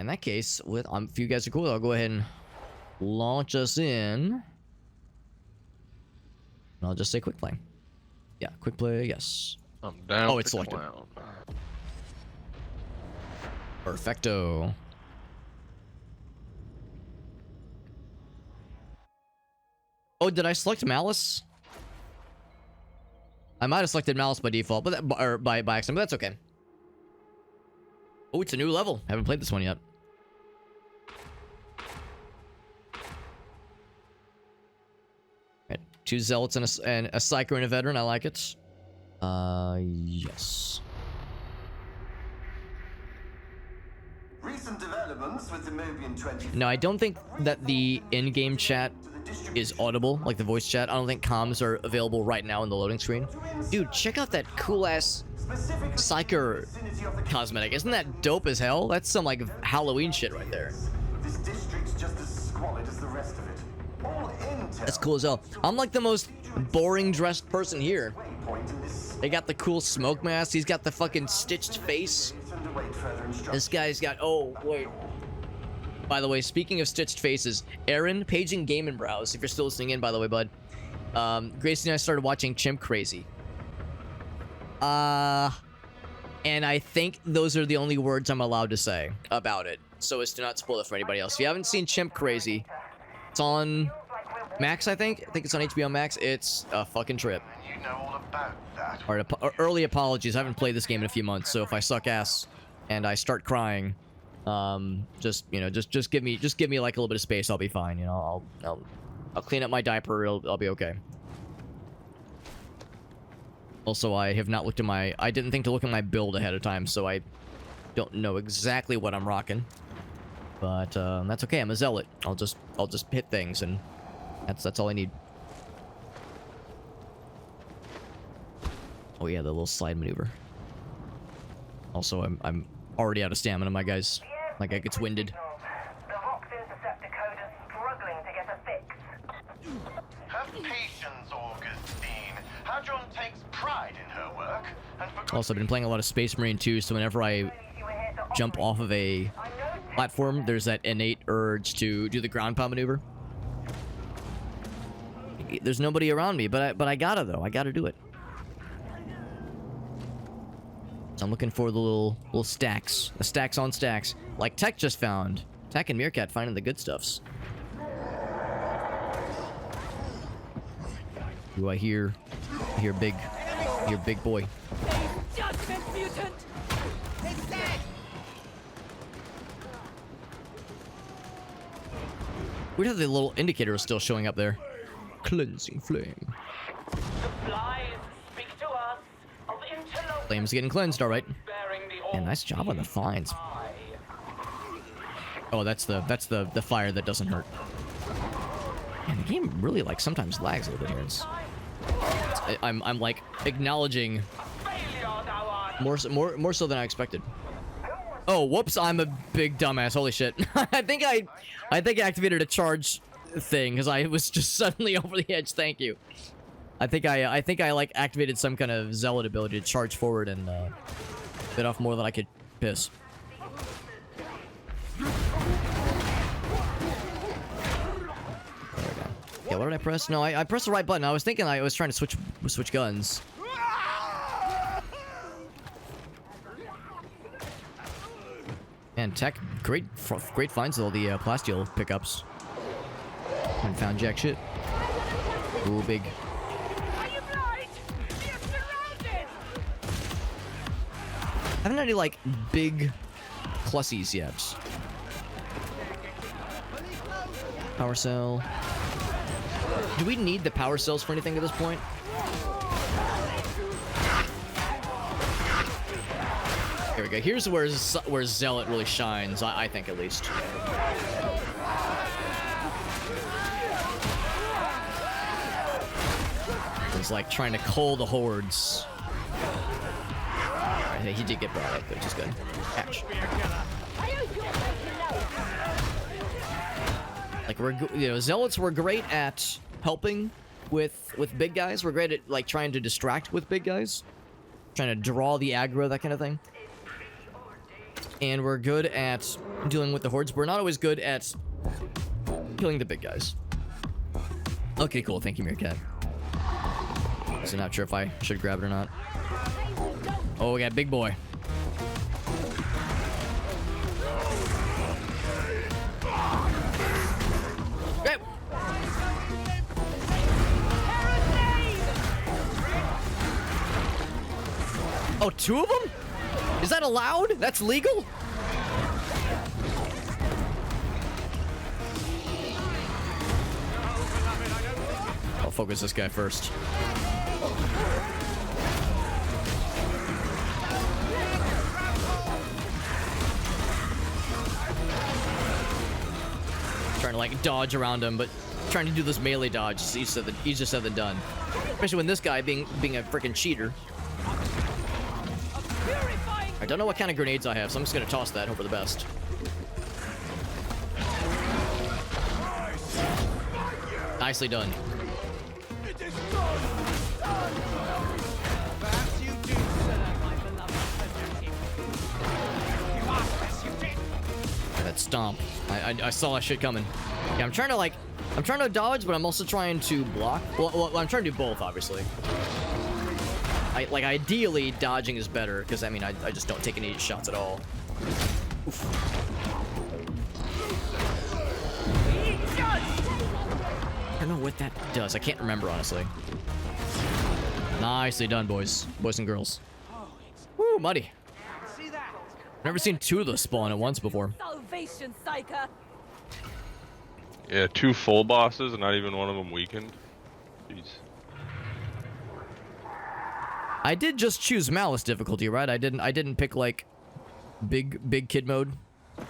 In that case, with if you guys are cool, I'll go ahead and launch us in. And I'll just say quick play. Yeah, quick play, yes. I'm down. Oh, it's selected. Perfecto. Oh, did I select Malice? I might have selected Malice by default, but or by accident, but that's okay. Oh, it's a new level. Haven't played this one yet. Right, 2 Zealots and a Psycho and a Veteran. I like it. Yes. Recent developments with the Mobian 20. No, I don't think that the in-game chat is audible, like the voice chat. I don't think comms are available right now in the loading screen. Dude, check out that cool-ass Psycho cosmetic. Isn't that dope as hell? That's some, like, Halloween shit right there. This district's just as squalid as the rest of it. All intel. That's cool as hell. I'm like the most boring dressed person here. They got the cool smoke mask. He's got the fucking stitched face. This guy's got... Oh, wait. By the way, speaking of stitched faces, Aaron, paging Game and Browse, if you're still listening in, by the way, bud. Gracie and I started watching Chimp Crazy. And I think those are the only words I'm allowed to say about it, so as to not spoil it for anybody else. If you haven't seen Chimp Crazy, it's on Max, I think. I think it's on HBO Max. It's a fucking trip. You know all about that. Alright, early apologies. I haven't played this game in a few months, so if I suck ass and I start crying, just give me like a little bit of space. I'll be fine. You know, I'll clean up my diaper. I'll be okay. Also, I have not looked at I didn't think to look at my build ahead of time, so I don't know exactly what I'm rocking. But that's okay. I'm a zealot. I'll just hit things, and that's all I need. Oh yeah, the little slide maneuver. Also, I'm already out of stamina, my guys. My guy gets winded. The Vox interceptor code is struggling to get a fix. Have patience, Augustine. Hadron takes pride in her work. And for Also, I've been playing a lot of Space Marine 2, so whenever I jump off of a platform, there's that innate urge to do the ground pound maneuver. There's nobody around me, but I gotta though. I gotta do it. So I'm looking for the little stacks, the stacks on stacks, like Tech just found. Tech and Meerkat finding the good stuffs. Do I hear big boy? Judgment mutant! Weird how the little indicator is still showing up there. Cleansing flame. Supplies speak to us of interloper Flame's getting cleansed, all right. bearing the Yeah, nice job on the finds. Oh, that's the fire that doesn't hurt. Man, the game really like sometimes lags a little bit here. I'm like acknowledging more so than I expected. Oh, whoops! I'm a big dumbass. Holy shit! I think I activated a charge thing because I was just suddenly over the edge. Thank you. I think I like activated some kind of zealot ability to charge forward and bit off more than I could piss. Yeah, what did I press? No, I pressed the right button. I was thinking I was trying to switch guns. Man, Tech, great finds with all the plasteel pickups. Haven't found jack shit. Ooh, big. Are you blind? You're surrounded! Haven't had any like big plussies yet. Power cell. Do we need the power cells for anything at this point? Here we go. Here's where Zealot really shines, I think at least. It's like trying to cull the hordes. Alright, he did get brought up, which is good. Catch. Like Zealots were great at helping with big guys. We're great at like trying to distract with big guys, trying to draw the aggro, that kind of thing. And we're good at dealing with the hordes. We're not always good at killing the big guys. Okay, cool. Thank you, Meerkat. So not sure if I should grab it or not. Oh, we got big boy. Hey. Oh, 2 of them? Is that allowed? That's legal? I'll focus this guy first. Trying to like dodge around him, but trying to do this melee dodge is easier said than done. Especially when this guy being a freaking cheater. I don't know what kind of grenades I have, so I'm just gonna toss that, hope for the best. Nicely done. That stomp. I saw that shit coming. Yeah, I'm trying to dodge, but I'm also trying to block. Well, I'm trying to do both, obviously. Ideally, dodging is better, because, I mean, I just don't take any shots at all. Oof. I don't know what that does. I can't remember, honestly. Nicely done, boys. Boys and girls. Woo, muddy. Never seen 2 of those spawn at once before. Salvation, Psyker. Yeah, 2 full bosses and not even one of them weakened. Jeez. I did just choose Malice difficulty, right? I didn't pick like big kid mode.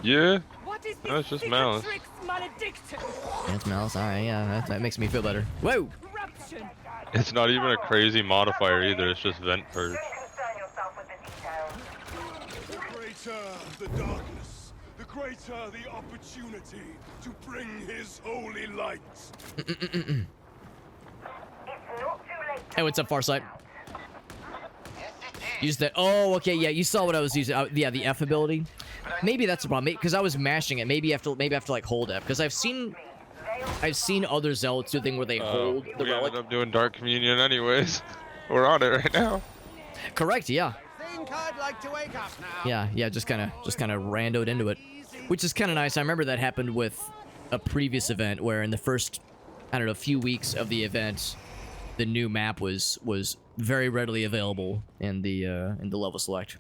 Yeah. What is No, it's just Malice. Yeah, it's Malice. All right, yeah, that makes me feel better. Whoa! Corruption. It's not even a crazy modifier either. It's just vent purge. Don't concern yourself with the details. The greater the darkness, the greater the opportunity to bring his holy light. It's not too late. Hey, what's up, Farsight? Use that. Oh, okay, yeah, you saw what I was using. Yeah, the F ability. Maybe that's the problem, because I was mashing it. Maybe I have to like hold F, because I've seen other Zealots do thing where they hold the we relic. ended up doing Dark Communion anyways. We're on it right now. Correct, yeah. Think I'd like to wake up now. Yeah, just kind of randoed into it, which is kind of nice. I remember that happened with a previous event where in the first, I don't know, few weeks of the event, the new map was very readily available in the level select.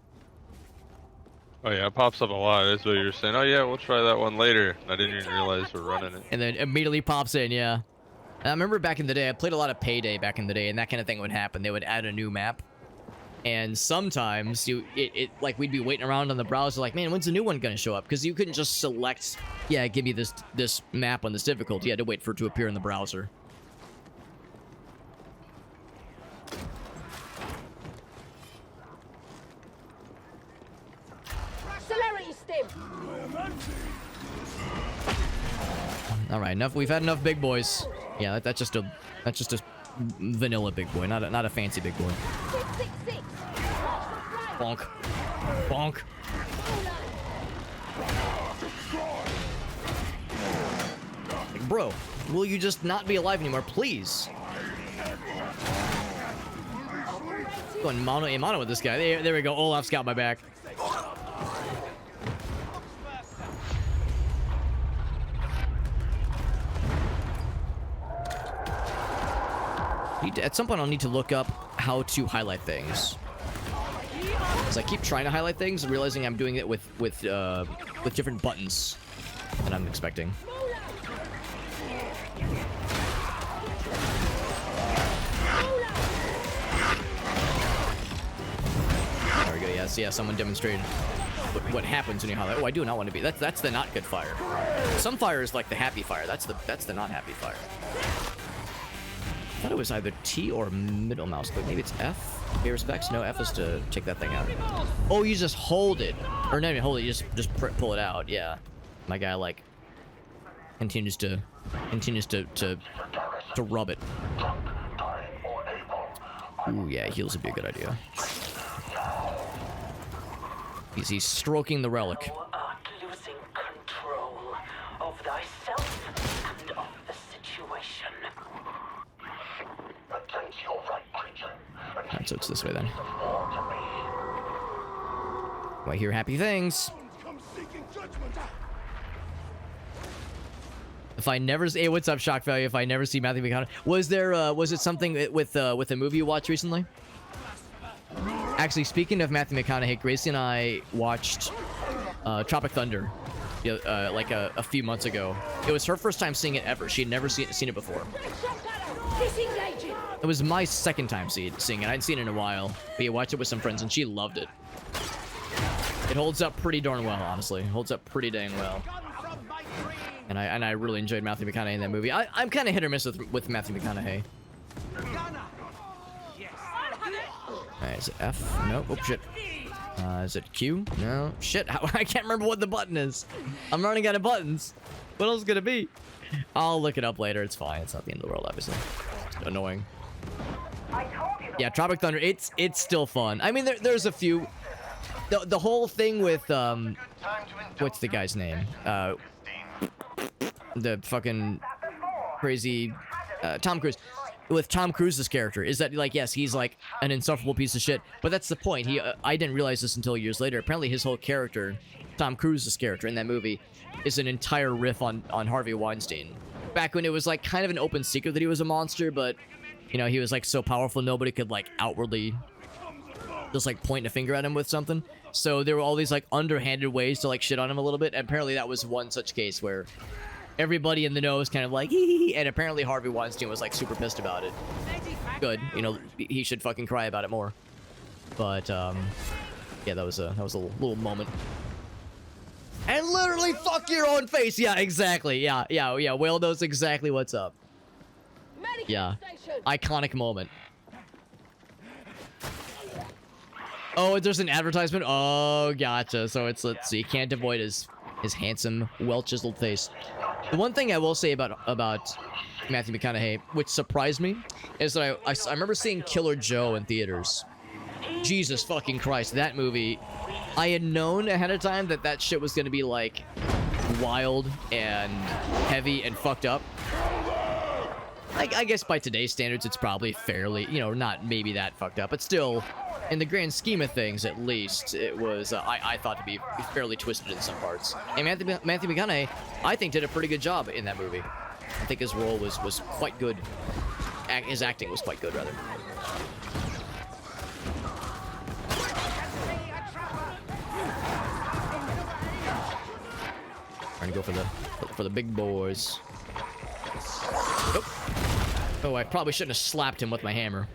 Oh yeah, it pops up a lot. That's what you're saying. Oh yeah, we'll try that one later. I didn't even realize we're running it. And then immediately pops in, yeah. I remember back in the day, I played a lot of Payday back in the day, and that kind of thing would happen. They would add a new map, and sometimes like we'd be waiting around on the browser, like, man, when's the new one gonna show up? Because you couldn't just select, yeah, give me this map on this difficulty. You had to wait for it to appear in the browser. Celerity stim. All right, enough. We've had enough big boys. Yeah, that's just a vanilla big boy, not a fancy big boy. 666. Bonk, bonk. Like, bro, will you just not be alive anymore, please? Going mano a mano with this guy. There we go. Olaf's got my back. At some point, I'll need to look up how to highlight things. Because I keep trying to highlight things, and realizing I'm doing it with different buttons than I'm expecting. There we go. Yes, yeah. Someone demonstrated what happens when you highlight. Oh, I do not want to be. That's the not good fire. Some fire is like the happy fire. That's the not happy fire. I thought it was either T or middle mouse click. Maybe it's F? Pay respects? No, F is to take that thing out. Oh, you just hold it. Or not even hold it, you just pull it out. Yeah. My guy, like, continues to rub it. Ooh, yeah, heals would be a good idea. He's stroking the relic. Thou art losing control of thyself and of the situation. Against your right, creature. Alright, so it's this way then. Oh, I hear happy things. Come seeking judgment. If I never see, hey, what's up, Shock Value? If I never see Matthew McConaughey, was there was it something with a movie you watched recently? Actually, speaking of Matthew McConaughey, Gracie and I watched Tropic Thunder, like a few months ago. It was her first time seeing it ever. She had never seen it before. It was my second time seeing it. I hadn't seen it in a while, but yeah, watched it with some friends, and she loved it. It holds up pretty darn well, honestly. It holds up pretty dang well. And I really enjoyed Matthew McConaughey in that movie. I'm kind of hit or miss with Matthew McConaughey. Alright, is it F? No. Oh, shit. Is it Q? No. Shit, I can't remember what the button is. I'm running out of buttons. What else is gonna be? I'll look it up later. It's fine. It's not the end of the world, obviously. It's annoying. Yeah, Tropic Thunder, it's still fun. I mean, there's a few... The whole thing with, what's the guy's name? The fucking crazy, Tom Cruise. With Tom Cruise's character, is that, like, yes, he's, like, an insufferable piece of shit, but that's the point. I didn't realize this until years later. Apparently his whole character, Tom Cruise's character in that movie, is an entire riff on Harvey Weinstein. Back when it was, like, kind of an open secret that he was a monster, but, you know, he was, like, so powerful nobody could, like, outwardly just, like, point a finger at him with something. So there were all these, like, underhanded ways to, like, shit on him a little bit, and apparently that was one such case where everybody in the know is kind of like, hee, and apparently Harvey Weinstein was, like, super pissed about it. Good, you know, he should fucking cry about it more. But, yeah, that was a little moment. And literally fuck your own face! Yeah, exactly, yeah, Whale knows exactly what's up. Yeah, iconic moment. Oh, there's an advertisement? Oh, gotcha. So it's, let's see, can't avoid his handsome, well-chiseled face. The one thing I will say about Matthew McConaughey, which surprised me, is that I remember seeing Killer Joe in theaters. Jesus fucking Christ, that movie. I had known ahead of time that shit was gonna be, like, wild and heavy and fucked up. I guess by today's standards, it's probably fairly, you know, not maybe that fucked up, but still, in the grand scheme of things, at least, it was, I thought to be fairly twisted in some parts. And Matthew McConaughey, I think, did a pretty good job in that movie. I think his role was quite good. His acting was quite good, rather. Trying to go for the big boys. Oh, I probably shouldn't have slapped him with my hammer.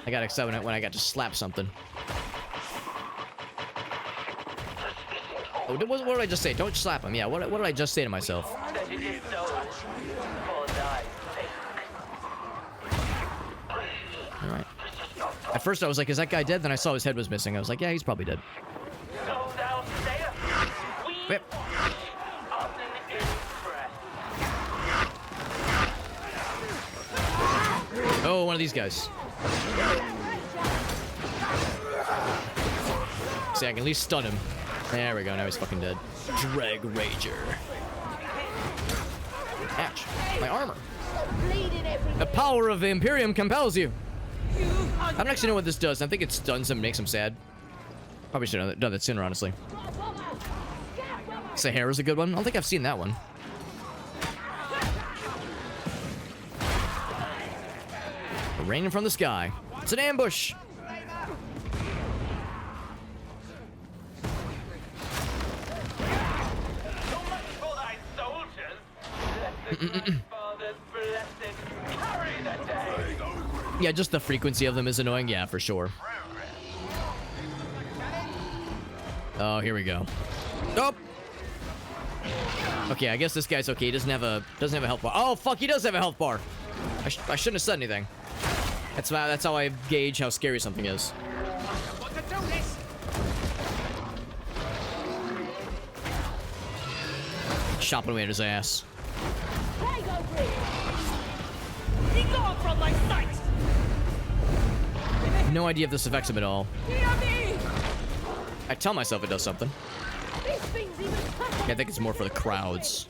I got excited when I got to slap something. Oh, what did I just say? Don't slap him. Yeah, what did I just say to myself? Alright. At first I was like, is that guy dead? Then I saw his head was missing. I was like, yeah, he's probably dead. Yep. Oh, one of these guys. See, I can at least stun him. There we go, now he's fucking dead. Drag Rager. Ouch. My armor. The power of the Imperium compels you. I don't actually know what this does. I think it stuns him, makes him sad. Probably should have done that sooner, honestly. Sahara's a good one. I don't think I've seen that one. Raining from the sky. It's an ambush. Yeah, just the frequency of them is annoying. Yeah, for sure. Oh, here we go. Oh. Okay, I guess this guy's okay. He doesn't have a health bar. Oh fuck, he does have a health bar. I shouldn't have said anything. That's how I gauge how scary something is. Chopping away at his ass. No idea if this affects him at all. I tell myself it does something. This thing's even tougher. Yeah, I think it's more for the crowds.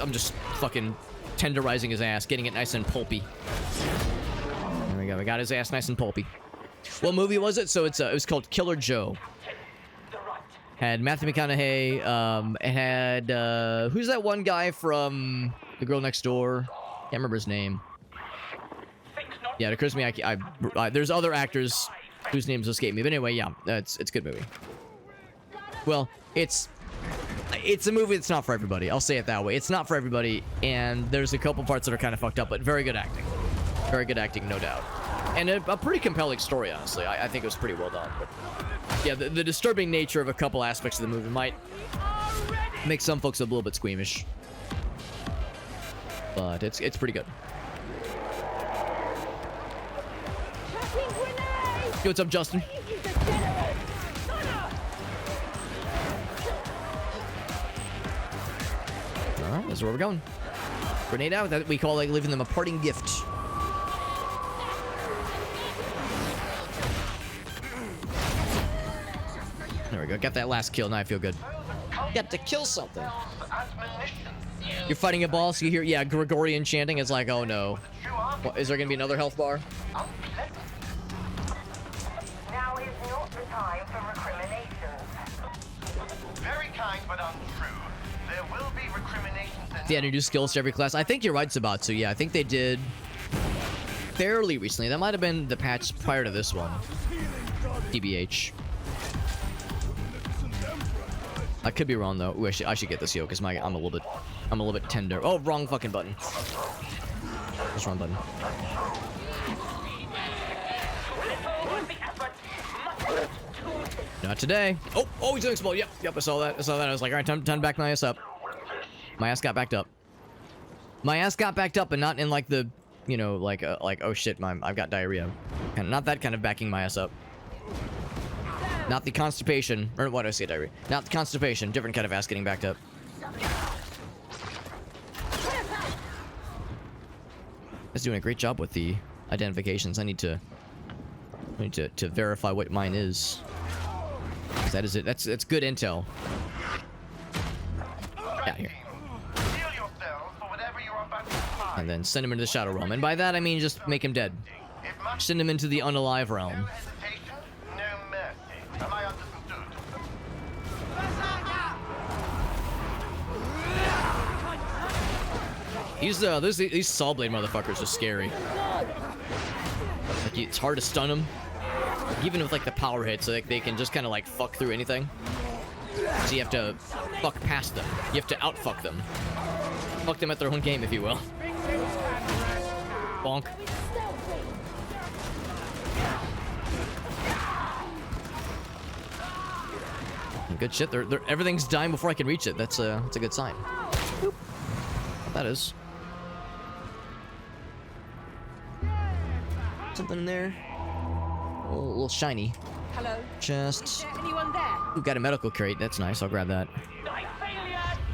I'm just fucking tenderizing his ass, getting it nice and pulpy. There we go. We got his ass nice and pulpy. What movie was it? So it was called Killer Joe. Had Matthew McConaughey. It had who's that one guy from The Girl Next Door? Can't remember his name. Yeah, it occurs to me. There's other actors whose names escape me. But anyway, yeah, it's a good movie. Well, it's a movie that's not for everybody. I'll say it that way. It's not for everybody, and there's a couple parts that are kind of fucked up, but very good acting. Very good acting, no doubt. And a pretty compelling story, honestly. I think it was pretty well done. But yeah, the disturbing nature of a couple aspects of the movie might make some folks a little bit squeamish. But it's pretty good. Yo, what's up, Justin? Alright, this is where we're going. Grenade out, that we call like leaving them a parting gift. There we go, got that last kill, now I feel good. Got to kill something. You're fighting a boss, you hear, yeah, Gregorian chanting, it's like, oh no. What, is there gonna be another health bar? Now is not the time for recriminations. Very kind but untrue. There will be recriminations and Yeah, new skills to every class. I think you're right, Sabatsu. Yeah, I think they did fairly recently. That might have been the patch prior to this one. DBH. I could be wrong though. Ooh, I should get this, yo, because I'm a little bit tender. Oh, wrong fucking button. Just wrong button. Not today. Oh, he's gonna explode. Yep, I saw that. I was like, all right, time to back my ass up. My ass got backed up. My ass got backed up, and not in like the, you know, like oh shit, I've got diarrhea. Not that kind of backing my ass up. Not the constipation, or what did I say, diarrhea? Not the constipation. Different kind of ass getting backed up. It's doing a great job with the identifications. I need to verify what mine is. That is it. That's good intel. Yeah, here. And then send him into the Shadow Realm. And by that I mean just make him dead. Send him into the unalive realm. no hesitation, no mercy. Am I understood? These Saw Blade motherfuckers are scary. Like, it's hard to stun them. Like, even with like the power hits, so they can just kind of like fuck through anything. So you have to fuck past them. You have to outfuck them. Fuck them at their own game, if you will. Bonk. Good shit. Everything's dying before I can reach it. That's a good sign. Boop. That is. Something in there. A little shiny. Hello. Just. Is there anyone there? We've got a medical crate. That's nice. I'll grab that.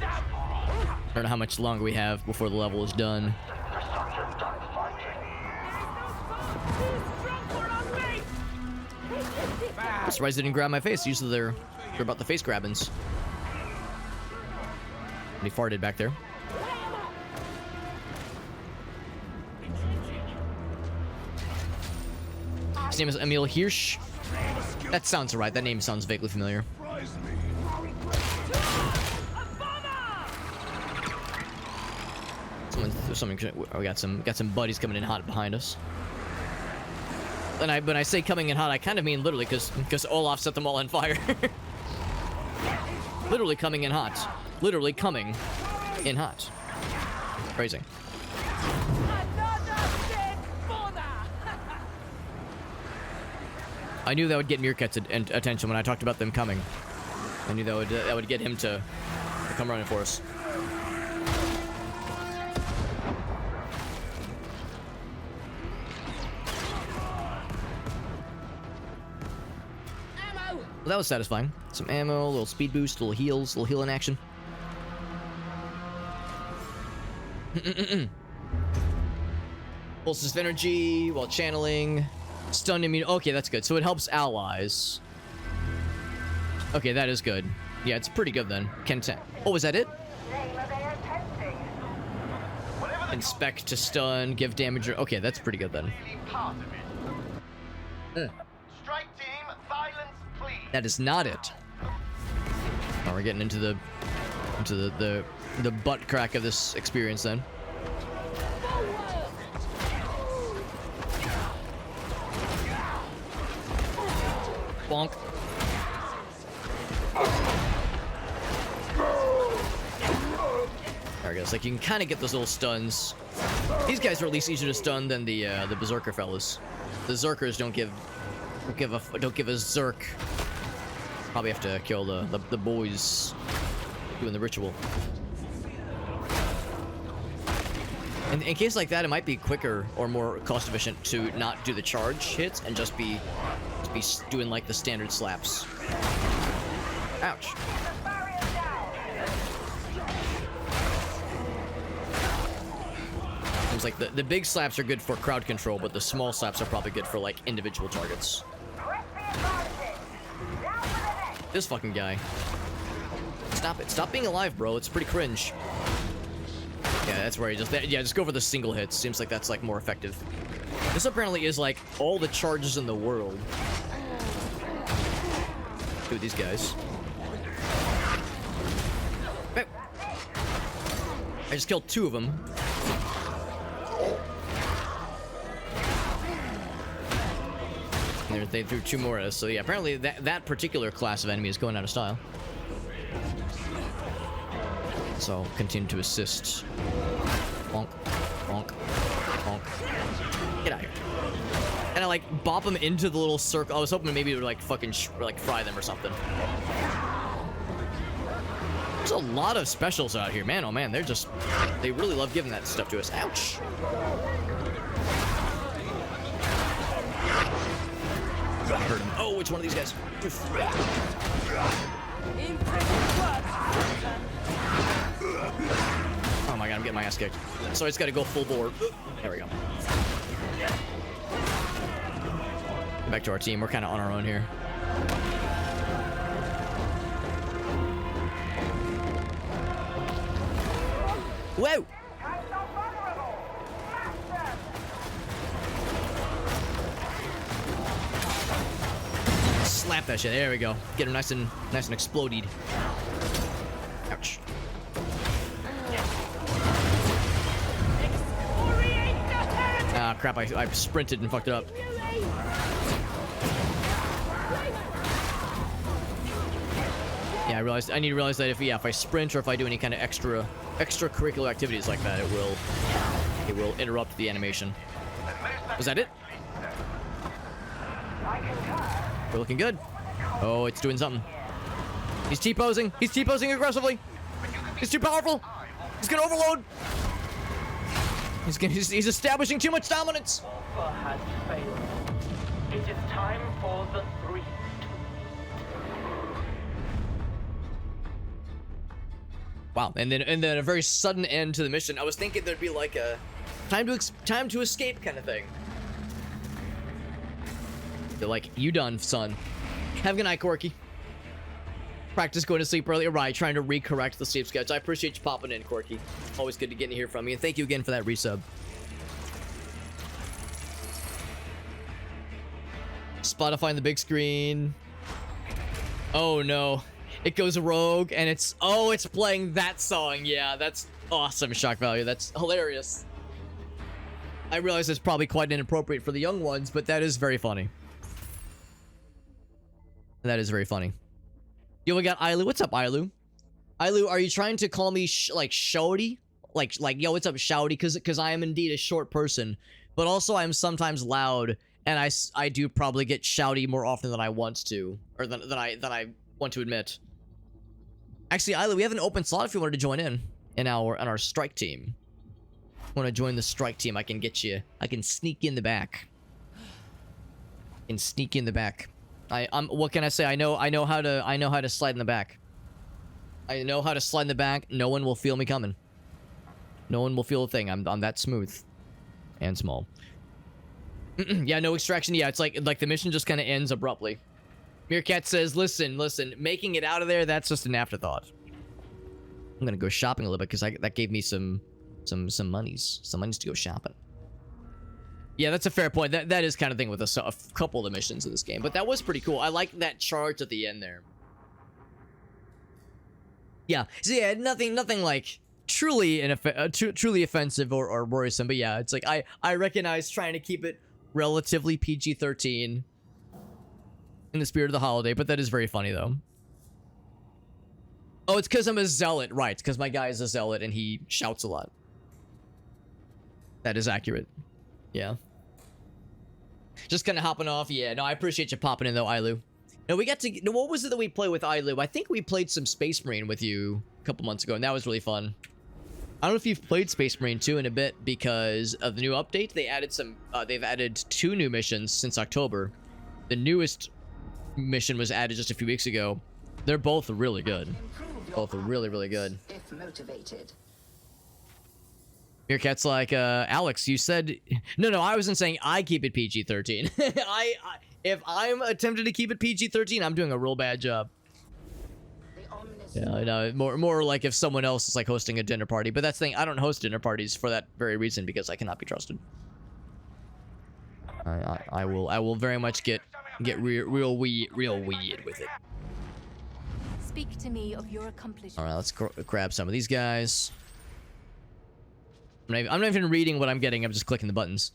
I don't know how much longer we have before the level is done. I'm surprised they didn't grab my face. Usually they're about the face grabbings. He farted back there. His name is Emil Hirsch. That sounds right. That name sounds vaguely familiar. We got some buddies coming in hot behind us. And when I say coming in hot, I kind of mean literally, because Olaf set them all on fire. Literally coming in hot. Literally coming in hot. Crazy. I knew that would get Meerkat's attention when I talked about them coming. I knew that would get him to come running for us. Well, that was satisfying. Some ammo, a little speed boost, a little heals, a little healing action. Pulses of energy while channeling. Stun immune. Okay, that's good. So it helps allies. Okay, that is good. Yeah, it's pretty good then. Oh, is that it? Inspect to stun, give damage. Okay, that's pretty good then. Strike team, silence, please. That is not it. Now we're getting into the butt crack of this experience then. Bonk. There it goes. Like you can kind of get those little stuns. These guys are at least easier to stun than the berserker fellas. The zerkers don't give a zerk. Probably have to kill the boys doing the ritual. In case like that, it might be quicker or more cost efficient to not do the charge hits and just be doing like the standard slaps. Ouch. Seems like the big slaps are good for crowd control, but the small slaps are probably good for like individual targets. This fucking guy. Stop it. Stop being alive, bro. It's pretty cringe. Yeah, that's where he just go for the single hits. Seems like that's like more effective. This apparently is like all the charges in the world. Dude, these guys. I just killed 2 of them. And they threw 2 more at us. So yeah, apparently that particular class of enemy is going out of style. So continue to assist. Bonk, bonk, bonk. Get out of here. And I like bop them into the little circle. I was hoping maybe it would like fucking like fry them or something. There's a lot of specials out here, man. Oh man, they really love giving that stuff to us. Ouch. I heard him. Oh, which one of these guys? Oof. Oh my god, I'm getting my ass kicked. So I just gotta go full board. There we go. Get back to our team. We're kind of on our own here. Whoa! Slap that shit. There we go. Get him nice and exploded. Ouch. Ah, crap. I sprinted and fucked it up. Yeah, I need to realize that if I sprint or if I do any kind of extracurricular activities like that, it will interrupt the animation. Was that it? We're looking good. Oh, it's doing something. He's T-posing. He's T-posing aggressively. He's too powerful. He's gonna overload. He's establishing too much dominance. Offer has failed. It is time for the 3. Wow, and then a very sudden end to the mission. I was thinking there'd be like a time to escape kind of thing. They're like, you done, son. Have a good night, Corky. Practice going to sleep early. Right, trying to recorrect the sleep sketch. I appreciate you popping in, Corky. Always good to get to hear from you, and thank you again for that resub. Spotify on the big screen. Oh no. It goes rogue, and it's playing that song. Yeah, that's awesome, shock value. That's hilarious. I realize it's probably quite inappropriate for the young ones, but that is very funny. That is very funny. Yo, we got Ailu. What's up, Ailu? Ailu, are you trying to call me like shouty? Like yo, what's up, shouty? Because I am indeed a short person, but also I'm sometimes loud, and I do probably get shouty more often than I want to, or than I want to admit. Actually, Ailu, we have an open slot if you wanted to join in our strike team. Want to join the strike team? I can get you. I can sneak in the back. I'm. What can I say? I know how to slide in the back. I know how to slide in the back. No one will feel me coming. No one will feel a thing. I'm that smooth. and small. Yeah, no extraction. Yeah, it's like the mission just kind of ends abruptly. Meerkat says, listen, making it out of there, that's just an afterthought. I'm gonna go shopping a little bit because that gave me some monies to go shopping. Yeah, that's a fair point. That is kind of thing with a couple of the missions in this game, but that was pretty cool. I like that charge at the end there. Yeah, so yeah, nothing like truly offensive or worrisome, but yeah, it's like I recognize trying to keep it relatively PG-13 in the spirit of the holiday, but that is very funny though. Oh, it's because I'm a zealot, right? Because my guy is a zealot and he shouts a lot. That is accurate. Yeah. Just kind of hopping off. Yeah, no, I appreciate you popping in though, Ailu. No, we got to... No, what was it that we played with Ailu? I think we played some Space Marine with you a couple months ago, and that was really fun. I don't know if you've played Space Marine 2 in a bit because of the new update. They added some... they've added 2 new missions since October. The newest mission was added just a few weeks ago. They're both really good. Both are really, really good. If motivated. Meerkat's like, Alex, you said... No, I wasn't saying I keep it PG-13. If I'm attempting to keep it PG-13, I'm doing a real bad job. Yeah, I know. More like if someone else is like hosting a dinner party. But that's the thing, I don't host dinner parties for that very reason, because I cannot be trusted. I will very much get real weird with it. Speak to me of your accomplishments. All right, let's grab some of these guys. I'm not even reading what I'm getting. I'm just clicking the buttons.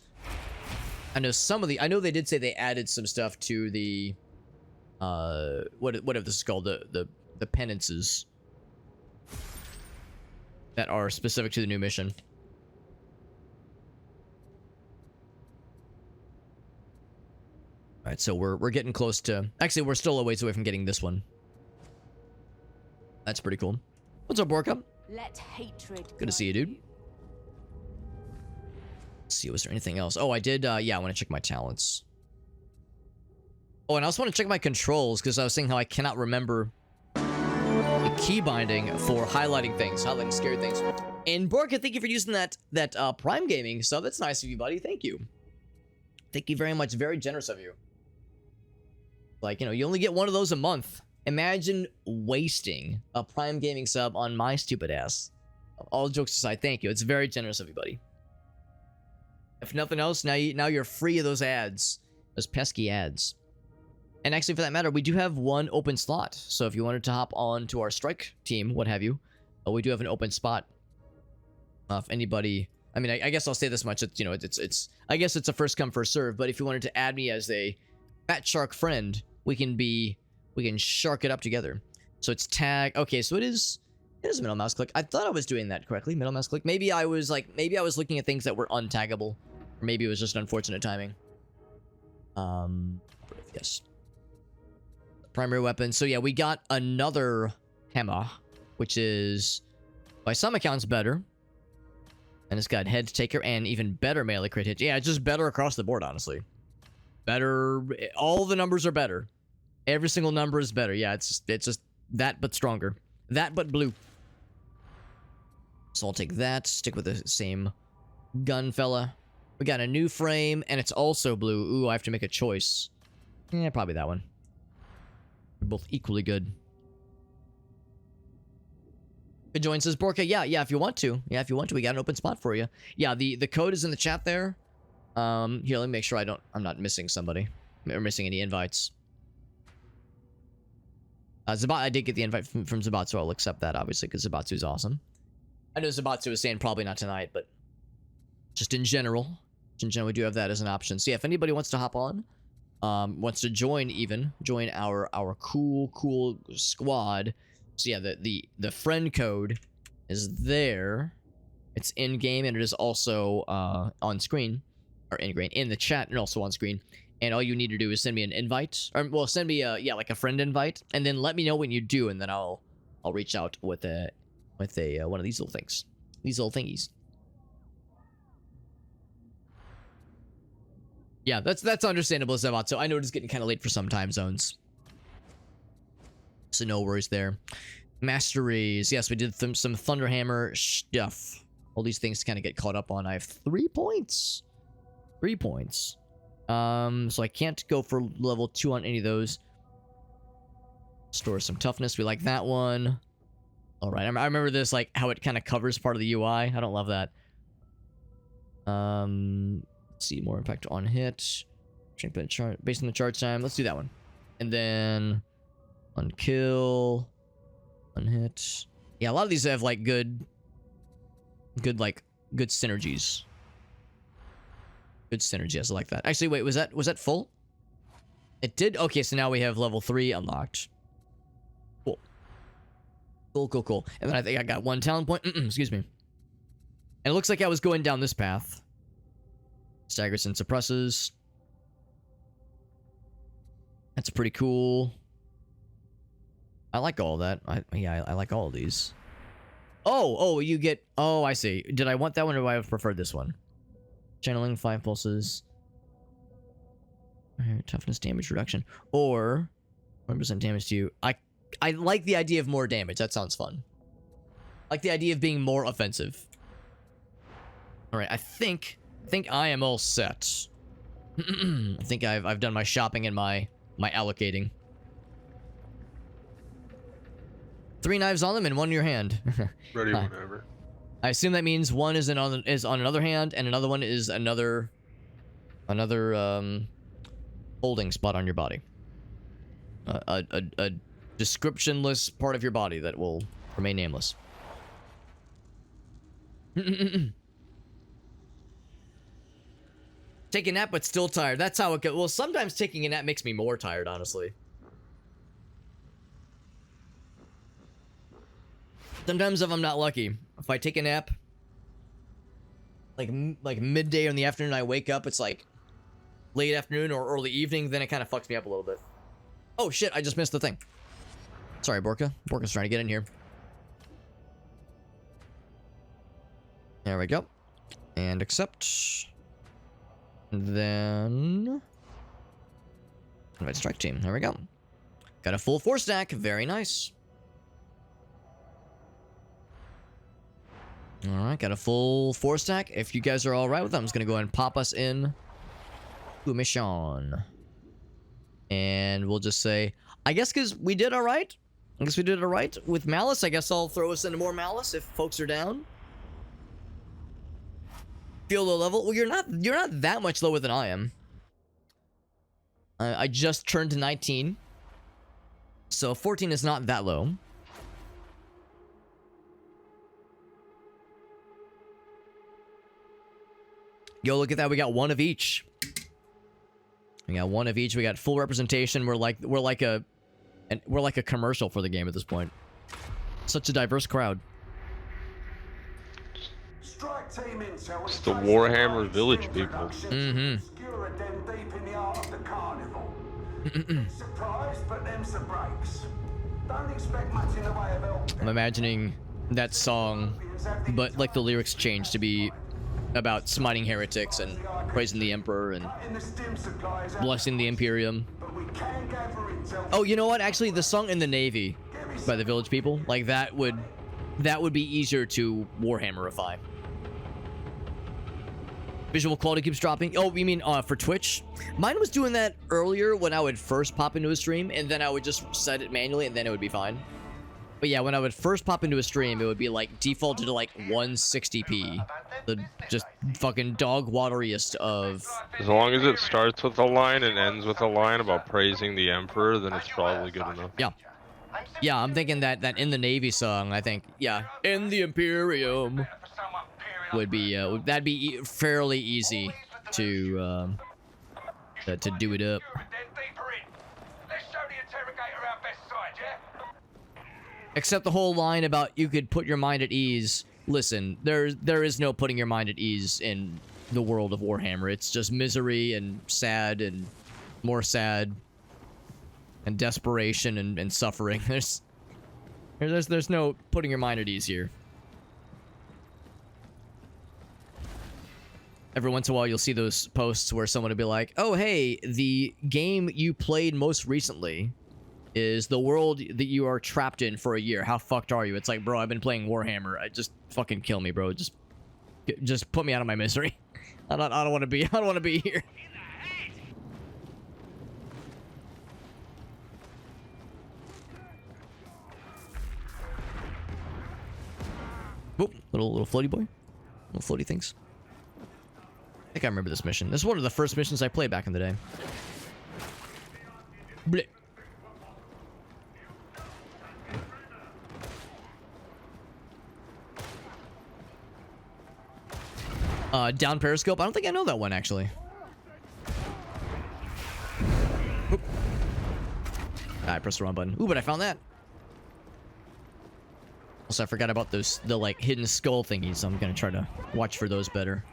I know they did say they added some stuff to the whatever this is called, the penances that are specific to the new mission. All right, so we're getting close to... Actually, we're still a ways away from getting this one. That's pretty cool. What's up, Borka? Let hatred Good to see you, dude. Let's see, was there anything else? Oh, I did, yeah, I want to check my talents. Oh, and I also want to check my controls, because I was saying how I cannot remember the key binding for highlighting things, highlighting scary things. And Borka, thank you for using that Prime Gaming sub. That's nice of you, buddy. Thank you. Thank you very much. Very generous of you. Like, you know, you only get one of those a month. Imagine wasting a Prime Gaming sub on my stupid ass. All jokes aside, thank you. It's very generous of you, buddy. If nothing else, now you're free of those ads. Those pesky ads. And actually, for that matter, we do have one open slot. So if you wanted to hop on to our strike team, what have you, we do have an open spot. If anybody... I mean, I guess I'll say this much. It's, you know, it's I guess it's a first come, first serve. But if you wanted to add me as a Fat Shark friend, we can shark it up together. So it's tag. Okay, so it is middle mouse click. I thought I was doing that correctly. Middle mouse click. Maybe I was looking at things that were untaggable, or maybe it was just unfortunate timing. Yes. Primary weapon. So yeah, we got another hammer, which is by some accounts better. And it's got head taker and even better melee crit hit. Yeah, it's just better across the board, honestly. Better. All the numbers are better. Every single number is better. Yeah, it's just that, but stronger. That, but blue. So I'll take that. Stick with the same gun fella. We got a new frame, and it's also blue. Ooh, I have to make a choice. Yeah, probably that one. They're both equally good. It joins says Borka. Yeah, if you want to. Yeah, if you want to, we got an open spot for you. Yeah, the code is in the chat there. Here, let me make sure I'm not missing somebody or missing any invites. Zabat, I did get the invite from Zabatsu. I'll accept that, obviously, because Zabatsu's awesome. I know Zabatsu was saying probably not tonight, but just in general. We do have that as an option. So yeah, if anybody wants to hop on, wants to join our cool squad. So yeah, the friend code is there. It's in game, and it is also on screen, or in the chat, and also on screen. And all you need to do is send me an invite, or well, send me like a friend invite, and then let me know when you do, and then I'll reach out with one of these little things, these little thingies. Yeah, that's understandable, Zealot. So I know it's getting kind of late for some time zones. So no worries there. Masteries. Yes, we did some Thunderhammer stuff. All these things to kind of get caught up on. I have 3 points. 3 points. So I can't go for level 2 on any of those. Store some toughness. We like that one. All right. I remember this, like, how it kind of covers part of the UI. I don't love that. Let's see, more impact on hit. Chart based on the charge time. Let's do that one. And then on kill, on hit. Yeah, a lot of these have like good synergies. Good synergies. I like that. Actually, wait, was that full? It did. Okay, so now we have level 3 unlocked. Cool. Cool. And then I think I got 1 talent point. Excuse me. And it looks like I was going down this path. Staggers and suppresses. That's pretty cool. I like all that. I like all of these. Oh, you get... Oh, I see. Did I want that one or would I have preferred this one? Channeling 5 pulses. Toughness damage reduction. Or 1% damage to you. I like the idea of more damage. That sounds fun. I like the idea of being more offensive. Alright, I think I am all set. I think I've done my shopping and my allocating. 3 knives on them and 1 in your hand. Ready whenever. I assume that means one is on another hand and another one is another holding spot on your body. A descriptionless part of your body that will remain nameless. Take a nap but still tired. That's how it goes. Well, sometimes taking a nap makes me more tired, honestly. Sometimes if I'm not lucky, if I take a nap, like midday or in the afternoon, I wake up, it's like late afternoon or early evening, then it kind of fucks me up a little bit. Oh shit, I just missed the thing. Sorry, Borka. Borka's trying to get in here. There we go. And accept. And then... invite strike team. There we go. Got a full 4 stack. Very nice. Alright, got a full 4 stack. If you guys are alright with that, I'm just gonna go ahead and pop us in to a mission. And we'll just say, I guess because we did alright. I guess we did alright with Malice. I guess I'll throw us into more Malice if folks are down. Feel low level? Well, you're not that much lower than I am. I just turned to 19. So 14 is not that low. Yo, look at that. We got 1 of each. We got 1 of each. We got full representation. We're like a commercial for the game at this point. Such a diverse crowd. It's the Warhammer village people. Mm-hmm. I'm imagining that song, but like the lyrics changed to be about smiting heretics and praising the Emperor and blessing the Imperium. Oh, you know what? Actually, the song In the Navy by the Village People, like that would be easier to Warhammerify. Visual quality keeps dropping. Oh, you mean for Twitch? Mine was doing that earlier when I would first pop into a stream, and then I would just set it manually, and then it would be fine. But yeah, when I would first pop into a stream, it would be like defaulted to like 160p. The just fucking dog wateriest of... As long as it starts with a line and ends with a line about praising the Emperor, then it's probably good enough. Yeah. Yeah, I'm thinking that In the Navy song, I think, yeah, In the Imperium would be, that'd be fairly easy to do it up. Except the whole line about you could put your mind at ease. Listen, there is no putting your mind at ease in the world of Warhammer. It's just misery and sad and more sad and desperation and suffering. There's no putting your mind at ease here. Every once in a while, you'll see those posts where someone will be like, "Oh, hey, the game you played most recently is the world that you are trapped in for a year. How fucked are you?" It's like, bro, I've been playing Warhammer. Just fucking kill me, bro. Just put me out of my misery. I don't want to be. I don't want to be here. Whoop, little floaty boy. Little floaty things. I think I remember this mission. This is one of the first missions I played back in the day. Bleh. Down periscope. I don't think I know that one actually. Oop. I pressed the wrong button. Ooh, but I found that. Also, I forgot about the like hidden skull thingies. So I'm gonna try to watch for those better.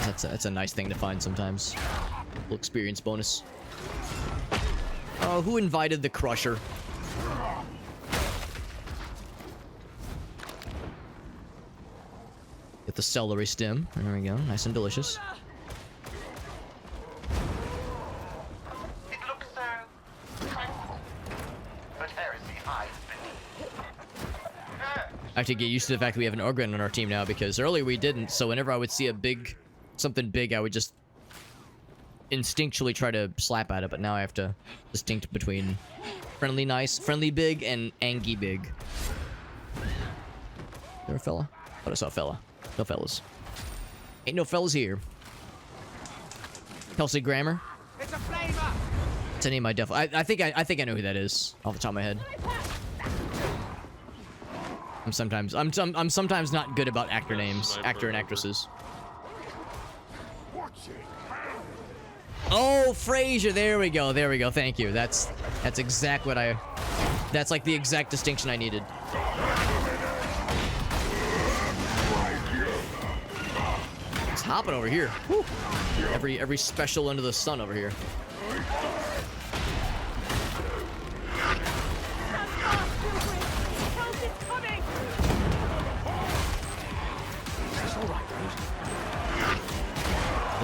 That's a nice thing to find sometimes. Little experience bonus. Oh, who invited the Crusher? Get the celery stem. There we go. Nice and delicious. It looks so tranquil, but heresy hides beneath. I have to get used to the fact that we have an Ogryn on our team now, because earlier we didn't. So whenever I would see something big, I would just instinctually try to slap at it. But now I have to distinct between friendly big, and angy big. There a fella? Thought I saw a fella. No fellas. Ain't no fellas here. Kelsey Grammer. It's a flavor. It's a name I definitely. I think I know who that is off the top of my head. I'm sometimes not good about actor names, actor and actresses. Oh, Frasier. There we go. There we go. Thank you. That's exactly what I. That's like the exact distinction I needed. It's hopping over here. Woo. Every special under the sun over here.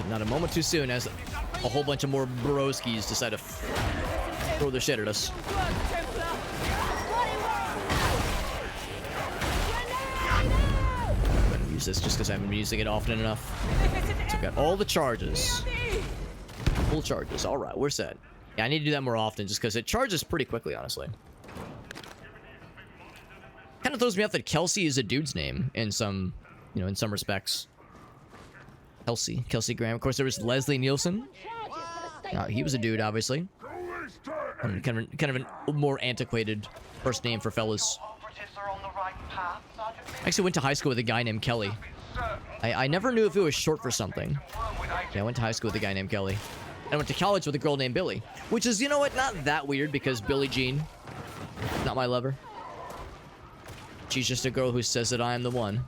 Not a moment too soon as a whole bunch of more broskies decide to throw their shit at us. I'm gonna use this just because I haven't been using it often enough. So I've got all the charges. Full charges. Alright, we're set. Yeah, I need to do that more often just because it charges pretty quickly, honestly. Kind of throws me off that Kelsey is a dude's name in some, in some respects. Kelsey Graham. Of course, there was Leslie Nielsen. He was a dude, obviously. Kind of a more antiquated first name for fellas. I actually went to high school with a guy named Kelly. I never knew if it was short for something. Yeah, I went to high school with a guy named Kelly. And I went to college with a girl named Billy. Which is, you know what, not that weird because Billie Jean, not my lover. She's just a girl who says that I am the one.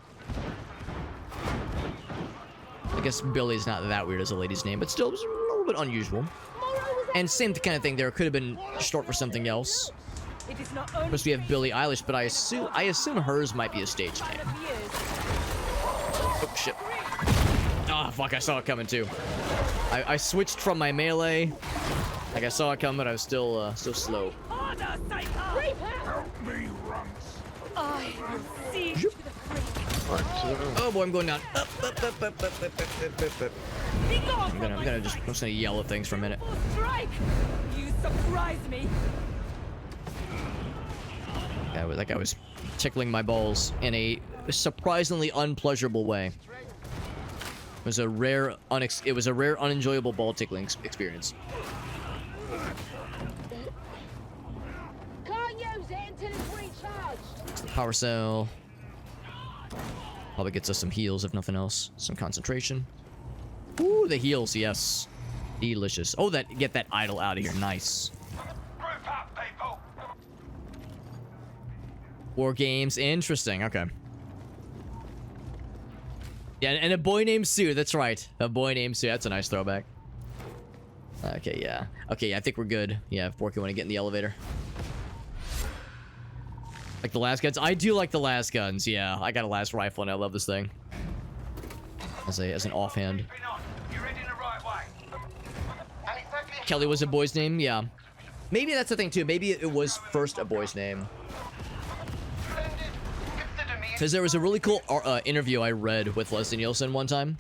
I guess Billy's not that weird as a lady's name, but still, it was a little bit unusual. And same kind of thing there. It could have been short for something else. Of course, we have Billie Eilish, but I assume hers might be a stage name. Oh, shit. Ah, fuck, I saw it coming, too. I switched from my melee. Like, I saw it coming, but I was still slow. Oh boy, I'm going down. I'm gonna just yell at things for a minute. You surprise me. Yeah, that guy was tickling my balls in a surprisingly unpleasurable way. It was a rare, unenjoyable ball tickling experience. Can't use it until it's recharged. The power cell. Probably gets us some heals, if nothing else. Some concentration. Ooh, the heals, yes. Delicious. Oh, get that idol out of here. Nice. War games. Interesting. Okay. Yeah, and a boy named Sue. That's right. A boy named Sue. That's a nice throwback. Okay, yeah. Okay, I think we're good. Yeah, if Borky want to get in the elevator. Like the last guns? I do like the last guns, yeah. I got a last rifle and I love this thing. As an offhand. Kelly was a boy's name, yeah. Maybe that's the thing too. Maybe it was first a boy's name. Consider me Because there was a really cool interview I read with Leslie Nielsen one time,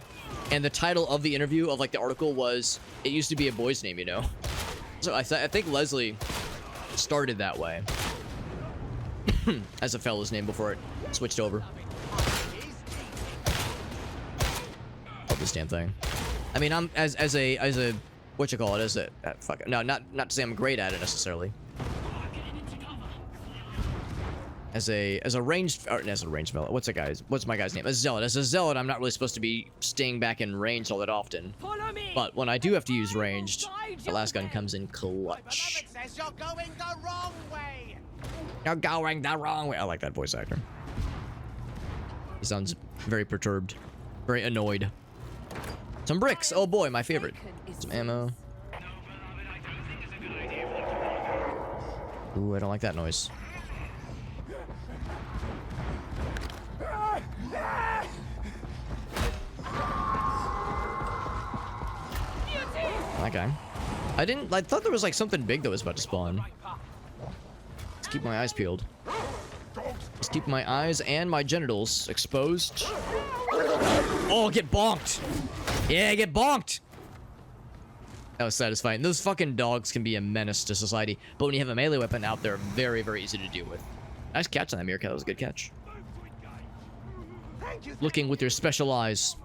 and the title of the interview of like the article was "It used to be a boy's name," you know. So I think Leslie started that way as a fella's name before it switched over. Love this damn thing. I mean, I'm as a what you call it, as a fuck it. No, not to say I'm great at it necessarily. As a ranged, or as a ranged fella. What's my guy's name? A zealot. As a zealot, I'm not really supposed to be staying back in range all that often. But when I do have to use ranged, the last gun comes in clutch. Says you're going the wrong way. You're going the wrong way. I like that voice actor. He sounds very perturbed, very annoyed. Some bricks. Oh boy, my favorite. Some ammo. Ooh, I don't like that noise. That guy. I thought there was like something big that was about to spawn. Let's keep my eyes peeled. Just keep my eyes and my genitals exposed. Oh, get bonked. Yeah, get bonked. That was satisfying. Those fucking dogs can be a menace to society, but when you have a melee weapon out there, very, very easy to deal with. Nice catch on that meerkat. That was a good catch. Looking with your special eyes.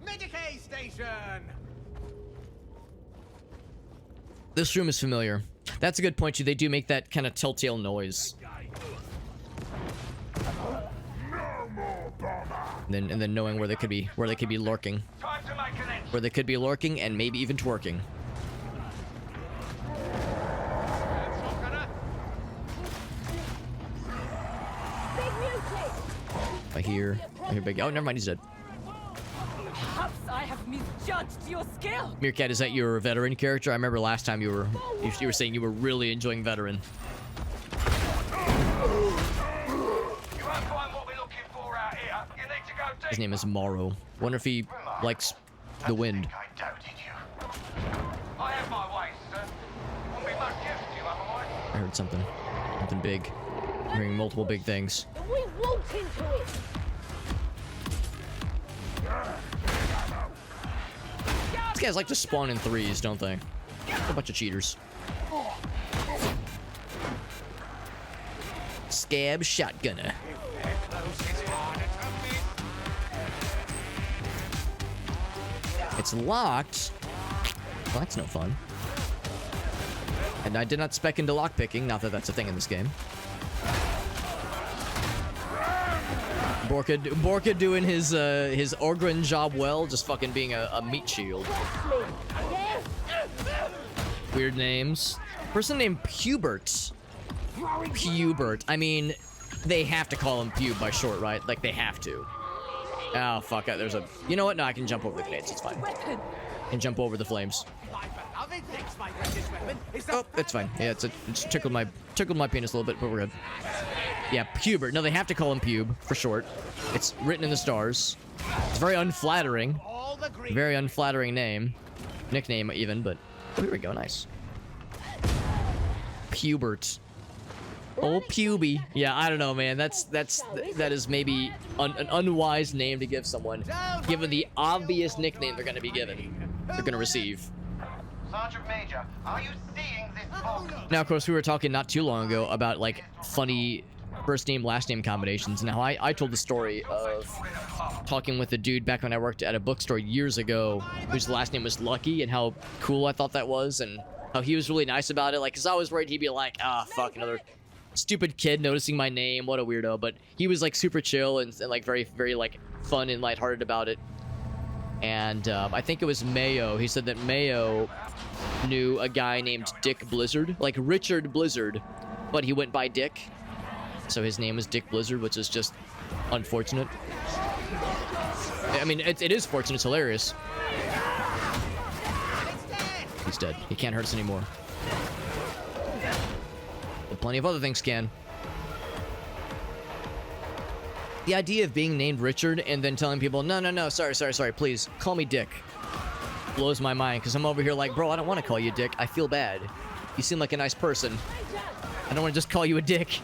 Medicaid station. This room is familiar. That's a good point, too. They do make that kind of telltale noise. And then knowing where they could be lurking. Where they could be lurking and maybe even twerking. I hear big. Oh, never mind. He's dead. Perhaps I have misjudged your skill. Meerkat, is that your veteran character? I remember last time you were saying you were really enjoying veteran. His name is Morrow. Wonder if he likes the wind. I doubted you. I have my ways, sir. Won't be much use to you otherwise. I heard something big. I'm hearing multiple big things. We walked into it. These guys like to spawn in threes, don't they? A bunch of cheaters. Scab shotgunner. It's locked. Well, that's no fun. And I did not spec into lockpicking, not that that's a thing in this game. Borka doing his Orgrin job well, just fucking being a meat shield. Weird names. Person named Pubert. Pubert. I mean, they have to call him Pube by short, right? Like, they have to. Oh, fuck. There's a... You know what? No, I can jump over the grenades. It's fine. I can jump over the flames. Oh, it's fine. Yeah, it's tickled my penis a little bit, but we're good. Yeah, Pubert. No, they have to call him Pube, for short. It's written in the stars. It's very unflattering. Very unflattering name. Nickname, even, but... Oh, here we go. Nice. Pubert. Oh, Puby. Yeah, I don't know, man. That is maybe an unwise name to give someone, given the obvious nickname they're going to be given. They're going to receive. Sergeant Major, are you seeing this box? Now, of course, we were talking not too long ago about, like, funny first name, last name combinations. Now, I told the story of talking with a dude back when I worked at a bookstore years ago, whose last name was Lucky, and how cool I thought that was, and how he was really nice about it. Like, because I was worried he'd be like, ah, fuck, another stupid kid noticing my name, what a weirdo. But he was, like, super chill and like, very, very, like, fun and lighthearted about it. And I think it was Mayo. He said that Mayo knew a guy named Dick Blizzard, like Richard Blizzard, but he went by Dick. So his name was Dick Blizzard, which is just unfortunate. I mean, it is fortunate. It's hilarious. He's dead. He can't hurt us anymore. But plenty of other things can. The idea of being named Richard and then telling people, no, sorry, please, call me Dick, blows my mind, because I'm over here like, bro, I don't want to call you Dick. I feel bad. You seem like a nice person. I don't want to just call you a dick.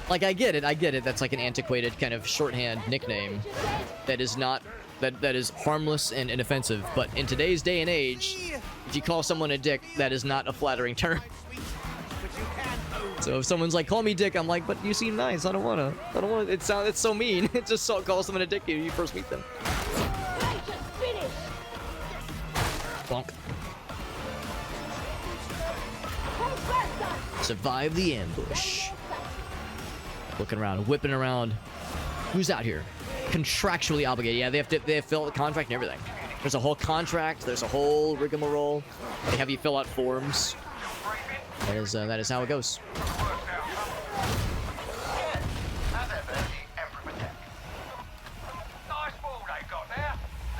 Like, I get it. That's like an antiquated kind of shorthand nickname that is not, that is harmless and inoffensive. But in today's day and age, if you call someone a dick, that is not a flattering term. So if someone's like, call me dick, I'm like, but you seem nice. I don't wanna. It's so mean. It's just so, call someone a dick when you first meet them. Bonk. Survive the ambush. Looking around, whipping around. Who's out here? Contractually obligated. Yeah, they have to fill out the contract and everything. There's a whole contract. There's a whole rigmarole. They have you fill out forms. That is how it goes.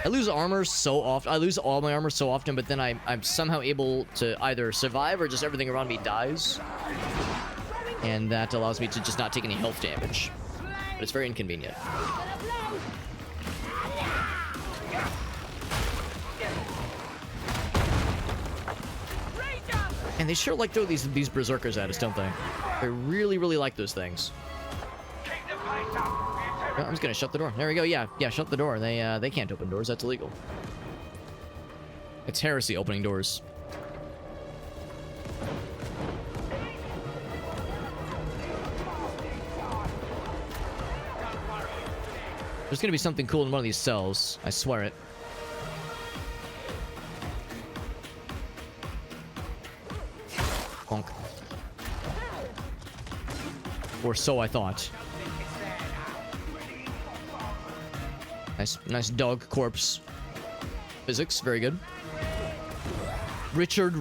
I lose armor so often. I lose all my armor so often, but then I'm somehow able to either survive or just everything around me dies. And that allows me to just not take any health damage. But it's very inconvenient. And they sure like throw these berserkers at us, don't they? They really, really like those things. Oh, I'm just gonna shut the door. There we go. Yeah, shut the door. They can't open doors. That's illegal. It's heresy opening doors. There's gonna be something cool in one of these cells. I swear it. Honk. Or so I thought. Nice dog corpse. Physics, very good. Richard.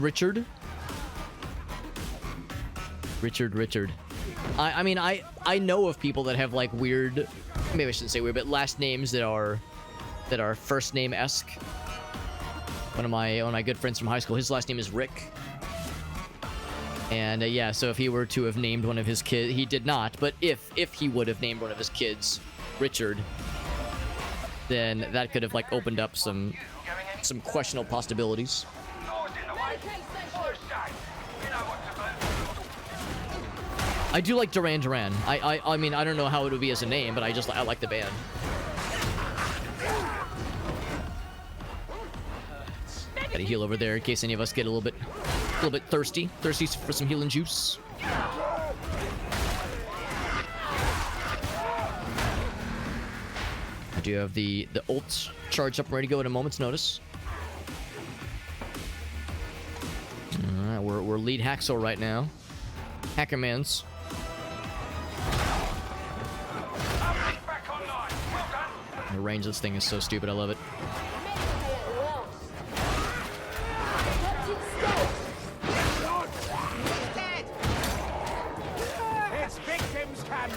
I mean, I know of people that have like weird, maybe I shouldn't say weird, but last names that are first name-esque. One of my good friends from high school, his last name is Rick. And yeah, so if he were to have named one of his kids, he did not, but if he would have named one of his kids Richard, then that could have like opened up some questionable possibilities. I do like Duran Duran. I mean, I don't know how it would be as a name, but I like the band. Gotta heal over there in case any of us get a little bit thirsty for some healing juice. I do have the ult charged up and ready to go at a moment's notice. Alright, we're lead Haxel right now. Hackermans. The range of this thing is so stupid, I love it.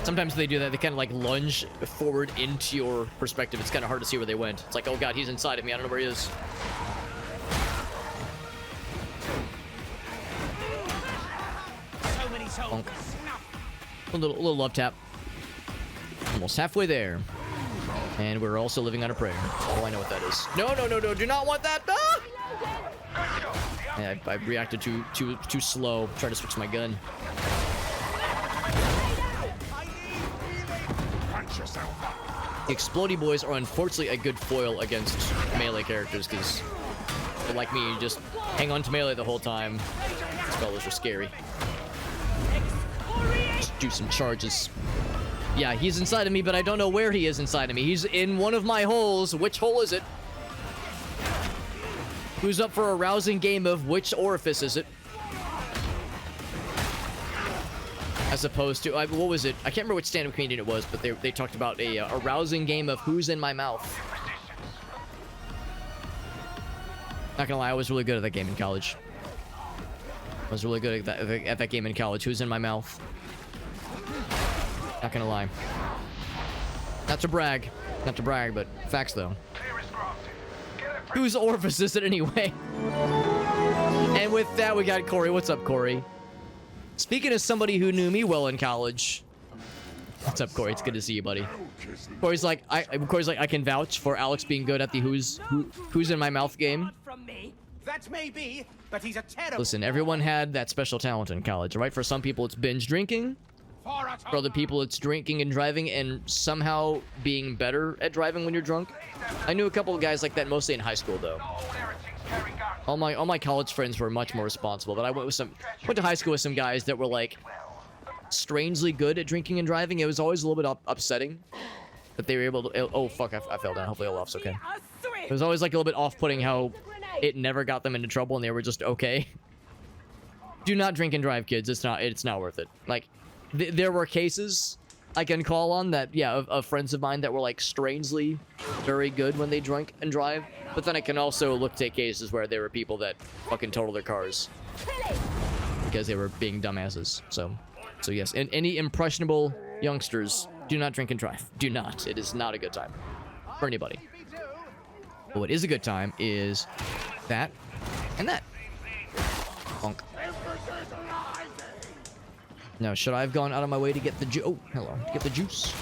Sometimes they do that. They kind of like lunge forward into your perspective. It's kind of hard to see where they went. It's like, oh god, he's inside of me. I don't know where he is. So many souls. A little love tap. Almost halfway there. And we're also living on a prayer. Oh, I know what that is. No. Do not want that. Ah! Yeah, I reacted too slow. Try to switch my gun. The Explodey Boys are unfortunately a good foil against melee characters because, like me, you just hang on to melee the whole time. These fellas are scary. Just do some charges. Yeah, he's inside of me, but I don't know where he is inside of me. He's in one of my holes. Which hole is it? Who's up for a rousing game of which orifice is it? As opposed to, what was it? I can't remember which stand-up comedian it was, but they talked about a rousing game of who's in my mouth. Not gonna lie, I was really good at that game in college. I was really good at that game in college. Who's in my mouth? Not gonna lie. Not to brag, but facts though. Whose orifice is it anyway? And with that, we got Corey. What's up, Corey? Speaking as somebody who knew me well in college. What's up, Corey? It's good to see you, buddy. Corey's like, I can vouch for Alex being good at the who's in my mouth game. From me, That may be, but he's a terrible. Listen, everyone had that special talent in college, right? For some people, it's binge drinking. For other people, it's drinking and driving and somehow being better at driving when you're drunk. I knew a couple of guys like that, mostly in high school, though. All my college friends were much more responsible, but I went to high school with some guys that were like strangely good at drinking and driving. It was always a little bit upsetting that they were able to. Oh fuck! I fell down. Hopefully Olaf's okay. It was always like a little bit off-putting how it never got them into trouble and they were just okay. Do not drink and drive, kids. It's not worth it. Like, there were cases I can call on that, yeah, of friends of mine that were like strangely very good when they drink and drive. But then I can also take cases where there were people that fucking totaled their cars because they were being dumbasses. So yes, and any impressionable youngsters, do not drink and drive. Do not. It is not a good time for anybody. But what is a good time is that and that. Bonk. Now, should I have gone out of my way to get the juice? Oh, hello. Get the juice.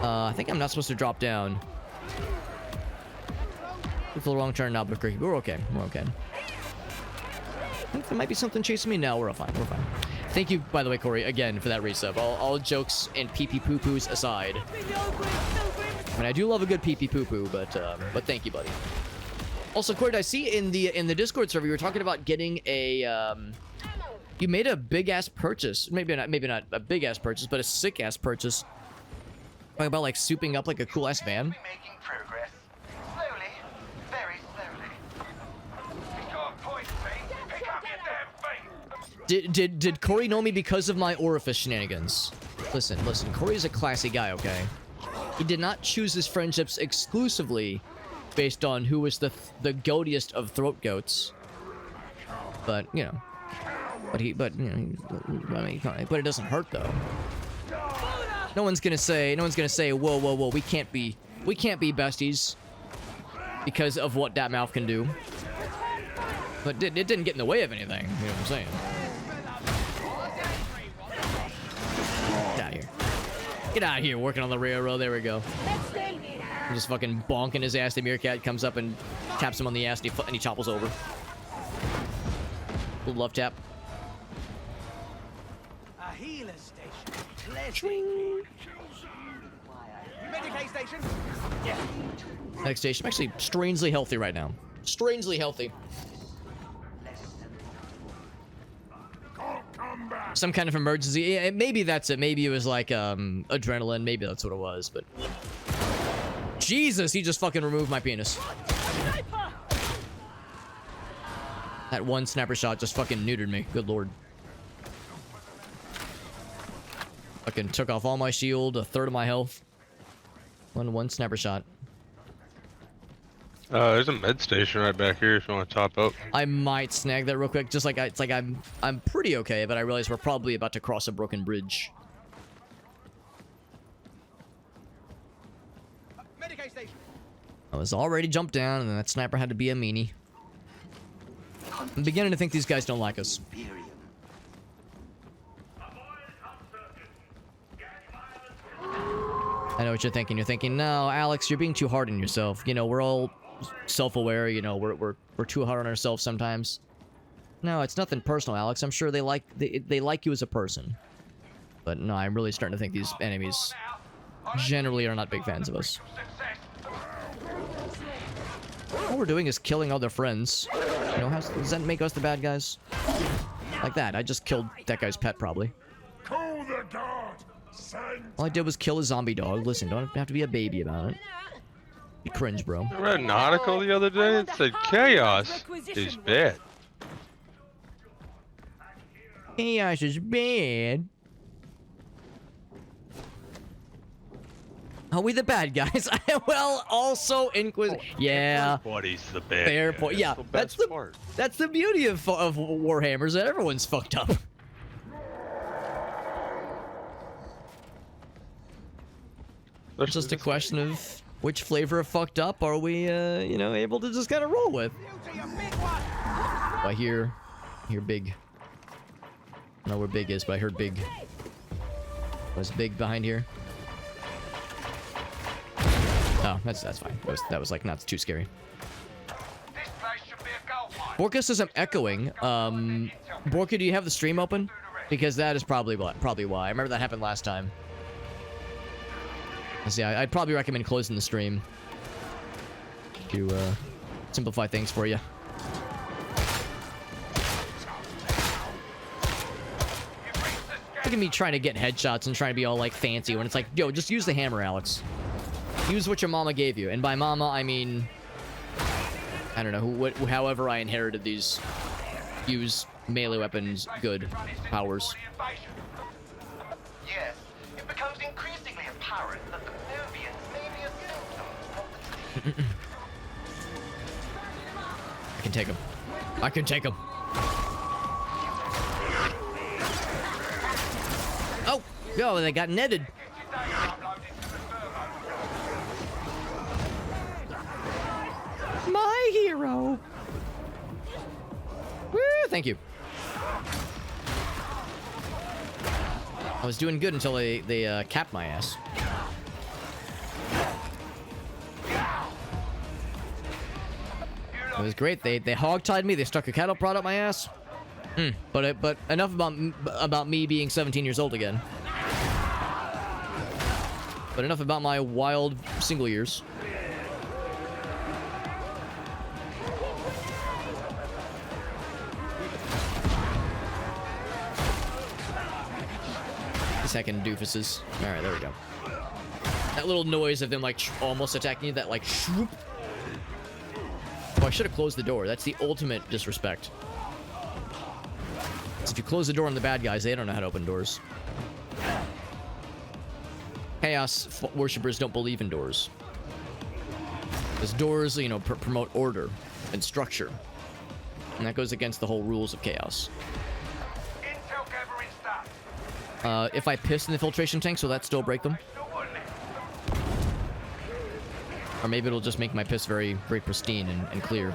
I think I'm not supposed to drop down. It's the wrong turn now, but we're okay. We're okay. I think there might be something chasing me. No, we're fine. We're fine. Thank you, by the way, Corey, again, for that resub. All jokes and pee-pee poo-poos aside. I mean, I do love a good pee-pee poo-poo, but thank you, buddy. Also, Corey, I see in the Discord server you were talking about getting a you made a big-ass purchase. Maybe not a big-ass purchase, but a sick-ass purchase. Talking about like souping up like a cool-ass van. Making progress. Slowly, very slowly. You got points, mate. Pick up your damn feet. Did Corey know me because of my orifice shenanigans? Listen, Corey's a classy guy, okay? He did not choose his friendships exclusively based on who was the goatiest of throat goats. But, you know. But you know, I mean, but it doesn't hurt though. No one's gonna say, whoa, we can't be besties because of what that mouth can do. But it didn't get in the way of anything, you know what I'm saying? Get out of here. Get out of here, working on the railroad, there we go. I'm just fucking bonking his ass. The meerkat comes up and taps him on the ass and he topples over. Little love tap. A healer station. Medicaid station. Yeah. Next station. I'm actually strangely healthy right now. Strangely healthy. Some kind of emergency. Yeah, maybe that's it. Maybe it was like adrenaline. Maybe that's what it was. But Jesus, he just fucking removed my penis. That one sniper shot just fucking neutered me. Good lord. Fucking took off all my shield, a third of my health. One sniper shot. There's a med station right back here if you want to top up. I might snag that real quick. Just like it's like I'm pretty okay, but I realize we're probably about to cross a broken bridge. Medicaid station. I was already jumped down, and then that sniper had to be a meanie. I'm beginning to think these guys don't like us. I know what you're thinking. You're thinking, no, Alex, you're being too hard on yourself. You know, we're all self-aware. You know, we're too hard on ourselves sometimes. No, it's nothing personal, Alex. I'm sure they like you as a person. But no, I'm really starting to think these enemies generally are not big fans of us. All we're doing is killing all their friends. You know, does that make us the bad guys? Like that. I just killed that guy's pet, probably. Call the guard. All I did was kill a zombie dog. Listen, don't have to be a baby about it. You cringe, bro. I read an article the other day that said chaos is bad. Chaos is bad. Are we the bad guys? Well, also Inquisition. Yeah. Everybody's the bad Fair guy. point. Yeah, That's the best part. that's the beauty of Warhammers. That everyone's fucked up. It's just a question of which flavor of fucked up are we, you know, able to just kind of roll with. I hear big. I don't know where big is, but I heard big. Was big behind here? Oh, that's fine. That was like not too scary. This place should be a gold mine. Borka says I'm echoing. Borka, do you have the stream open? Because that is probably why. I remember that happened last time. So yeah, I'd probably recommend closing the stream to simplify things for you. Look at me trying to get headshots and trying to be all like fancy when it's like, yo, just use the hammer, Alex. Use what your mama gave you, and by mama I mean, I don't know however I inherited these. Use melee weapons, good powers. Yes, it becomes increasingly apparent that the Nubians may be a symptom of the I can take him. I can take him. Oh, yo, they got netted. My hero. Woo, thank you. I was doing good until they capped my ass. It was great. They hogtied me. They stuck a cattle prod up my ass. But enough about me being 17 years old again. But enough about my wild single years. Second doofuses. All right, there we go. That little noise of them like almost attacking you, that like swoop. Oh, I should have closed the door. That's the ultimate disrespect. So if you close the door on the bad guys, they don't know how to open doors. Chaos worshippers don't believe in doors. Because doors, you know, promote order and structure. And that goes against the whole rules of chaos. intel gathering stuff. If I piss in the filtration tanks, will that still break them? Or maybe it'll just make my piss very, very pristine and clear.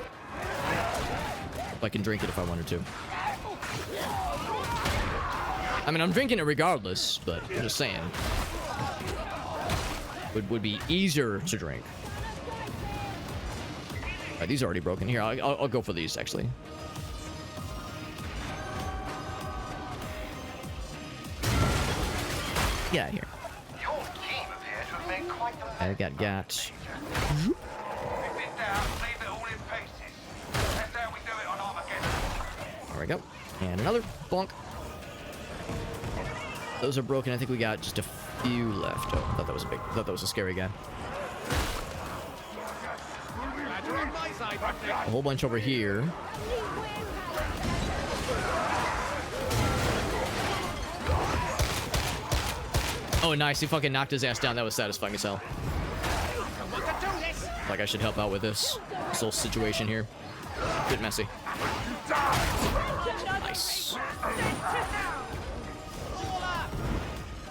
If I can drink it if I wanted to. I mean, I'm drinking it regardless, but I'm just saying. Would be easier to drink. Alright, these are already broken. Here, I'll go for these, actually. Get out of here. Your team appear to have made quite the I got. If it's down, leave it all in pieces. That's how we do it on Armageddon. There we go. And another bonk. Those are broken. I think we got just a few left. Oh, I thought that was a big. I thought that was a scary guy. A whole bunch over here. Oh, nice. He fucking knocked his ass down. That was satisfying as hell. Like I should help out with this whole situation here. Bit messy. Nice.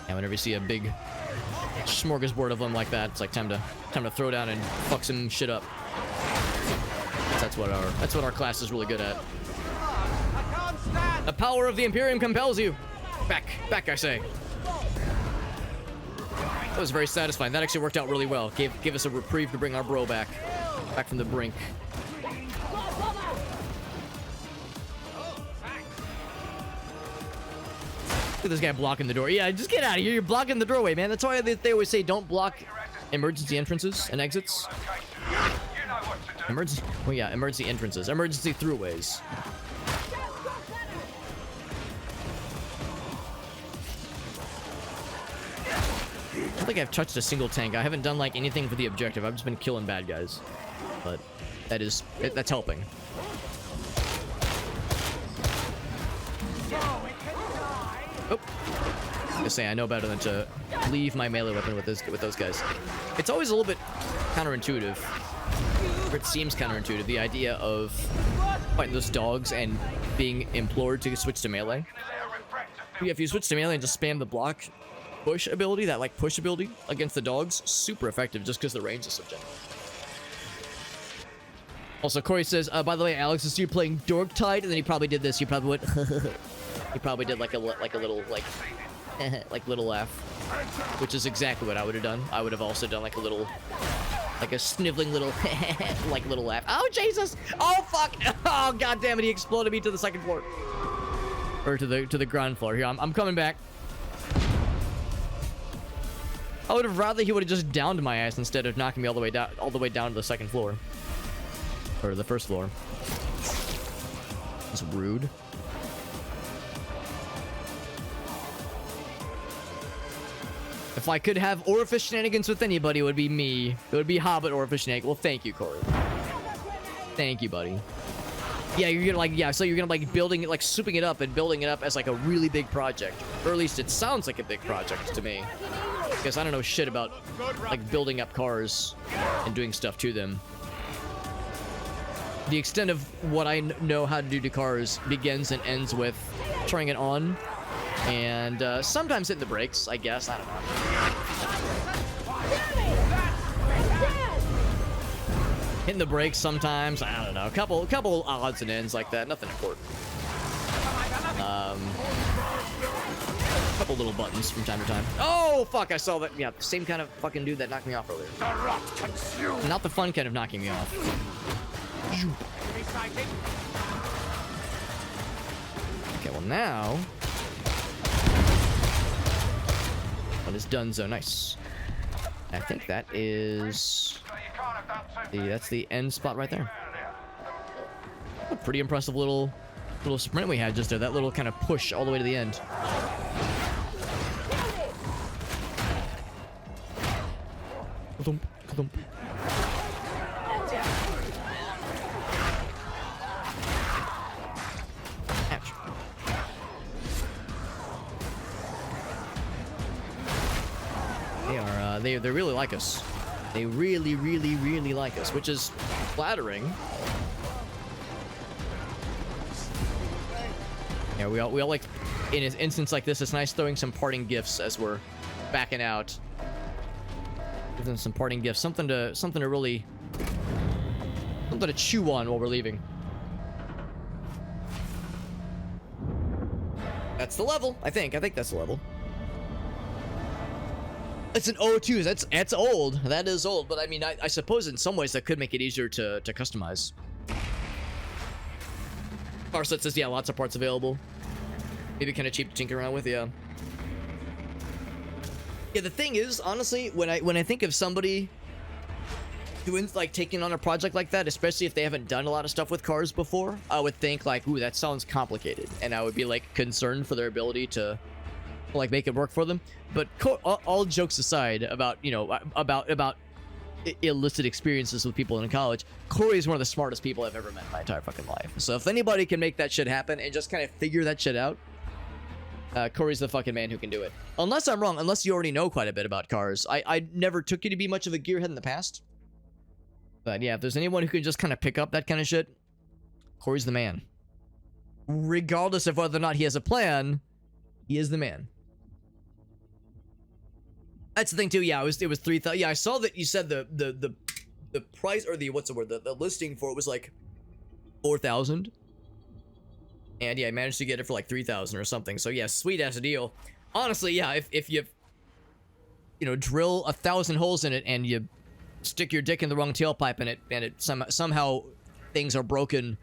And whenever you see a big smorgasbord of them like that, it's like time to throw down and fuck some shit up. That's what our class is really good at. The power of the Imperium compels you. Back, I say. That was very satisfying. That actually worked out really well. Gave us a reprieve to bring our bro back from the brink. Look at this guy blocking the door. Yeah, just get out of here. You're blocking the doorway, man. That's why they always say don't block emergency entrances and exits. Emergency entrances. Emergency throughways. I don't think I've touched a single tank. I haven't done like anything for the objective. I've just been killing bad guys. But that's helping. Oh. I was gonna say I know better than to leave my melee weapon with those guys. It's always a little bit counterintuitive. Or it seems counterintuitive, the idea of fighting those dogs and being implored to switch to melee. Yeah, if you switch to melee and just spam the block push ability, that like push ability against the dogs, super effective just because the range is so gentle. Also, Corey says, by the way, Alex, is you playing Darktide, and then he probably did this. He probably would. He probably did like a little like little laugh, which is exactly what I would have done. I would have also done like a little Like a sniveling little, like little laugh. Oh, Jesus! Oh, fuck! Oh, God damn it, he exploded me to the second floor. Or to the ground floor. Here, I'm coming back. I would have rather he would have just downed my ass instead of knocking me all the way down to the second floor. Or the first floor. That's rude. If I could have orifice shenanigans with anybody, it would be me. It would be Hobbit orifice shenanigans. Well, thank you, Corey. Thank you, buddy. Yeah, you're gonna like, yeah, so you're gonna like building it, like souping it up and building it up as like a really big project. Or at least it sounds like a big project to me. Because I don't know shit about like building up cars and doing stuff to them. The extent of what I know how to do to cars begins and ends with turning it on and sometimes hitting the brakes, I guess. I don't know. Hitting the brakes sometimes. I don't know. A couple odds and ends like that. Nothing important. Couple little buttons from time to time. Oh, fuck, I saw that. Yeah, same kind of fucking dude that knocked me off earlier. Not the fun kind of knocking me off. Okay, well now... What is done so nice. I think that is... that's the end spot right there. A pretty impressive little sprint we had just there. That little kind of push all the way to the end. Ouch. They really like us. They really like us, which is flattering. Yeah, we all like, in an instance like this, it's nice throwing some parting gifts as we're backing out. Give them some parting gifts, something to really, something to chew on while we're leaving. That's the level, I think that's the level. It's an 02. That's old. That is old, but I mean, I suppose in some ways that could make it easier to customize. Farset says, yeah, lots of parts available. Maybe kind of cheap to tinker around with, yeah. Yeah, the thing is, honestly, when I think of somebody who's like taking on a project like that, especially if they haven't done a lot of stuff with cars before, I would think like, ooh, that sounds complicated, and I would be like concerned for their ability to like make it work for them. But all jokes aside about, you know, about illicit experiences with people in college, Corey is one of the smartest people I've ever met in my entire fucking life. So if anybody can make that shit happen and just kind of figure that shit out, Corey's the fucking man who can do it. Unless I'm wrong, unless you already know quite a bit about cars. I never took you to be much of a gearhead in the past. But yeah, if there's anyone who can just kind of pick up that kind of shit, Corey's the man. Regardless of whether or not he has a plan, he is the man. That's the thing too. Yeah, it was 3,000. Yeah, I saw that you said the price, or the, what's the word, the listing for it was like 4,000. And yeah, I managed to get it for like 3,000 or something. So yeah, sweet ass deal. Honestly, yeah, if you know, drill 1,000 holes in it and you stick your dick in the wrong tailpipe and it somehow things are broken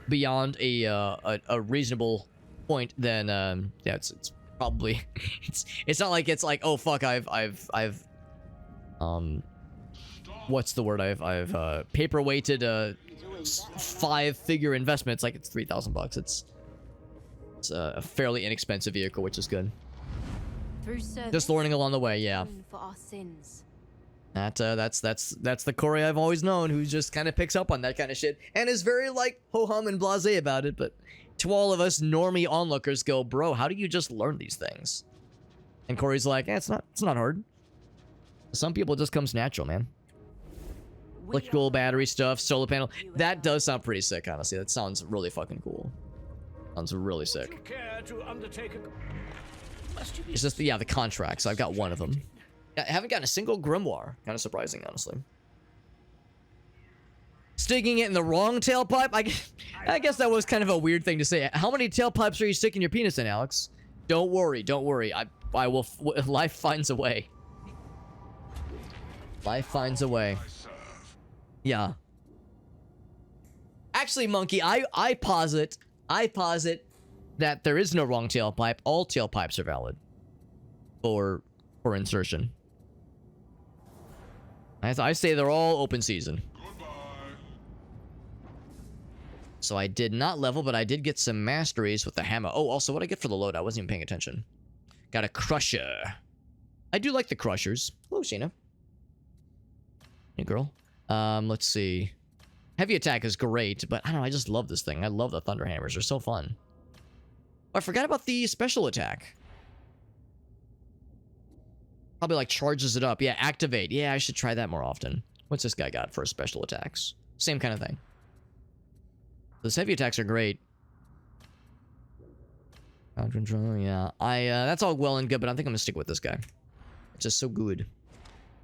beyond a reasonable point, then yeah, it's probably it's not like it's like, oh fuck, I've what's the word, I've paperweighted a 5-figure investment. It's like, it's $3,000. It's a fairly inexpensive vehicle, which is good. Just learning along the way, yeah. For our sins. That's the Corey I've always known, who just kind of picks up on that kind of shit and is very like ho-hum and blasé about it. But to all of us normie onlookers, go, bro, how do you just learn these things? And Corey's like, it's not hard. Some people it just comes natural, man. Electrical battery stuff, solar panel. That does sound pretty sick, honestly. That sounds really fucking cool. Sounds really sick. It's just, yeah, the contracts. I've got one of them. I haven't gotten a single grimoire. Kind of surprising, honestly. Sticking it in the wrong tailpipe? I guess that was kind of a weird thing to say. How many tailpipes are you sticking your penis in, Alex? Don't worry, don't worry. I will. Life finds a way. Life finds a way. Yeah. Actually, Monkey, I posit that there is no wrong tailpipe. All tailpipes are valid for insertion. I say they're all open season. So I did not level, but I did get some masteries with the hammer. Oh, also, what I get for the load? I wasn't even paying attention. Got a crusher. I do like the crushers. Hello, Sheena. Hey, girl. Let's see. Heavy attack is great, but I don't know. I just love this thing. I love the thunder hammers. They're so fun. Oh, I forgot about the special attack. Probably like charges it up. Yeah, activate. Yeah, I should try that more often. What's this guy got for special attacks? Same kind of thing. Those heavy attacks are great. Crowd control, yeah. That's all well and good, but I think I'm gonna stick with this guy. It's just so good.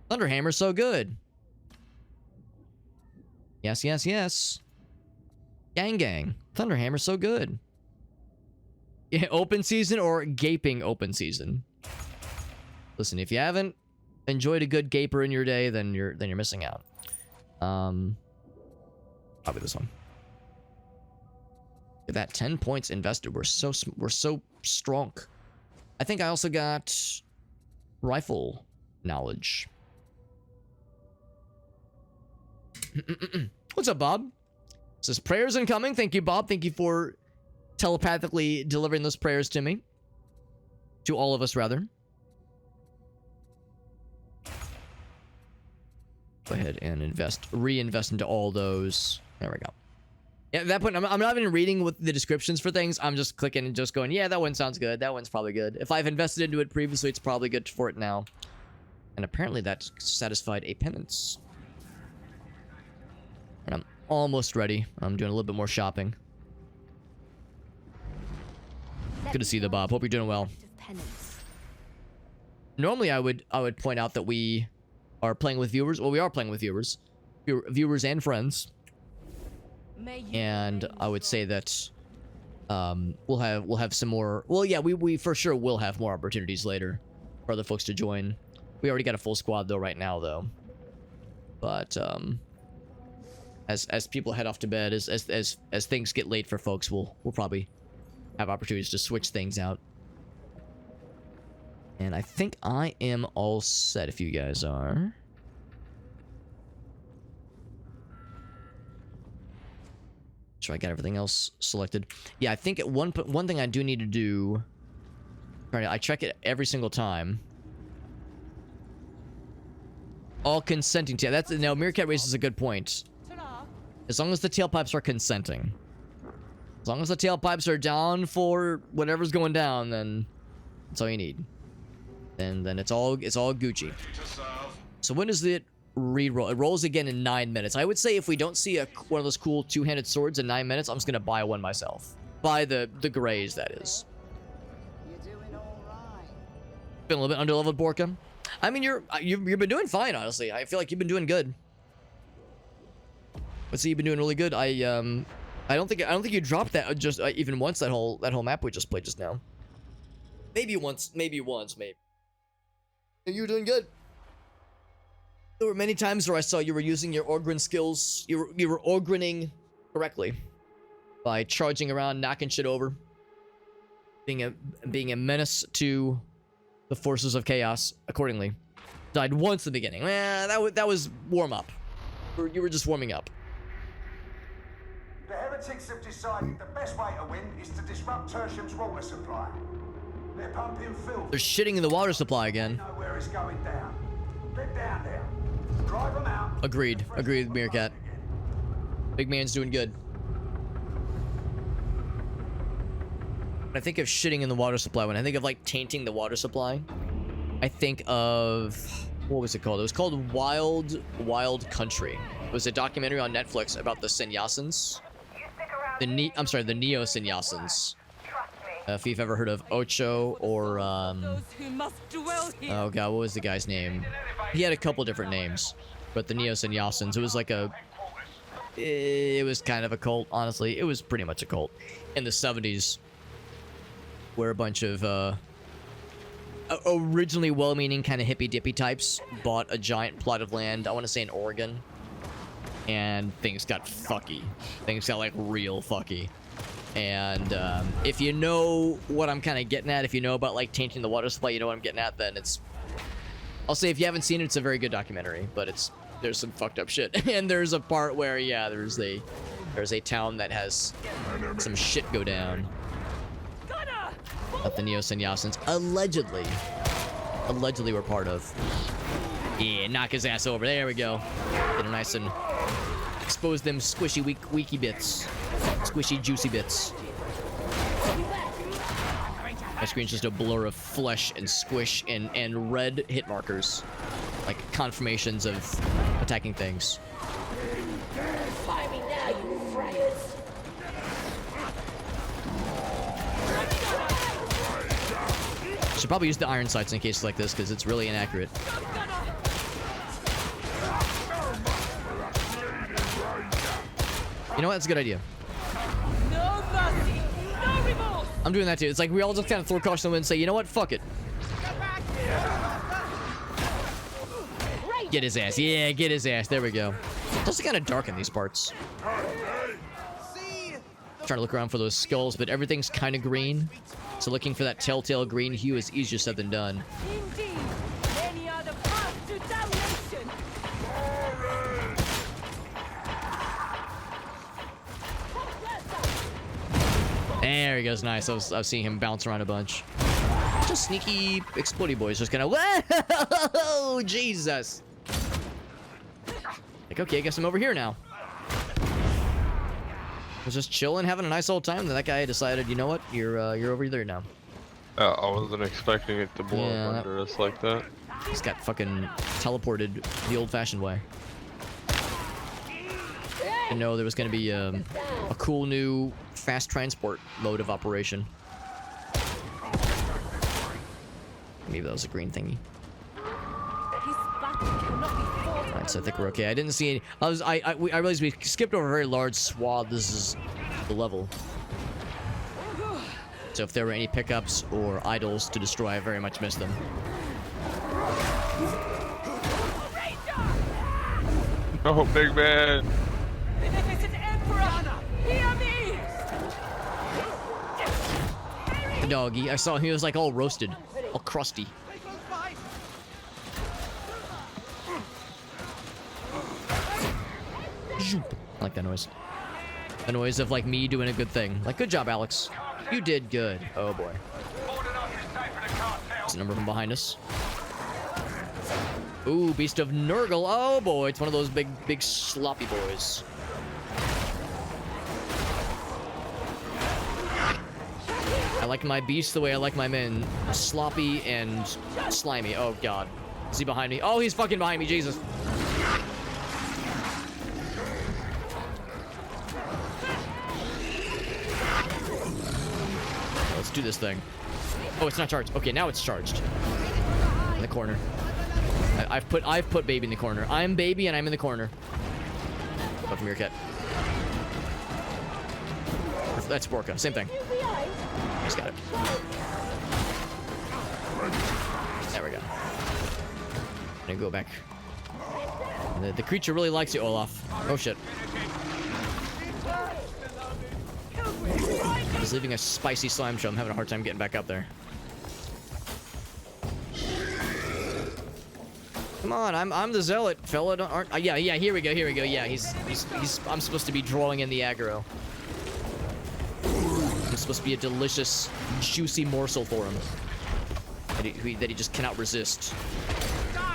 Thunderhammer's so good. Yes, yes, yes. Gang, gang. Thunderhammer's so good. Yeah, open season or gaping open season. Listen, if you haven't enjoyed a good gaper in your day, then you're missing out. Probably this one. Look at that, 10 points invested. We're so strong. I think I also got rifle knowledge. What's up, Bob? It says prayers incoming. Thank you, Bob. Thank you for telepathically delivering those prayers to me. To all of us, rather. Go ahead and reinvest into all those. There we go. Yeah, at that point, I'm not even reading with the descriptions for things. I'm just clicking and just going, yeah, that one sounds good. That one's probably good. If I've invested into it previously, it's probably good for it now. And apparently that satisfied a penance. And I'm almost ready. I'm doing a little bit more shopping. Good to see you, Bob. Hope you're doing well. Normally, I would point out that we are playing with viewers. Well, we are playing with viewers. Viewers and friends. And I would say that we'll have some more. Well, yeah, we for sure will have more opportunities later for other folks to join. We already got a full squad though right now though. But as people head off to bed, as things get late for folks, we'll probably have opportunities to switch things out. And I think I am all set if you guys are. Sure, I got everything else selected. Yeah, I think one thing I do need to do. Right, I check it every single time. All consenting tail. That's now Meerkat raises a good point. As long as the tailpipes are consenting. As long as the tailpipes are down for whatever's going down, then that's all you need. Then it's all Gucci. So when does it re-roll? It rolls again in 9 minutes. I would say if we don't see one of those cool two-handed swords in 9 minutes, I'm just gonna buy one myself. Buy the grays, that is. You're doing all right. Been a little bit underleveled, Borka. I mean, you've been doing fine, honestly. I feel like you've been doing good. Let's see, you've been doing really good. I don't think you dropped that just even once that whole map we just played just now. Maybe once, maybe. And you were doing good. There were many times where I saw you were using your Orgrin skills. You were Orgrining correctly by charging around, knocking shit over, being a menace to the forces of chaos. Accordingly, died once in the beginning. That was warm up. You were just warming up. The heretics have decided the best way to win is to disrupt Tertium's water supply. They're pumping filth. They're shitting in the water supply again. Know where it's going down. Get down there. Drive them out. Agreed, Meerkat. Big man's doing good. When I think of shitting in the water supply, when I think of like tainting the water supply, I think of, what was it called? It was called Wild Country. It was a documentary on Netflix about the Sannyasins. The Neo-Sannyasins. If you've ever heard of Ocho or oh god, what was the guy's name? He had a couple different names, but the Neo-Sannyasins. It was like it was kind of a cult, honestly. It was pretty much a cult in the 70s, where a bunch of originally well-meaning kind of hippy-dippy types bought a giant plot of land. I want to say in Oregon, and things got fucky. Things got like real fucky. And if you know what I'm kind of getting at, if you know about like tainting the water supply, you know what I'm getting at, then it's... I'll say if you haven't seen it, it's a very good documentary, but there's some fucked up shit. And there's a part where, yeah, there's a town that has some shit go down. That the Neo-Sannyasins allegedly were part of. Yeah, knock his ass over. There we go. Get him nice and expose them squishy, weaky bits. Squishy, juicy bits. My screen's just a blur of flesh and squish and red hit markers. Like confirmations of attacking things. Fire me now, you friars! Should probably use the iron sights in cases like this because it's really inaccurate. You know what? That's a good idea. No mercy, no remorse. I'm doing that too. It's like we all just kind of throw caution to the wind and say, you know what? Fuck it. Get his ass. Yeah, get his ass. There we go. It's also kind of dark in these parts. Trying to look around for those skulls, but everything's kind of green. So looking for that telltale green hue is easier said than done. Indeed, many are the paths to damnation. There he goes. Nice. I was seeing him bounce around a bunch. Just sneaky explodey boys. Just kind of, whoa, Jesus. Like, okay, I guess I'm over here now. I was just chilling, having a nice old time. Then that guy decided, you know what? You're over there now. I wasn't expecting it to blow up under us like that. He's got fucking teleported the old-fashioned way. Didn't know there was gonna be a cool new fast transport mode of operation. Maybe that was a green thingy. Alright, so I think we're okay. I didn't see any. I realized we skipped over a very large swath. This is the level. So if there were any pickups or idols to destroy, I very much missed them. Oh, big man. Beneficent Emperor, hear me. The doggy. I saw him. He was like all roasted, all crusty. I like that noise. The noise of like me doing a good thing. Like, good job, Alex. You did good. Oh boy. There's a number of them behind us. Ooh, Beast of Nurgle. Oh boy, it's one of those big sloppy boys. I like my beast the way I like my men. Sloppy and slimy. Oh god. Is he behind me? Oh, he's fucking behind me, Jesus. Let's do this thing. Oh, it's not charged. Okay, now it's charged. In the corner. I've put baby in the corner. I'm baby and I'm in the corner. Go from your cat. That's Borka. Same thing. Just got it. There we go. I'm gonna go back. The creature really likes you, Olaf. Oh shit. He's leaving a spicy slime trail. I'm having a hard time getting back up there. Come on, I'm the zealot, fella. Yeah, here we go. Yeah, he's I'm supposed to be drawing in the aggro. I'm supposed to be a delicious, juicy morsel for him that he just cannot resist.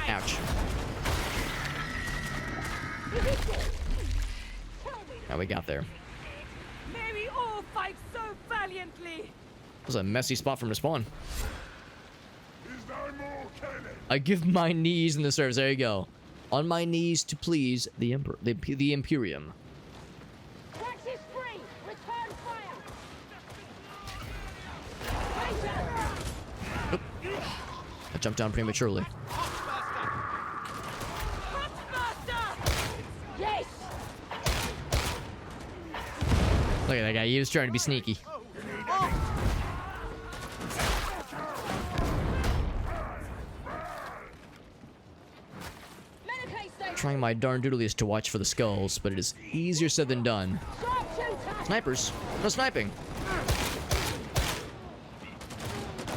Ouch. Now we got there. May we all fight so valiantly. That was a messy spot from respawn. I give my knees in the service. There you go. On my knees to please the Emperor, the Imperium. Access free! Return fire! Oop. I jumped down prematurely. Yes! Look at that guy. He was trying to be sneaky. trying my darn doodliest to watch for the skulls, but it is easier said than done. Snipers. No sniping.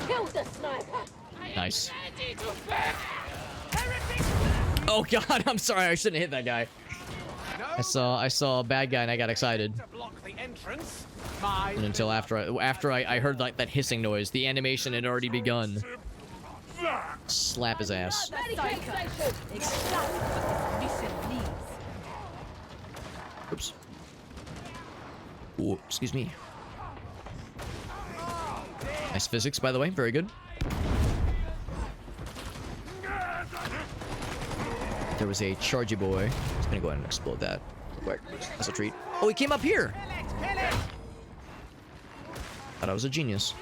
Killed the sniper. Nice. Oh god, I'm sorry, I shouldn't hit that guy. I saw a bad guy and I got excited. To block the entrance. And until after I heard like that hissing noise, the animation had already begun. Slap his ass. Oops. Ooh, excuse me. Nice physics, by the way. Very good. There was a chargy boy. He's gonna go ahead and explode that. Quick. That's a treat. Oh, he came up here. Thought I was a genius.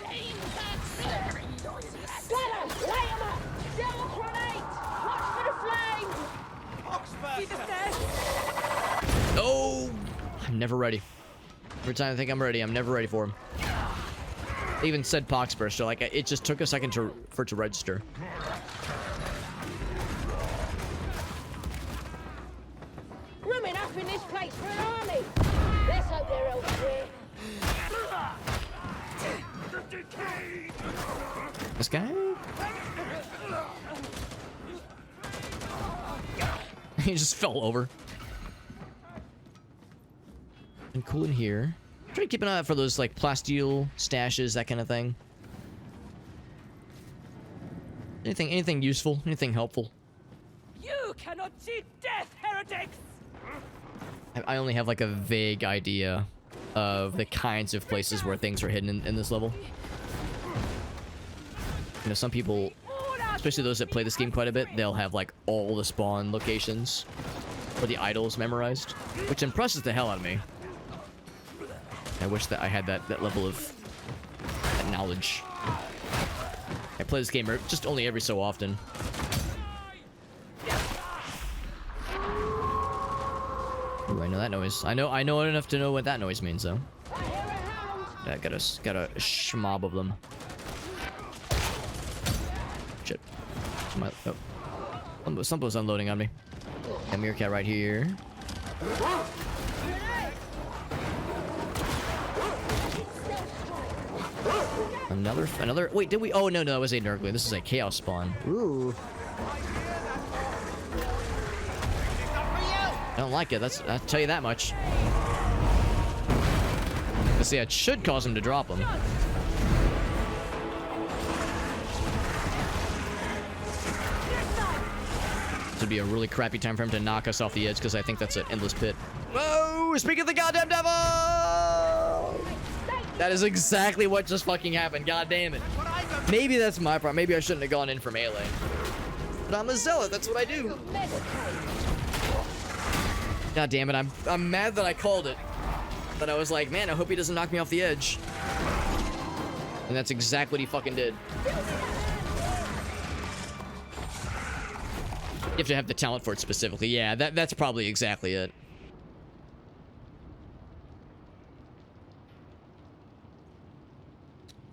Oh! I'm never ready. Every time I think I'm ready, I'm never ready for him. They even said Poxburst, so like it just took a second for it to register. Rooming up in this place for an army. Let's hope they're elsewhere. This guy? He just fell over. And cool in here. Try to keep an eye out for those like plasteel stashes, that kind of thing. Anything useful, anything helpful. You cannot see death, heretics! I only have like a vague idea of the kinds of places where things are hidden in this level. You know, some people, especially those that play this game quite a bit, they'll have like all the spawn locations or the idols memorized, which impresses the hell out of me. I wish that I had that level of knowledge. I play this game just only every so often. Ooh, I know that noise. I know enough to know what that noise means, though. I got a schmob of them. Shit. Oh. Something's unloading on me. Got Meerkat right here. Another. Wait, did we? Oh no, that was a Nurgly. This is a chaos spawn. Ooh. I don't like it. I'll tell you that much. Let's see, it should cause him to drop him. This would be a really crappy time for him to knock us off the edge because I think that's an endless pit. Whoa! Speak of the goddamn devil! That is exactly what just fucking happened. God damn it. Maybe that's my problem. Maybe I shouldn't have gone in for melee. But I'm a zealot. That's what I do. God damn it. I'm mad that I called it. But I was like, man, I hope he doesn't knock me off the edge. And that's exactly what he fucking did. You have to have the talent for it specifically. Yeah, that's probably exactly it.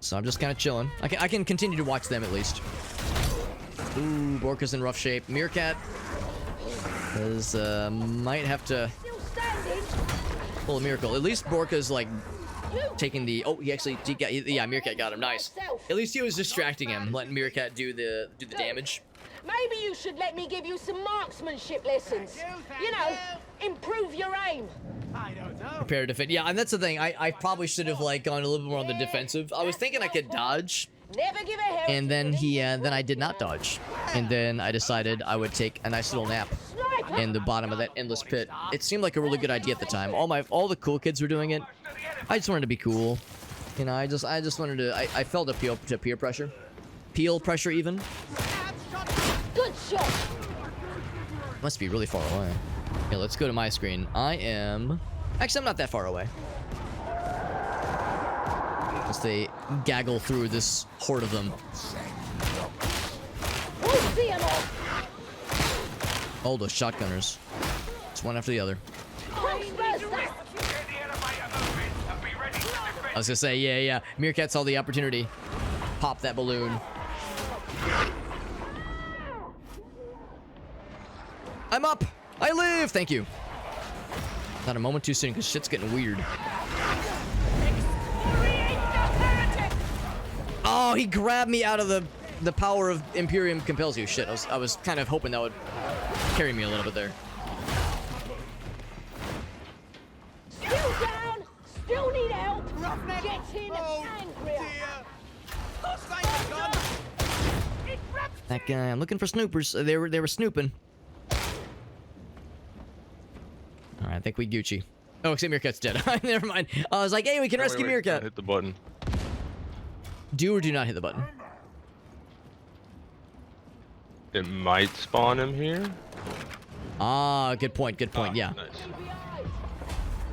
So I'm just kind of chilling. I can continue to watch them at least. Ooh, Borka's in rough shape. Meerkat might have to pull a miracle. At least Borka's like taking the. Oh, yeah, Meerkat got him. Nice. At least he was distracting him, letting Meerkat do the damage. Maybe you should let me give you some marksmanship lessons. You know, improve your aim. I don't know. Prepare to defend. Yeah, and that's the thing. I probably should have like gone a little bit more on the defensive. I was thinking I could dodge. Never give a hell. And then then I did not dodge. And then I decided I would take a nice little nap in the bottom of that endless pit. It seemed like a really good idea at the time. All the cool kids were doing it. I just wanted to be cool. You know, I just wanted to. I felt appeal to peer pressure, peel pressure even. Good shot. Must be really far away. Okay, let's go to my screen. Actually, I'm not that far away. As they gaggle through this horde of them. All those shotgunners. It's one after the other. I was gonna say, yeah. Meerkat saw the opportunity. Pop that balloon. I'm up! I thank you. Not a moment too soon, because shit's getting weird. Oh, he grabbed me out of the power of Imperium compels you. Shit, I was kind of hoping that would carry me a little bit there. Still down. Still need help. Getting angrier. That guy, I'm looking for snoopers. They were snooping. All right, I think we Gucci. Oh, except Meerkat's dead. Never mind. I was like, hey, we can rescue Meerkat. Hit the button. Do or do not hit the button. It might spawn him here. Ah, good point. Good point. Yeah. Nice.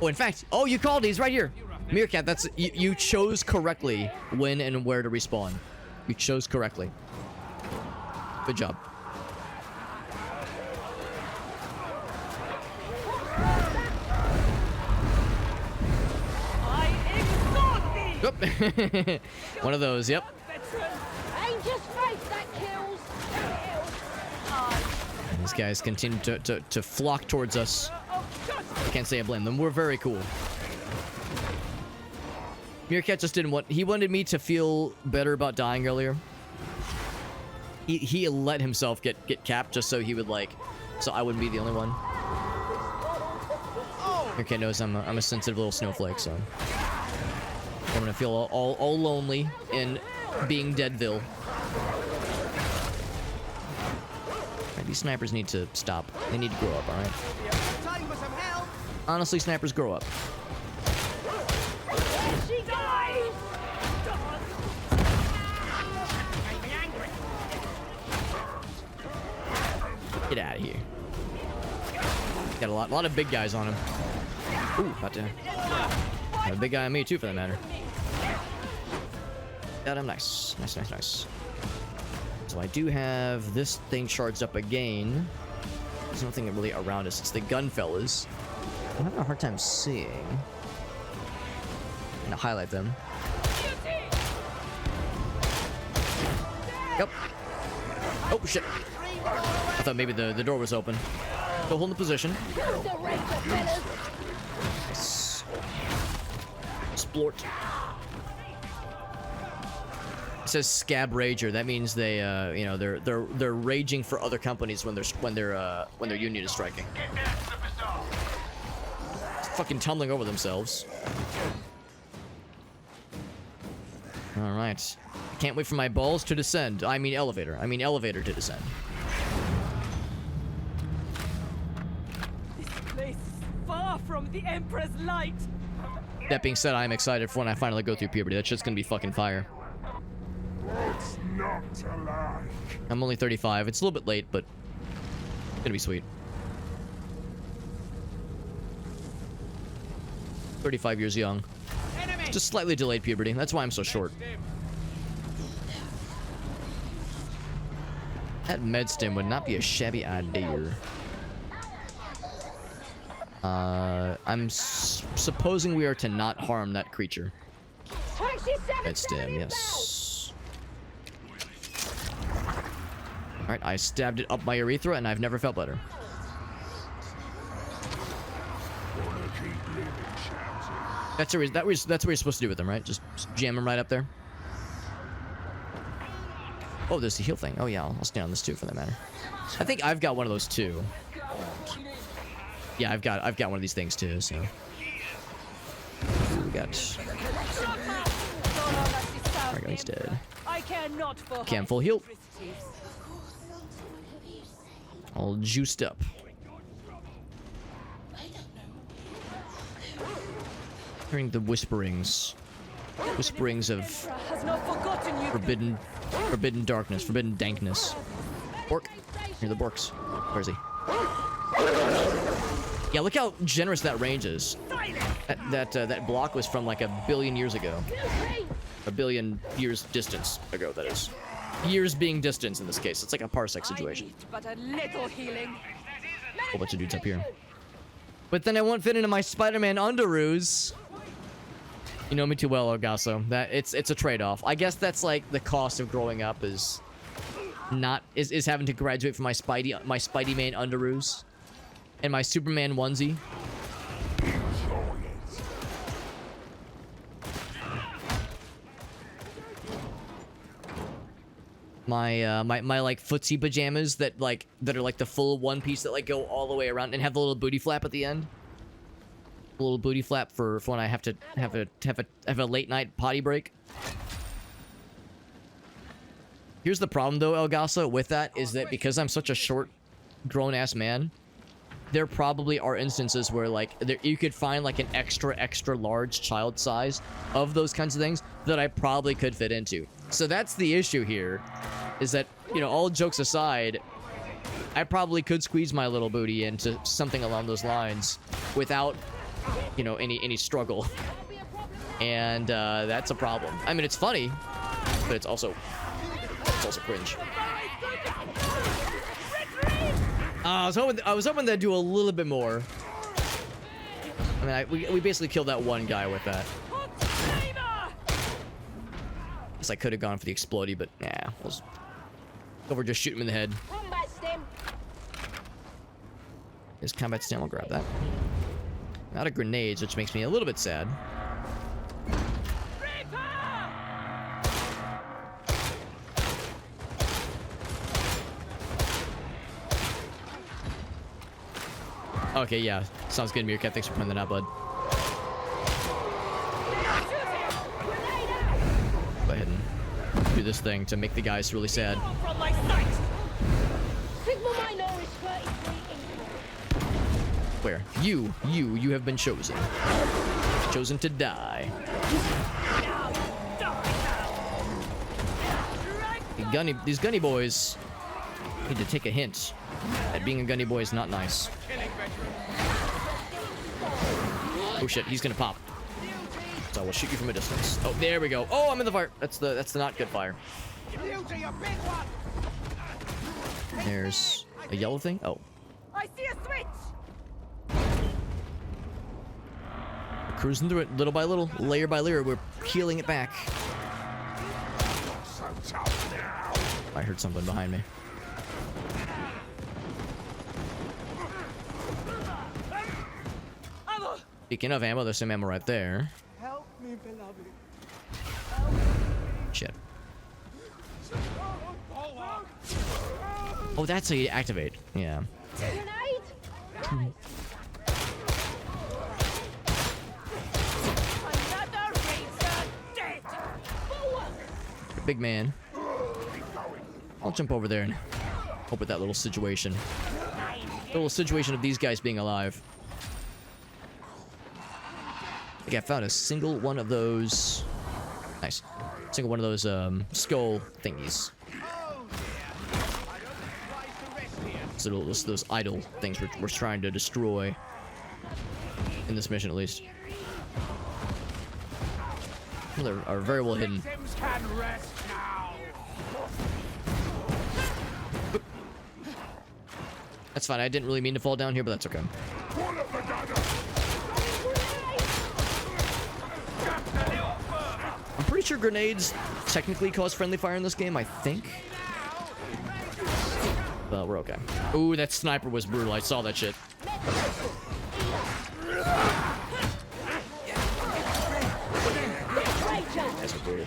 Oh, in fact, oh, you called. He's right here. Meerkat, that's you chose correctly when and where to respawn. You chose correctly. Good job. Yep. One of those, yep. Ain't just faith that kills. And these guys continue to flock towards us. I can't say I blame them. We're very cool. Meerkat just didn't want... He wanted me to feel better about dying earlier. He let himself get capped just so he would, like... So I wouldn't be the only one. Meerkat knows I'm a sensitive little snowflake, so... I'm gonna feel all lonely in being Deadville. Right, these snipers need to stop. They need to grow up, alright? Honestly, snipers grow up. Get out of here. Got a lot of big guys on him. Ooh, about to... Got a big guy on me too, for that matter. Got him. Nice. Nice. So I do have this thing charged up again. There's nothing really around us. It's the gun fellas. I'm having a hard time seeing. I'm gonna highlight them. Yep. Oh, shit. I thought maybe the door was open. Still holding the position. Nice. Splort. It says Scab Rager. That means they, you know, they're raging for other companies when their union is striking. Fucking tumbling over themselves. All right. I can't wait for my balls to descend. I mean elevator. I mean elevator to descend. This place is far from the Emperor's light. That being said, I'm excited for when I finally go through puberty. That shit's gonna be fucking fire. What's not to like? I'm only 35. It's a little bit late, but it's gonna be sweet. 35 years young. Just slightly delayed puberty. That's why I'm so short. That med stim would not be a shabby idea. I'm supposing we are to not harm that creature. Med stim, yes. Alright, I stabbed it up my urethra and I've never felt better. That's where you're supposed to do with them, right? Just jam them right up there. Oh, there's the heal thing. Oh yeah, I'll stand on this too, for that matter. I think I've got one of those too. Yeah, I've got one of these things too. So we got. There we go. He's dead. Okay, I'm full heal. All juiced up. Hearing the whisperings of forbidden darkness, forbidden dankness. Bork, hear the Borks. Where is he? Yeah, look how generous that range is. That block was from like 1 billion years ago. 1 billion years distance ago, that is. Years being distance in this case. It's like a parsec situation. But a little healing. Whole bunch of dudes up here. But then I won't fit into my Spider-Man underoos. You know me too well, Orgasso. That it's a trade-off. I guess that's like the cost of growing up is having to graduate from my Spidey-Man underoos. And my Superman onesie. My like footsie pajamas that are like the full one piece that like go all the way around and have the little booty flap at the end. A little booty flap for when I have to have a late night potty break. Here's the problem though, Elgasa, with that is that because I'm such a short, grown-ass man, there probably are instances where like you could find like an extra large child size of those kinds of things that I probably could fit into. So that's the issue here, is that, you know, all jokes aside, I probably could squeeze my little booty into something along those lines without, you know, any struggle. And that's a problem. I mean, it's funny, but it's also cringe. I was hoping they'd do a little bit more. I mean, we basically killed that one guy with that. Guess I could have gone for the explodey, but nah. Over just shoot him in the head. Combat stim. There's combat stim. I'll grab that. Out of grenades, which makes me a little bit sad. Okay, yeah. Sounds good, Meerkat. Thanks for pointing that out, bud. Go ahead and do this thing to make the guys really sad. Where? You have been chosen. Chosen to die. These gunny boys need to take a hint that being a gunny boy is not nice. Oh shit, he's gonna pop. So I will shoot you from a distance. Oh, there we go. Oh, I'm in the fire. That's the not good fire. There's a yellow thing. Oh. I see a switch. We're cruising through it little by little, layer by layer. We're peeling it back. I heard something behind me. Speaking of ammo, there's some ammo right there. Help me, beloved. Shit. Oh, that's how you activate. Yeah. Big man. I'll jump over there and help with that little situation. The little situation of these guys being alive. I think I found a single one of those. Nice. Single one of those skull thingies. So those idle things we're trying to destroy in this mission, at least. Well, they are very well hidden. That's fine. I didn't really mean to fall down here, but that's okay. I'm pretty sure grenades technically cause friendly fire in this game, I think. But we're okay. Ooh, that sniper was brutal. I saw that shit. That's brutal.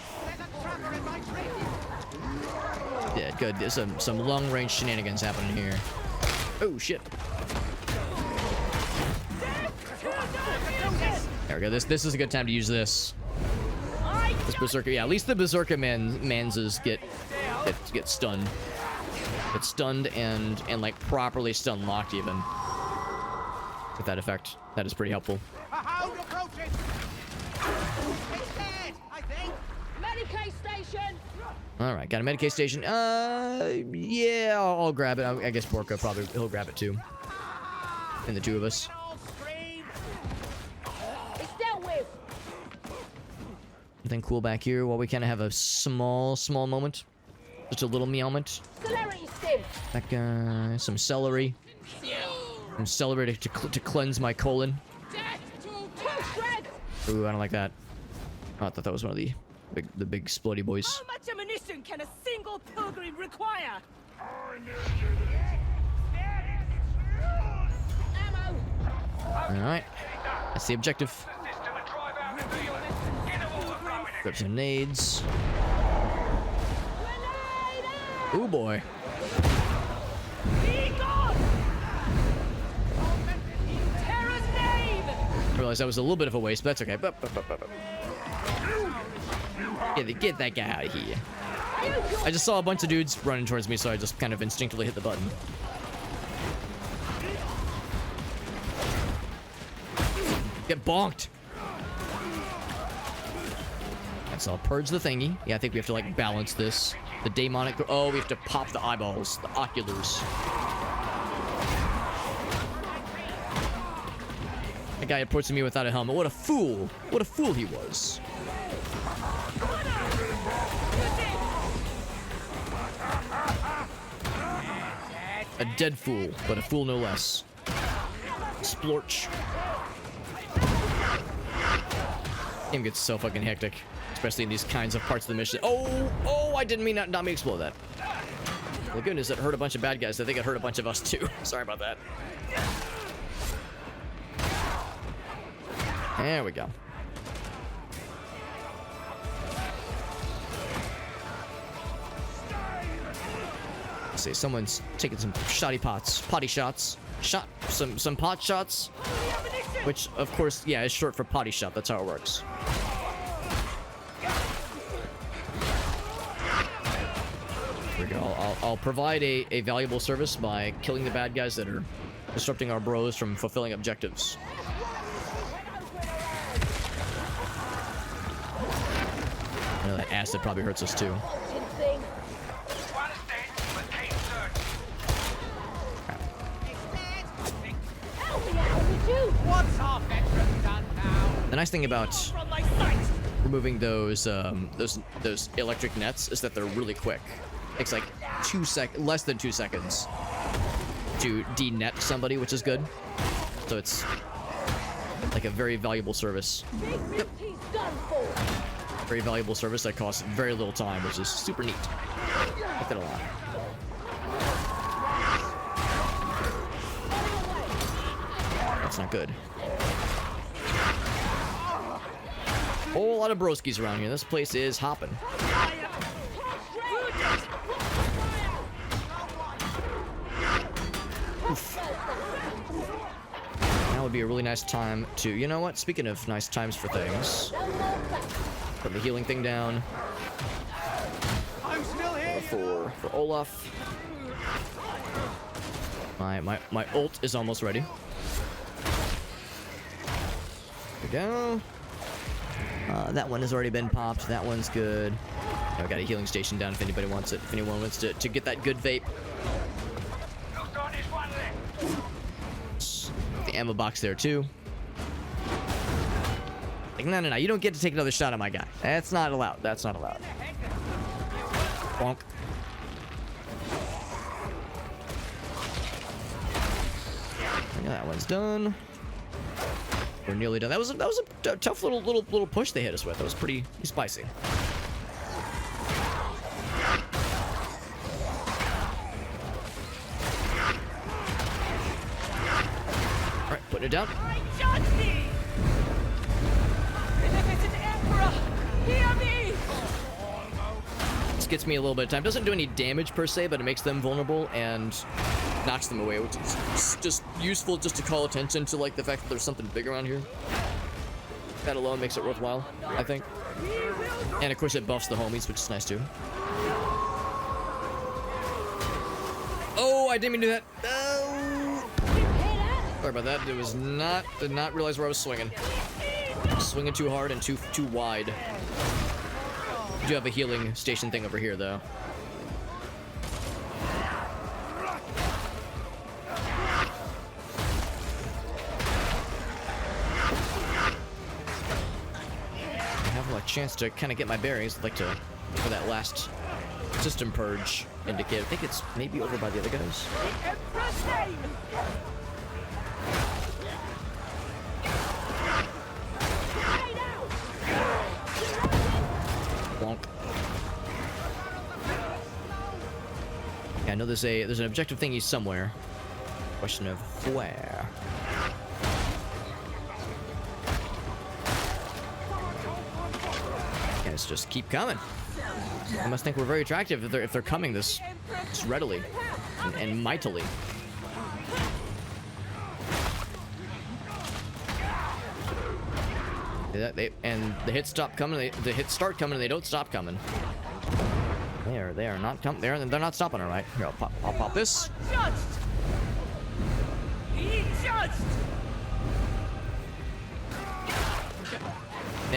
Yeah, good. There's some long-range shenanigans happening here. Oh, shit. There we go. This is a good time to use this. This berserker, yeah. At least the berserker manses get stunned. Get stunned and like properly stun locked even. With that effect, that is pretty helpful. Medicaid station. All right, got a Medicaid station. Yeah, I'll grab it. I guess Porco probably he'll grab it too. And the two of us. It's dealt with. Anything cool back here while we kind of have a small moment? Just a little meowment. Celerity stim. That guy, some celery. Some celery to cleanse my colon. Ooh, I don't like that. Oh, I thought that was one of the big splody boys. How much ammunition can a single pilgrim require? Ammo Alright. That's the objective. Grab some nades. Ooh boy. Be gone! Terror's name! I realized that was a little bit of a waste, but that's okay. Get that guy out of here. I just saw a bunch of dudes running towards me, so I just kind of instinctively hit the button. Get bonked. And so I'll purge the thingy. Yeah, I think we have to like balance this. The demonic. Oh, we have to pop the eyeballs, the oculars. That guy approaching me without a helmet. What a fool! What a fool he was. A dead fool, but a fool no less. Splorch. Game gets so fucking hectic, especially in these kinds of parts of the mission. Oh, I didn't mean not me explode that. The good news is it hurt a bunch of bad guys. I think it hurt a bunch of us too. Sorry about that. There we go. Let's see, someone's taking some potty shots. Some pot shots. Which, of course, yeah, is short for potty shot. That's how it works. Here we go. I'll provide a valuable service by killing the bad guys that are disrupting our bros from fulfilling objectives. I know that acid probably hurts us too. What's our veteran done now? The nice thing about From my sight! removing those electric nets is that they're really quick. It's like less than 2 seconds to de-net somebody, which is good. So it's like a very valuable service. Yep. Very valuable service that costs very little time, which is super neat. I like that a lot. That's not good. Whole lot of broskies around here. This place is hopping. Oof. Now would be a really nice time to, you know what? Speaking of nice times for things, put the healing thing down. I'm still here. For Olaf. My ult is almost ready. There we go. That one has already been popped. That one's good. I've got a healing station down if anybody wants it. If anyone wants to get that good vape. The ammo box there too. Like, no. You don't get to take another shot at my guy. That's not allowed. That's not allowed. Bonk. Yeah, that one's done. We're nearly done. That was a tough little push they hit us with. That was pretty spicy. All right, putting it down. I judge thee! Beneficent Emperor, hear me! This gets me a little bit of time. Doesn't do any damage per se, but it makes them vulnerable and knocks them away, which is just useful just to call attention to like the fact that there's something big around here. That alone makes it worthwhile, I think. And of course it buffs the homies, which is nice too. Oh, I didn't mean to do that. Oh. Sorry about that. It was did not realize where I was swinging. Swinging too hard and too wide. I do have a healing station thing over here though. Chance to kind of get my bearings. I'd like to for that last system purge indicate. I think it's maybe over by the other guys. Emperor's name! Bonk. Yeah, I know there's an objective thingy somewhere. Question of where. Nice, just keep coming. I must think we're very attractive if they're coming this readily and mightily. And the hits stop coming. The hits start coming, and they don't stop coming. They are not coming. They're not stopping. All right, here I'll pop this.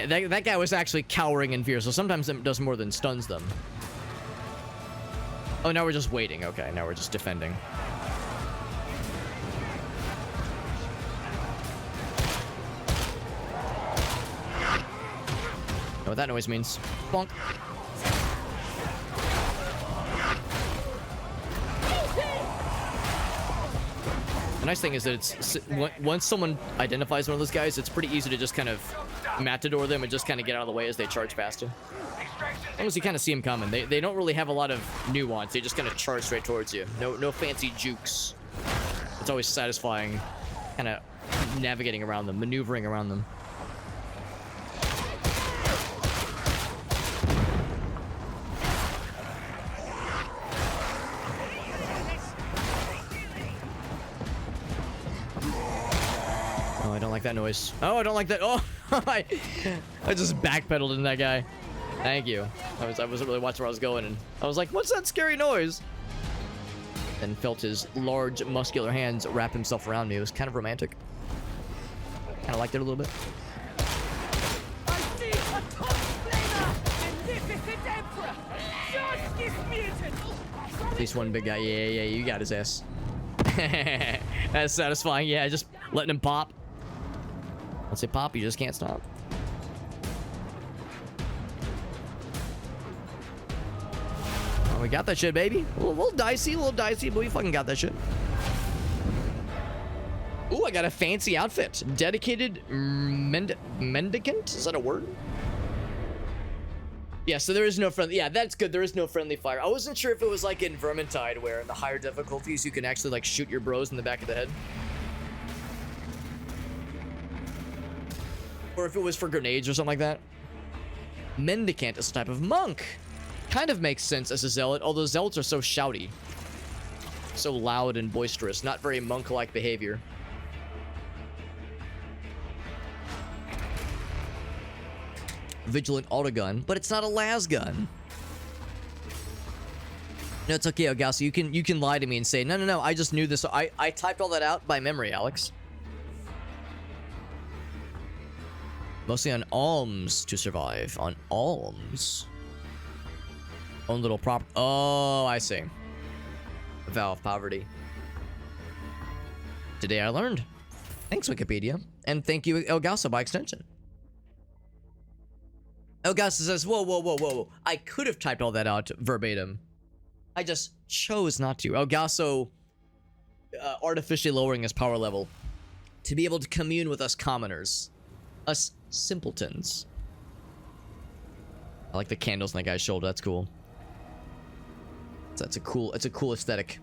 That guy was actually cowering in fear, so sometimes it does more than stuns them. Oh, now we're just waiting. Okay, now we're just defending. Know what that noise means? Bonk. The nice thing is that it's once someone identifies one of those guys, it's pretty easy to just kind of matador them and just kind of get out of the way as they charge past you. As long as you kind of see them coming, they don't really have a lot of nuance. They just kind of charge straight towards you. No fancy jukes. It's always satisfying, kind of navigating around them, maneuvering around them. I don't like that noise. Oh, I don't like that. Oh, I just backpedaled into that guy. Thank you. I wasn't really watching where I was going, and I was like, "What's that scary noise?" And felt his large, muscular hands wrap himself around me. It was kind of romantic. Kind of liked it a little bit. I see a top flamer, magnificent emperor, justice mutant. At least one big guy. Yeah, you got his ass. That's satisfying. Yeah, just letting him pop. Once it pop, you just can't stop. Oh, we got that shit, baby. A little dicey, but we fucking got that shit. Ooh, I got a fancy outfit. Dedicated mendicant? Is that a word? Yeah, so there is no friendly... Yeah, that's good. There is no friendly fire. I wasn't sure if it was like in Vermintide, where in the higher difficulties, you can actually like shoot your bros in the back of the head. Or if it was for grenades or something like that. Mendicant is a type of monk. Kind of makes sense as a zealot, although zealots are so shouty. So loud and boisterous. Not very monk-like behavior. Vigilant autogun, but it's not a las gun. No, it's okay, Elgaso. You can lie to me and say, no, I just knew this. I typed all that out by memory, Alex. Mostly on alms to survive. On alms. Own little prop. Oh, I see. A vow of poverty. Today I learned. Thanks, Wikipedia. And thank you, Elgaso, by extension. Elgaso says, whoa. I could have typed all that out verbatim. I just chose not to. Elgaso artificially lowering his power level to be able to commune with us commoners. Us simpletons. I like the candles on that guy's shoulder. That's cool. It's a cool aesthetic.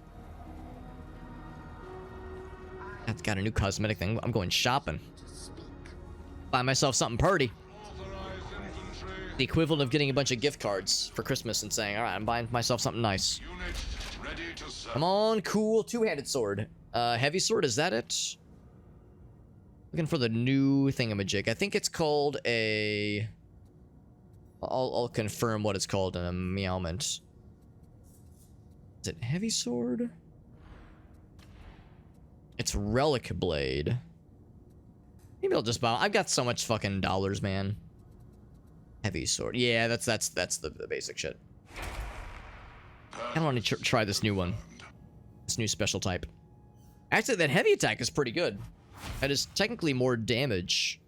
I've got a new cosmetic thing. I'm going shopping. Buy myself something pretty. The equivalent of getting a bunch of gift cards for Christmas and saying, all right, I'm buying myself something nice. Come on, cool two-handed sword. Heavy sword, is that it? Looking for the new thingamajig. I think it's called a... I'll confirm what it's called in a meowment. Is it heavy sword? It's relic blade. Maybe I'll just buy... I've got so much fucking dollars, man. Heavy sword. Yeah, that's the basic shit. I want to try this new one. This new special type. Actually, that heavy attack is pretty good. That is technically more damage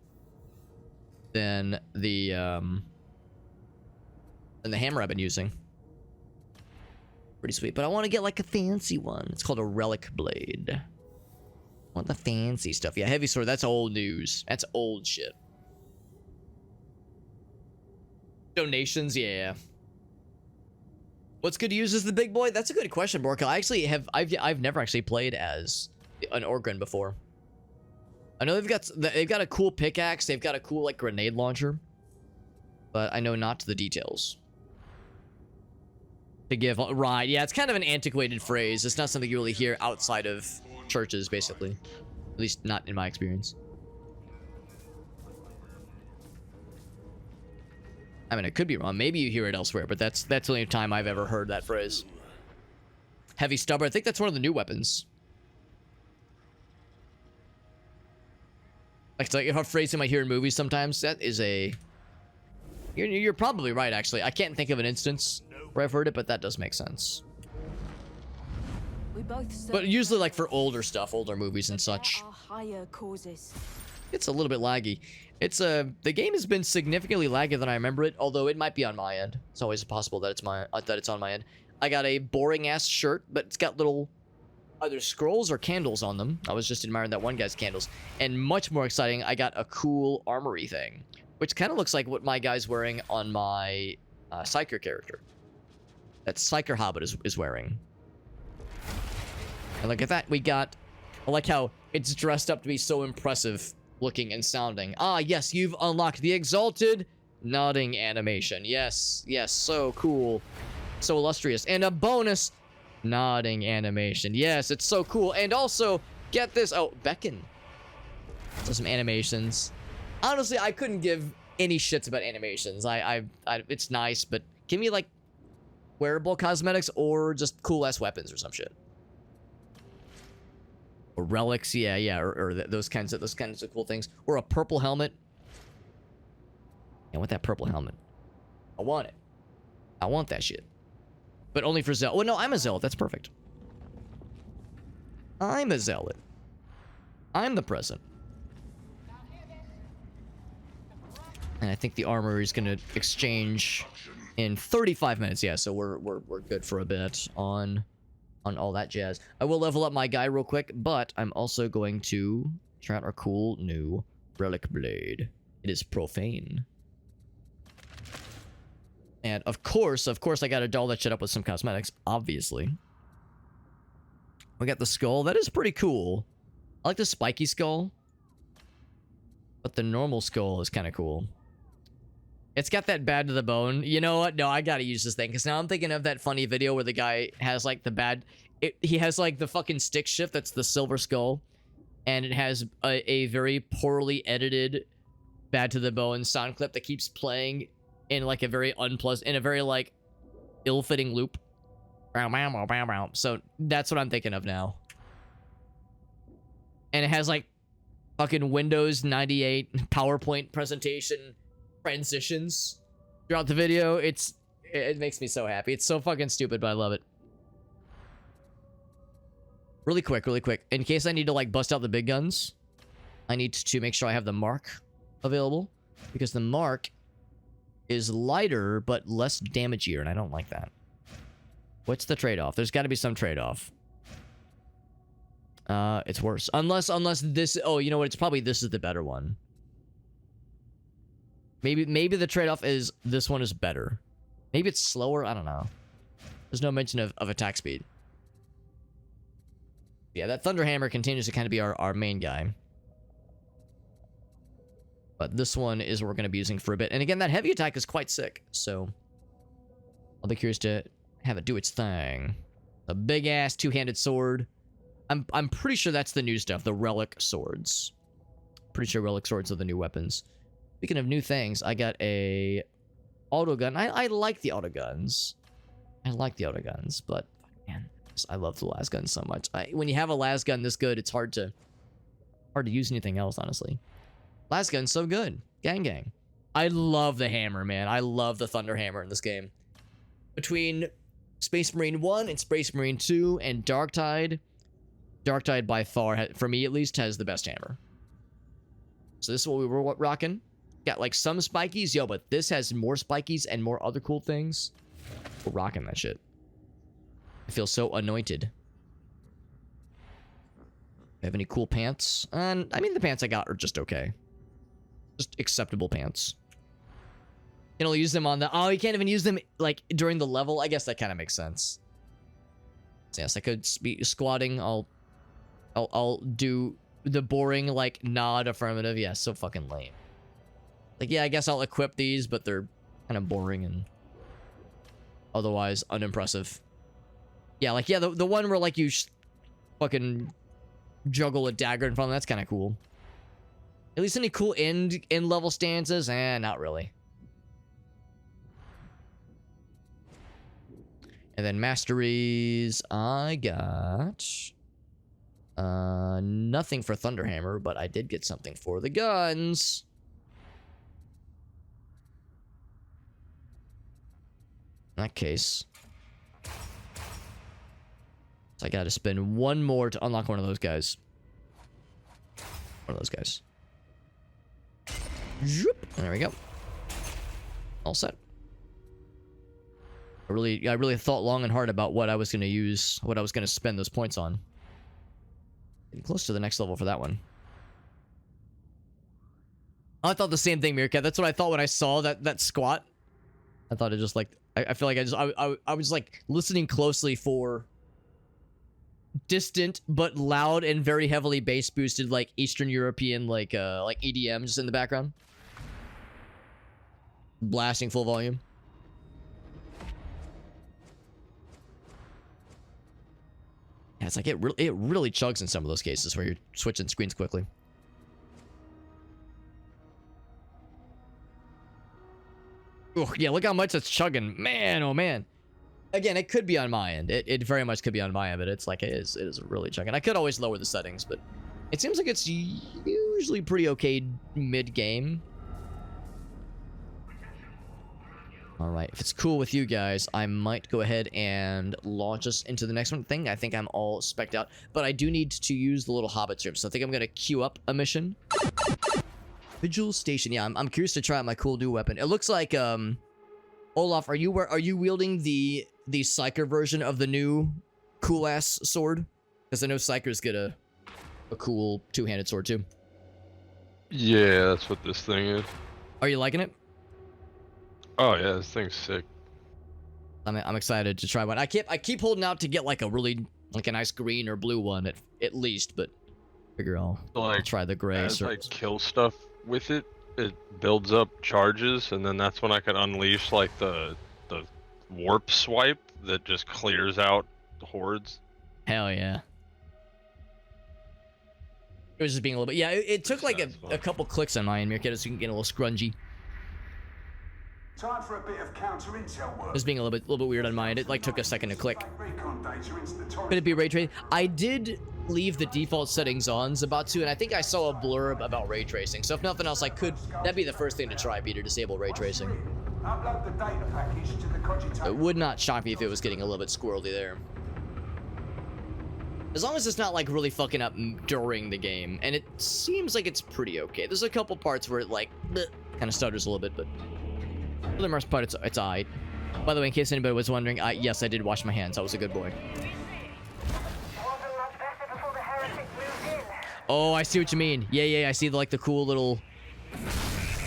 than the hammer I've been using. Pretty sweet, but I want to get like a fancy one. It's called a relic blade. I want the fancy stuff. Yeah, heavy sword, that's old news. That's old shit. Donations, yeah. What's good to use as the big boy? That's a good question, Borka. I've never actually played as an Orgrin before. I know they've got a cool pickaxe. They've got a cool like grenade launcher. but I know not the details. To give right, yeah, it's kind of an antiquated phrase. It's not something you really hear outside of churches, basically. At least not in my experience. I mean, it could be wrong. Maybe you hear it elsewhere, but that's the only time I've ever heard that phrase. Heavy stubber. I think that's one of the new weapons. Like, it's like a phrase you might hear in movies sometimes. That is a... You're probably right, actually. I can't think of an instance where I've heard it, but that does make sense. We both But usually, like, for older stuff, older movies and such. Higher causes. It's a little bit laggy. It's the game has been significantly laggier than I remember it, although it might be on my end. It's always possible that it's on my end. I got a boring ass shirt, but it's got little either scrolls or candles on them. I was just admiring that one guy's candles. And much more exciting, I got a cool armory thing, which kind of looks like what my guy's wearing on my Psyker character. That Psyker Hobbit is wearing. And look at that, we got... I like how it's dressed up to be so impressive looking and sounding. Ah, yes, you've unlocked the exalted nodding animation. Yes, yes, so cool. So illustrious. And a bonus nodding animation. Yes, it's so cool. And also, get this. Oh, beckon. So some animations. Honestly, I couldn't give any shits about animations. It's nice, but give me, like, wearable cosmetics or just cool-ass weapons or some shit. Or relics, yeah, or those kinds of cool things. Or a purple helmet. I want that purple helmet. I want it. I want that shit. But only for Zealot. Oh, no, I'm a Zealot. That's perfect. I'm a Zealot. I'm the present. And I think the armor is going to exchange in 35 minutes. Yeah, so we're good for a bit on all that jazz. I will level up my guy real quick, but I'm also going to try out our cool new relic blade. It is profane. And of course, I gotta doll that shit up with some cosmetics, obviously. We got the skull. That is pretty cool. I like the spiky skull. But the normal skull is kind of cool. It's got that bad to the bone. You know what? No, I gotta use this thing. Because now I'm thinking of that funny video where the guy has, like, the bad... he has, like, the fucking stick shift. That's the silver skull. And it has a very poorly edited bad to the bone sound clip that keeps playing in, like, a very unpleasant... in a very, like, ill-fitting loop. So that's what I'm thinking of now. And it has, like, fucking Windows 98 PowerPoint presentation transitions throughout the video. It makes me so happy. It's so fucking stupid, but I love it. Really quick. In case I need to, like, bust out the big guns, I need to make sure I have the Mark available. Because the Mark is lighter, but less damagier, and I don't like that. What's the trade-off? There's got to be some trade-off. It's worse. Unless this... Oh, you know what? It's probably this is the better one. Maybe the trade-off is this one is better. Maybe it's slower. I don't know. There's no mention of attack speed. Yeah, that Thunderhammer continues to kind of be our main guy. But this one is what we're going to be using for a bit. And again, that heavy attack is quite sick. So I'll be curious to have it do its thing. A big-ass two-handed sword. I'm pretty sure that's the new stuff. The relic swords. Pretty sure relic swords are the new weapons. Speaking of new things, I got a autogun. I like the autoguns. But man, I love the las gun so much. When you have a las gun this good, it's hard to use anything else, honestly. Las gun's so good. Gang. I love the hammer, man. I love the Thunder Hammer in this game. Between Space Marine 1 and Space Marine 2 and Darktide, Darktide by far, for me at least, has the best hammer. So this is what we were rocking. Got like some spikies, yo, but this has more spikies and more other cool things. We're rocking that shit. I feel so anointed. Have any cool pants? And I mean, the pants I got are just okay. Just acceptable pants. You can only use them on the... Oh, you can't even use them, like, during the level? I guess that kind of makes sense. So yes, I could be squatting. I'll do the boring, like, nod affirmative. Yeah, so fucking lame. Like, yeah, I guess I'll equip these, but they're kind of boring and otherwise unimpressive. Yeah, like, yeah, the one where, like, you fucking juggle a dagger in front of them, that's kind of cool. At least any cool end level stances? Not really. And then masteries, I got nothing for Thunderhammer, but I did get something for the guns. In that case, so I gotta spend one more to unlock one of those guys. One of those guys. Zoop. There we go. All set. I really thought long and hard about what I was gonna use, what I was gonna spend those points on. Getting close to the next level for that one. I thought the same thing, Meerkat. That's what I thought when I saw that squat. I thought it just like I feel like I was like listening closely for distant but loud and very heavily bass boosted like Eastern European like EDM just in the background, blasting full volume. Yeah, it's like it really chugs in some of those cases where you're switching screens quickly. Oh, yeah, look how much it's chugging. Man, oh man. Again, it could be on my end. It very much could be on my end, but it's like it is really chugging. I could always lower the settings, but it seems like it's usually pretty okay mid-game. All right, if it's cool with you guys, I might go ahead and launch us into the next one thing. I think I'm all spec'd out, but I do need to use the little hobbit room, so I think I'm gonna queue up a mission. Vigil Station. Yeah, I'm curious to try out my cool new weapon. It looks like Olaf, are you wielding the Psyker version of the new cool ass sword? Because I know Psykers get a cool two-handed sword too. Yeah, that's what this thing is. Are you liking it? Oh yeah, this thing's sick. I'm excited to try one. I keep holding out to get like a really a nice green or blue one at least, but figure I'll try the gray. As I kill stuff with it, it builds up charges, and then that's when I can unleash like the warp swipe that just clears out the hordes. Hell yeah. It was just being a little bit. Yeah, it took like a couple clicks on my end, Meerkat, so you can get a little scrungy. Time for a bit of counter-intel work. It was being a little bit weird on mine. It like took a second to click. Could it be ray tracing? I did leave the default settings on, Zabatsu, and I think I saw a blurb about ray tracing. So if nothing else, that'd be the first thing to try, be to disable ray tracing. Upload the data package to the cogitator. It would not shock me if it was getting a little bit squirrely there. As long as it's not like really fucking up during the game, and it seems like it's pretty okay. There's a couple parts where it like kind of stutters a little bit, but for the most part, it's alright. By the way, in case anybody was wondering, yes, I did wash my hands. I was a good boy. Oh, I see what you mean. Yeah, I see the cool little...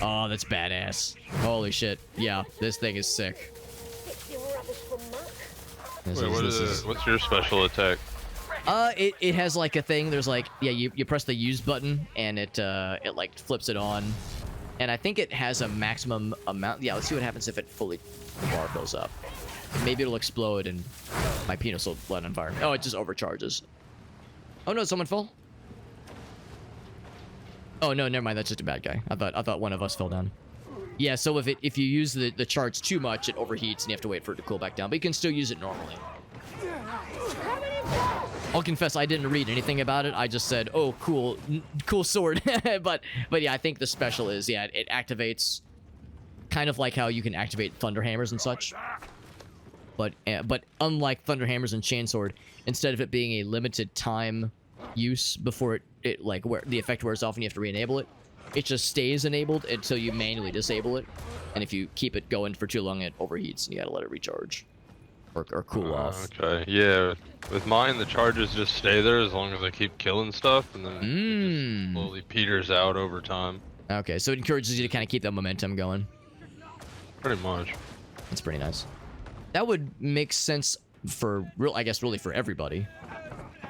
Oh, that's badass. Holy shit. Yeah, this thing is sick. What's your special attack? It has like a thing. There's like, yeah, you press the use button and it like flips it on. And I think it has a maximum amount. Yeah, let's see what happens if it fully bar fills up. Maybe it'll explode and my penis will light on fire. Oh, it just overcharges. Oh no, someone fell? Oh no, never mind. That's just a bad guy. I thought one of us fell down. Yeah, so if you use the charge too much, it overheats and you have to wait for it to cool back down. But you can still use it normally. I'll confess I didn't read anything about it. I just said, "Oh, cool sword." but yeah, I think the special is it activates kind of like how you can activate Thunderhammers and such. But unlike Thunderhammers and Chainsword, instead of it being a limited time use before it like where the effect wears off and you have to re-enable it, it just stays enabled until you manually disable it. And if you keep it going for too long, it overheats and you gotta let it recharge. Or cool off. Okay, yeah. With mine, the charges just stay there as long as I keep killing stuff, and then it just slowly peters out over time. Okay, so it encourages you to kind of keep that momentum going. Pretty much. That's pretty nice. That would make sense for I guess really for everybody.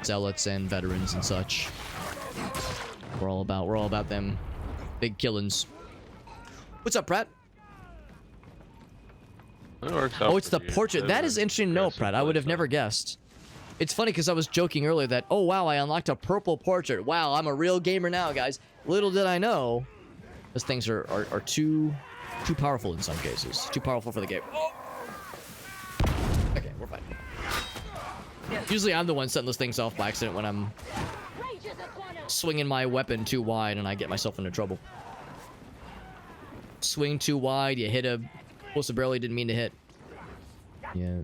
Zealots and veterans and such. We're all about them big killings. What's up, Pratt? It works out Oh, it's the pretty good. portrait. That is interesting to know, Pratt. I would have never guessed. It's funny because I was joking earlier that, oh wow, I unlocked a purple portrait. Wow, I'm a real gamer now, guys. Little did I know, those things are too powerful in some cases. Too powerful for the game. Oh! Okay, we're fine. Usually I'm the one setting those things off by accident when I'm swinging my weapon too wide and I get myself into trouble. Swing too wide, you hit a close to barely didn't mean to hit. Yeah,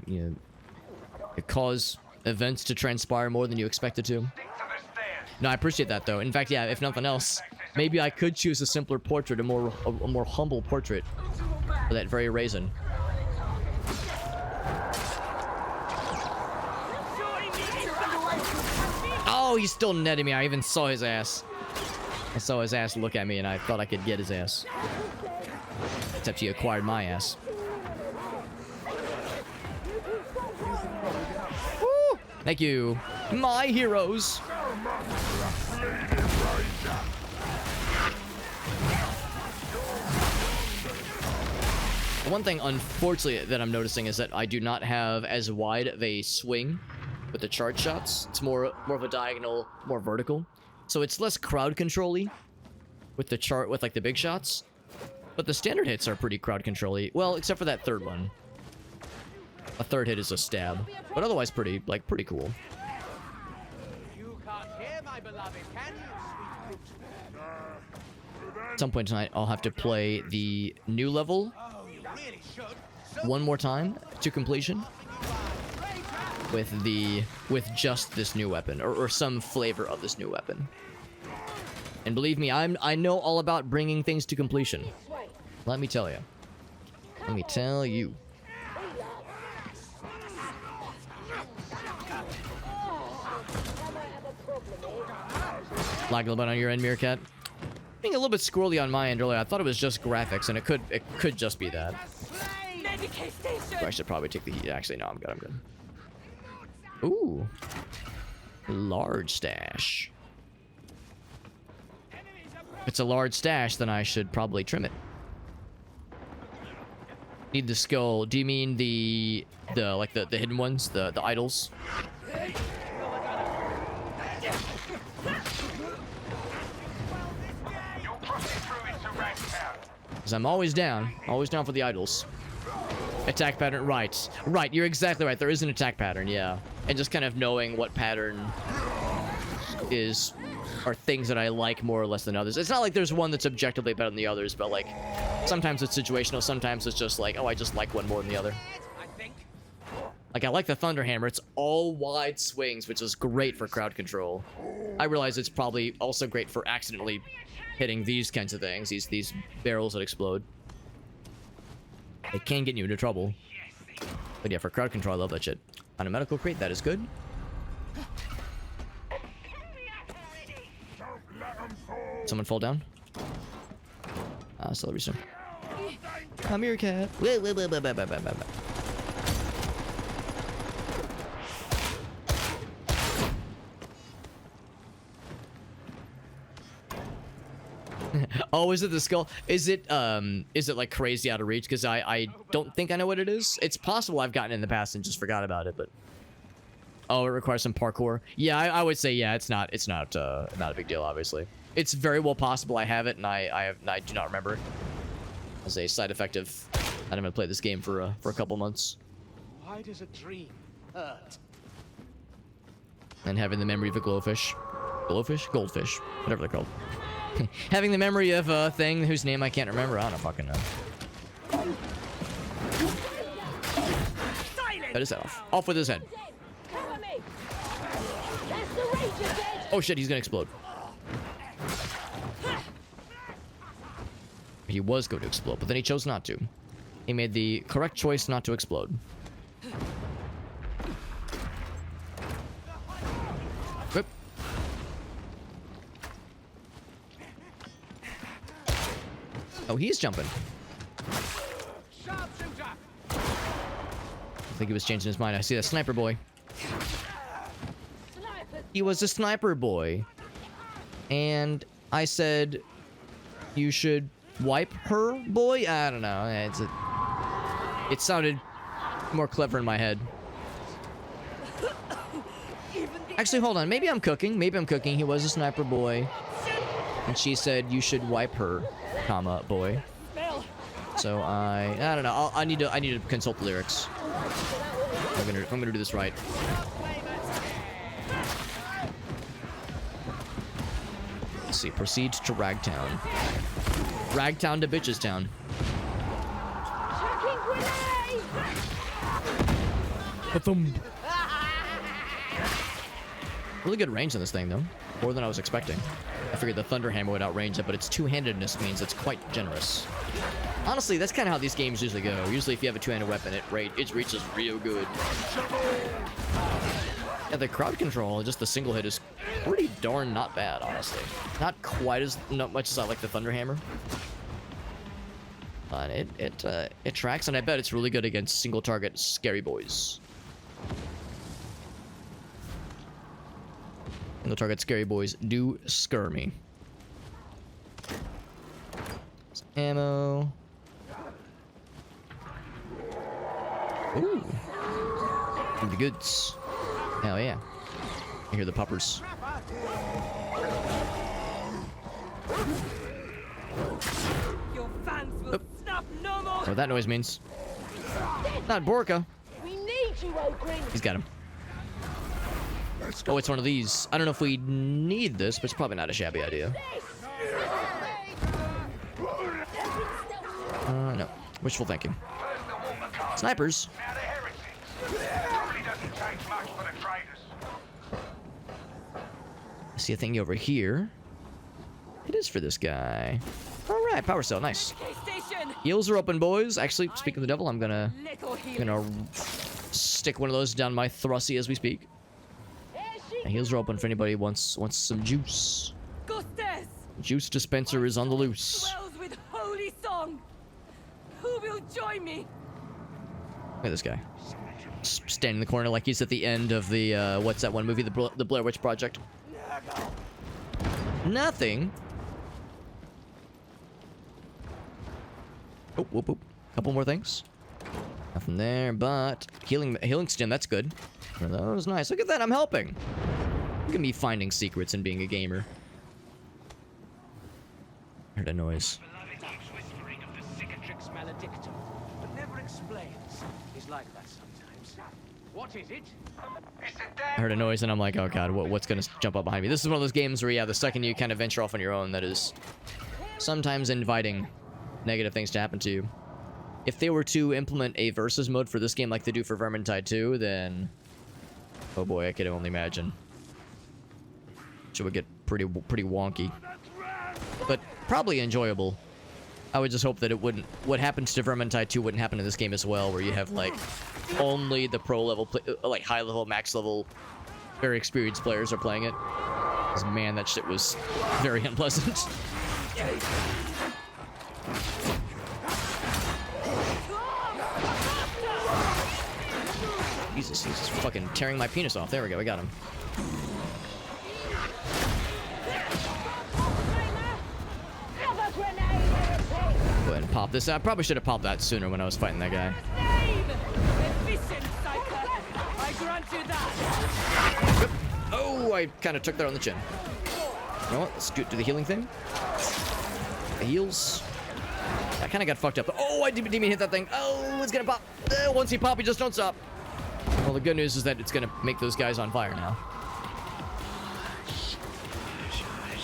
it cause events to transpire more than you expected to. No, I appreciate that though. In fact, yeah, if nothing else, maybe I could choose a simpler portrait, a more humble portrait for that very reason. Oh, he's still netting me. I even saw his ass. I saw his ass look at me and I thought I could get his ass. Except he acquired my ass. Woo! Thank you, my heroes. One thing, unfortunately, that I'm noticing is that I do not have as wide of a swing with the charge shots. It's more of a diagonal, more vertical. So it's less crowd control-y with the chart, with like the big shots. But the standard hits are pretty crowd control-y. Well, except for that third one. A third hit is a stab, but otherwise pretty cool. You can't hear my beloved, can you, sweet brute? At some point tonight, I'll have to play the new level Really should. one more time to completion with just this new weapon or some flavor of this new weapon. And believe me, I know all about bringing things to completion. Let me tell you. Let me tell you. Lag a little bit on your end, Meerkat. Being a little bit squirrely on my end earlier. I thought it was just graphics, and it could just be that. I should probably take the heat. Actually, no, I'm good. Ooh. Large stash. If it's a large stash, then I should probably trim it. Need the skull. Do you mean the hidden ones? The idols? Because I'm always down for the idols. Attack pattern, right, you're exactly right. There is an attack pattern, yeah. And just kind of knowing what pattern are things that I like more or less than others. It's not like there's one that's objectively better than the others, but like, sometimes it's situational, sometimes it's just like, oh, I just like one more than the other. Like, I like the Thunder Hammer. It's all wide swings, which is great for crowd control. I realize it's probably also great for accidentally hitting these kinds of things, these barrels that explode. It can get you into trouble. But yeah, for crowd control, I love that shit. On a medical crate, that is good. Someone fall down? Still reason. Come here, cat. Oh, is it the skull? Is it like crazy out of reach? Because I don't think I know what it is. It's possible I've gotten it in the past and just forgot about it, but oh, it requires some parkour. Yeah, I would say yeah, it's not a big deal, obviously. It's very well possible I have it and I do not remember it. As a side effect of I haven't played this game for a couple months. Why does a dream hurt? And having the memory of a goldfish, whatever they're called. Having the memory of a thing whose name I can't remember. I don't fucking know. Cut his head off. Off with his head. Oh shit, he's gonna explode. He was going to explode, but then he chose not to. He made the correct choice not to explode. Whip. Oh, he's jumping. I think he was changing his mind. I see that sniper boy. He was a sniper boy. And I said, you should wipe her, boy? I don't know. It sounded more clever in my head. Actually, hold on. Maybe I'm cooking. Maybe I'm cooking. He was a sniper boy. And she said you should wipe her, comma, boy. So I don't know. I need to consult the lyrics. I'm gonna do this right. Let's see. Proceed to Ragtown. Ragtown to Bitches Town. Really good range on this thing, though. More than I was expecting. I figured the Thunder Hammer would outrange it, but its two-handedness means it's quite generous. Honestly, that's kind of how these games usually go. Usually, if you have a two-handed weapon, it reaches real good. Yeah, the crowd control, just the single hit, is pretty darn not bad, honestly. Not quite as much as I like the Thunder Hammer. But it tracks, and I bet it's really good against single-target scary boys. Single-target scary boys do scare me. Some ammo. Ooh. Ooh, the goods. Hell yeah. I hear the poppers. Your fans will snap no more. What that noise means. Not Borka. We need you, Ogrin. He's got him. Oh, it's one of these. I don't know if we need this, but it's probably not a shabby idea. No. Wishful thinking. Snipers. I see a thingy over here. It is for this guy. All right, power cell, nice. Heals are open, boys. Actually, speaking of the devil, I'm gonna stick one of those down my thrusty as we speak. And heals are open for anybody who wants some juice. Juice dispenser is on the loose. With holy song. Who will join me? Look at this guy. Standing in the corner like he's at the end of the, what's that one movie? The Blair Witch Project. Nothing. Oh, whoop, whoop. Couple more things. Nothing there, but healing stim, that's good. That was nice. Look at that, I'm helping. Look at me finding secrets and being a gamer. Heard a noise. But never explains. He's like that sometimes. What is it? I heard a noise and I'm like, oh god, what's gonna jump up behind me? This is one of those games where, yeah, the second you kind of venture off on your own, that is sometimes inviting negative things to happen to you. If they were to implement a versus mode for this game like they do for Vermintide 2, then oh boy, I could only imagine. It would get pretty wonky, but probably enjoyable. I would just hope that it wouldn't. What happens to Vermintide 2 wouldn't happen in this game as well, where you have like only the pro level, like high level, max level, very experienced players are playing it. 'Cause man, that shit was very unpleasant. Jesus, he's fucking tearing my penis off. There we go, we got him. Go ahead and pop this. I probably should have popped that sooner when I was fighting that guy. Oh, I kind of took that on the chin. You know what? Let's do the healing thing. The heals. I kind of got fucked up. Oh, I didn't even hit that thing. Oh, it's gonna pop. Once you pop, you just don't stop. Well, the good news is that it's gonna make those guys on fire now.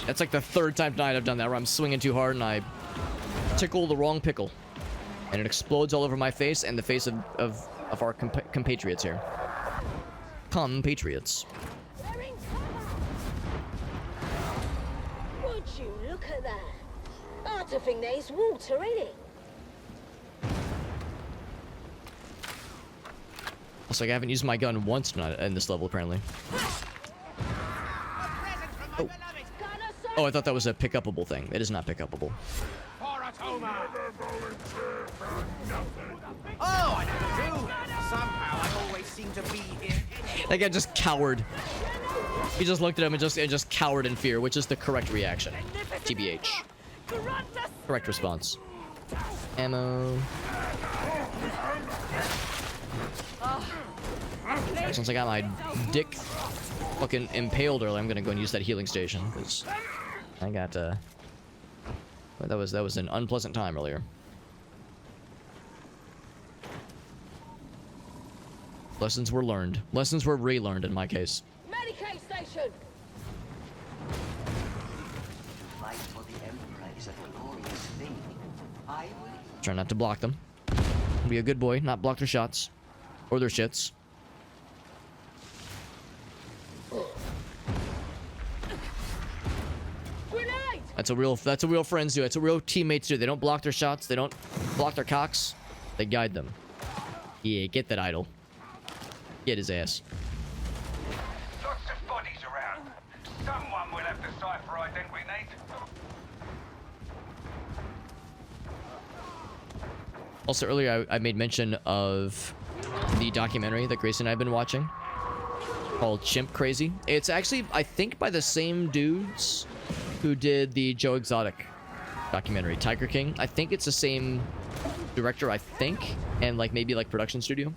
That's like the third time tonight I've done that, where I'm swinging too hard and I tickle the wrong pickle. And it explodes all over my face and the face of our compatriots here. Compatriots. Would you look at that? I don't think there's water in it. Looks like I haven't used my gun once tonight in this level, apparently. Oh. Oh, I thought that was a pick-upable thing. It is not pick-upable. Oh, I never do. Somehow I always seem to be here. That guy just cowered. He just looked at him and just cowered in fear, which is the correct reaction. TBH. Correct response. Ammo. Since I got my dick fucking impaled earlier, I'm gonna go and use that healing station because I got that was an unpleasant time earlier. Lessons were learned. Lessons were relearned in my case. Medicaid station! Fight for the Emperor is a glorious thing. I will. Try not to block them. Be a good boy, not block their shots. Or their shits. Grenade! That's what real friends do. That's what real teammates do. They don't block their shots. They don't block their cocks. They guide them. Yeah, get that idol. Get his ass. Lots of bodies around. Someone will have to decipher identity we need. Also, earlier I made mention of the documentary that Grace and I have been watching called Chimp Crazy. It's actually, I think, by the same dudes who did the Joe Exotic documentary, Tiger King. I think it's the same director, I think, and like maybe like production studio.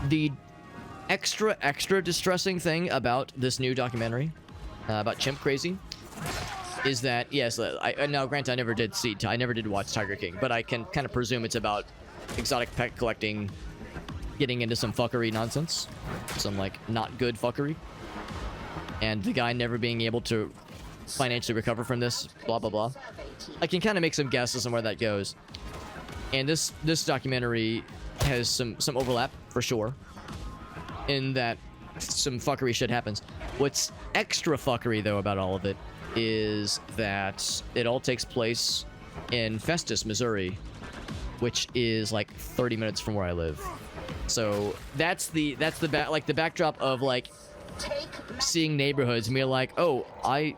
The extra distressing thing about this new documentary about Chimp Crazy is that, yes, now granted, I never did watch Tiger King, but I can kind of presume it's about exotic pet collecting, getting into some fuckery nonsense, some like not good fuckery, and the guy never being able to financially recover from this, blah blah blah. I can kind of make some guesses on where that goes, and this documentary has some overlap for sure, in that some fuckery shit happens. What's extra fuckery though about all of it is that it all takes place in Festus, Missouri, which is like 30 minutes from where I live. So that's the backdrop of like seeing neighborhoods and being like, oh, I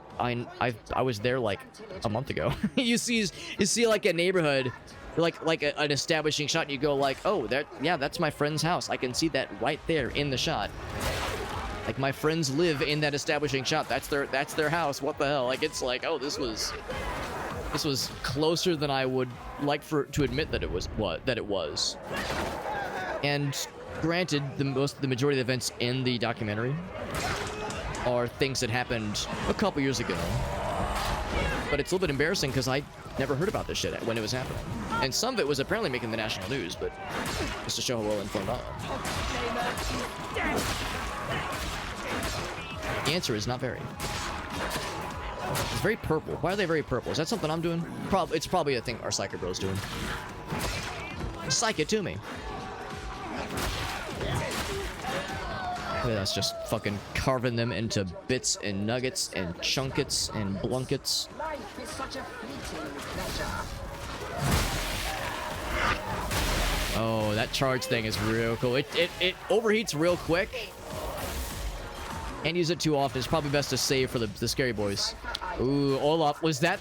was there like a month ago. you see like a neighborhood, like an establishing shot, and you go like, oh, that's my friend's house. I can see that right there in the shot. Like, my friends live in that establishing shot. That's their house. What the hell? Like, it's like, oh, this was closer than I would like to admit that it was. And granted, the majority of the events in the documentary are things that happened a couple years ago. But it's a little bit embarrassing because I never heard about this shit when it was happening. And some of it was apparently making the national news, but just to show how well informed I am. The answer is not very. It's very purple. Why are they very purple? Is that something I'm doing? It's probably a thing our Psycho Bro's doing. Psych it to me. That's just fucking carving them into bits and nuggets and chunkets and blunkets. Life is such a fleeting pleasure. Oh, that charge thing is real cool. It overheats real quick. Can't use it too often. It's probably best to save for the scary boys. Ooh, Olaf, was that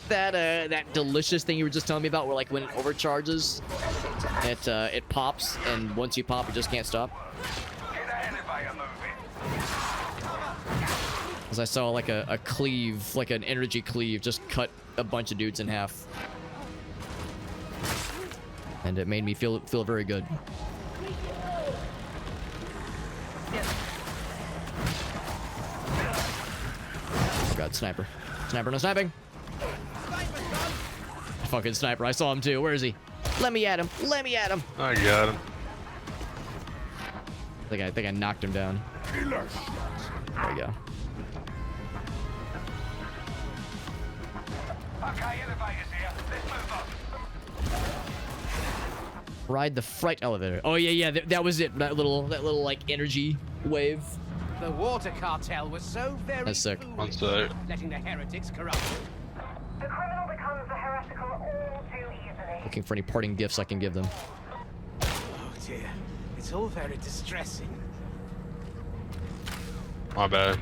delicious thing you were just telling me about, where like when it overcharges, it pops, and once you pop, it just can't stop? Because I saw like a cleave, like an energy cleave, just cut a bunch of dudes in half, and it made me feel very good. Oh god, sniper. Sniper, no sniping! Fucking sniper, I saw him too. Where is he? Let me at him! Let me at him! I got him. I think I knocked him down. There we go. Okay, elevators here. Let's move on. Ride the fright elevator. Oh yeah, that was it. That little like energy wave. The water cartel was so very That's sick. One sec. letting the heretics corrupt it. The criminal becomes the heretical all too easily. Looking for any parting gifts I can give them. Oh dear, it's all very distressing. My bad.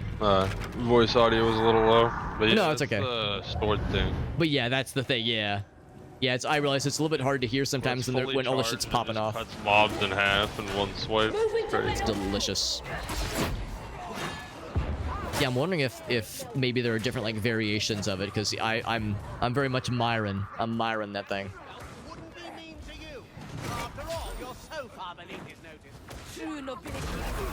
Voice audio was a little low. But yeah, No, it's okay. Stored thing. But yeah, that's the thing. Yeah. I realize it's a little bit hard to hear sometimes when all the shit's popping off. Cuts mobs in half in one swipe. It's delicious. Yeah, I'm wondering if maybe there are different like variations of it, because I'm very much Myron. I'm Myron that thing. Wouldn't be mean to you. After all, you're so far beneath his notice. True nobility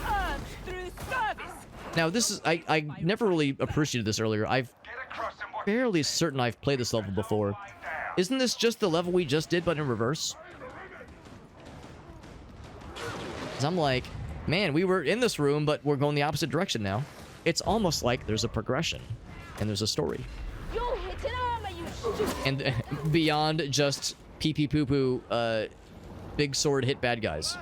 earned through service. Now this is I never really appreciated this earlier. I'm fairly certain I've played this level before. Isn't this just the level we just did, but in reverse? 'Cause I'm like, man, we were in this room, but we're going the opposite direction now. It's almost like there's a progression and there's a story. You're hitting armor, you stupid. And beyond just pee pee poo poo, big sword hit bad guys.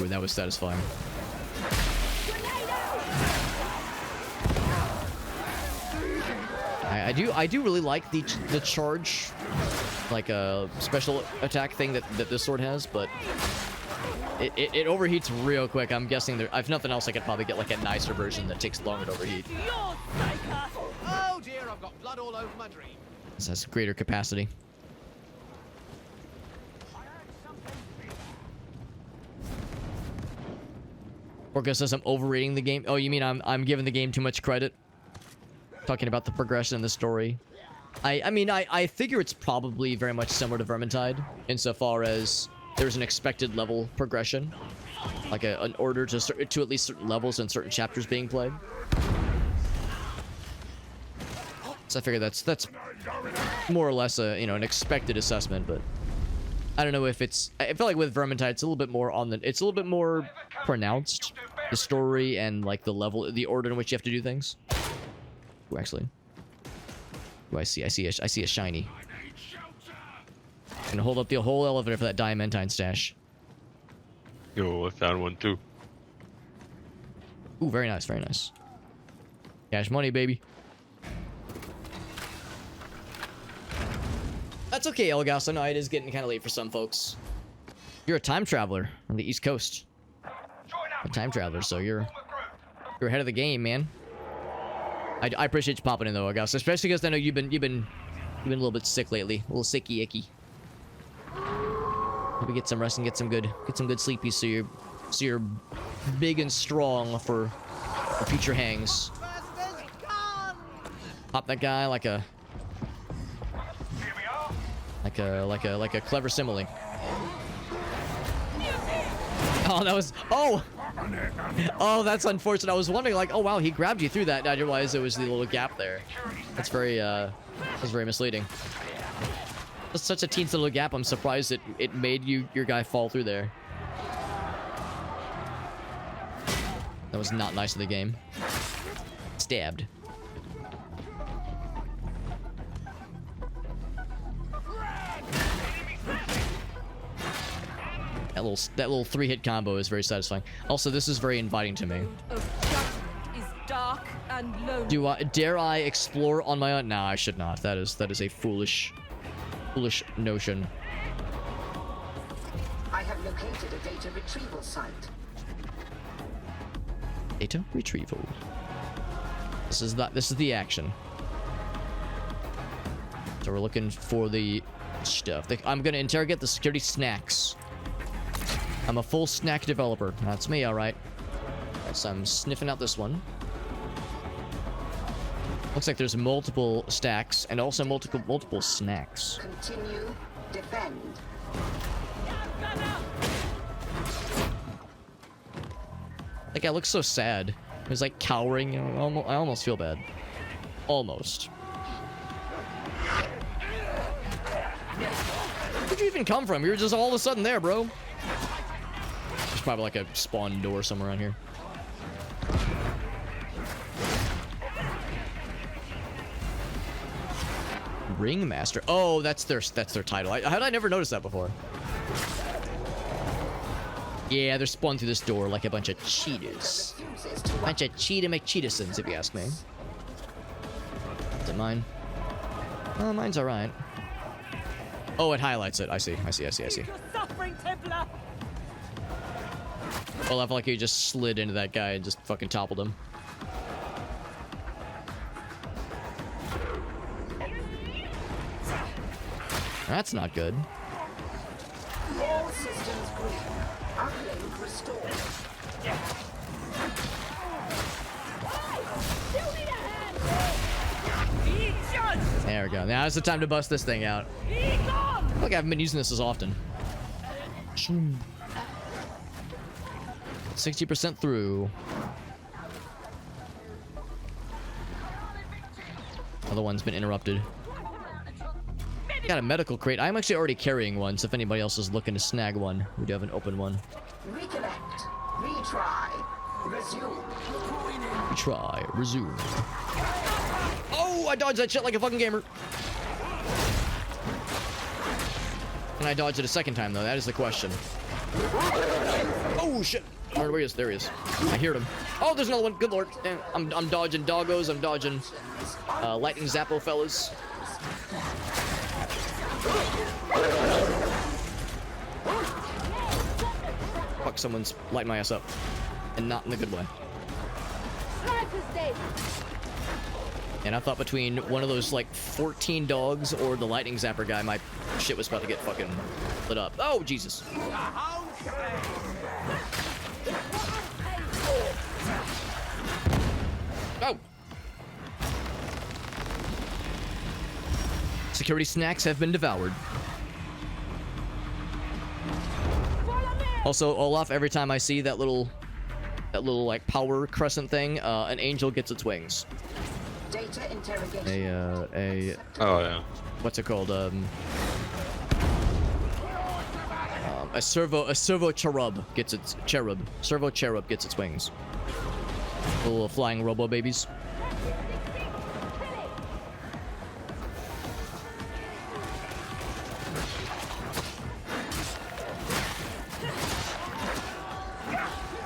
Ooh, that was satisfying. I do really like the charge, like a special attack thing that this sword has, but it overheats real quick. I'm guessing there. If nothing else, I could probably get like a nicer version that takes longer to overheat. Oh dear, I've got blood all over my dream. This has greater capacity. Orca says I'm overrating the game. Oh, you mean I'm giving the game too much credit? Talking about the progression in the story. I mean, I figure it's probably very much similar to Vermintide, insofar as there's an expected level progression. Like an order to at least certain levels and certain chapters being played. So I figure that's more or less a, you know, an expected assessment, but I don't know if it's, I feel like with Vermintide it's a little bit more on the, it's a little bit more pronounced, the story and like the level, the order in which you have to do things. Ooh, actually. Ooh, I see a shiny. I'm gonna hold up the whole elevator for that diamantine stash. Yo, I found one too. Ooh, very nice, very nice. Cash money, baby. That's okay, Elgas. I know it is getting kind of late for some folks. You're a time traveler on the East Coast. A time traveler, so you're ahead of the game, man. I appreciate you popping in though, Elgas, especially because I know you've been a little bit sick lately, a little sicky icky. Maybe get some rest and get some good sleepies so you're big and strong for future hangs. Pop that guy like a clever simile. Oh, that was, oh, that's unfortunate. I was wondering, like, oh wow, he grabbed you through that. And I didn't realize there was the little gap there. That's very misleading. That's such a teensy little gap. I'm surprised it made your guy fall through there. That was not nice of the game. Stabbed. That little 3-hit combo is very satisfying. Also, this is very inviting to me. Is dark and lonely. Dare I explore on my own? Nah, I should not. That is a foolish notion. I have located a data retrieval site. Data retrieval. This is the action. So we're looking for the stuff. I'm gonna interrogate the security snacks. I'm a full snack developer. That's me, alright. So I'm sniffing out this one. Looks like there's multiple stacks and also multiple snacks. Continue. Defend. That guy looks so sad. He's like cowering. I almost feel bad. Almost. Where'd you even come from? You're just all of a sudden there, bro. There's probably like a spawn door somewhere around here. Ringmaster. Oh, that's their title. How did I never notice that before? Yeah, they're spawned through this door like a bunch of cheaters. Bunch of cheetah McCheatisons, if you ask me. Is it mine? Oh, mine's alright. Oh, it highlights it. I see. You're suffering, Templar. Well, I feel like he just slid into that guy and just fucking toppled him. That's not good. All systems green. Uplink restored. There we go. Now's the time to bust this thing out. I feel like I haven't been using this as often. 60% through. Other one's been interrupted. Got a medical crate. I'm actually already carrying one, so if anybody else is looking to snag one, we do have an open one. Reconnect. Retry. Resume. Retry. Resume. Oh, I dodged that shit like a fucking gamer. Can I dodge it a second time, though? That is the question. Oh, shit. Where he is? There he is. I heard him. Oh, there's another one. Good lord. Damn. I'm dodging doggos. I'm dodging lightning zappo fellas. Fuck, someone's lighting my ass up. And not in a good way. And I thought between one of those, like, 14 dogs or the lightning zapper guy, my shit was about to get fucking lit up. Oh, Jesus. Oh! Security snacks have been devoured. Also, Olaf, every time I see that little like power crescent thing, an angel gets its wings. Data interrogation. Oh yeah. What's it called? A servo cherub gets its servo cherub gets its wings. Little flying robo babies.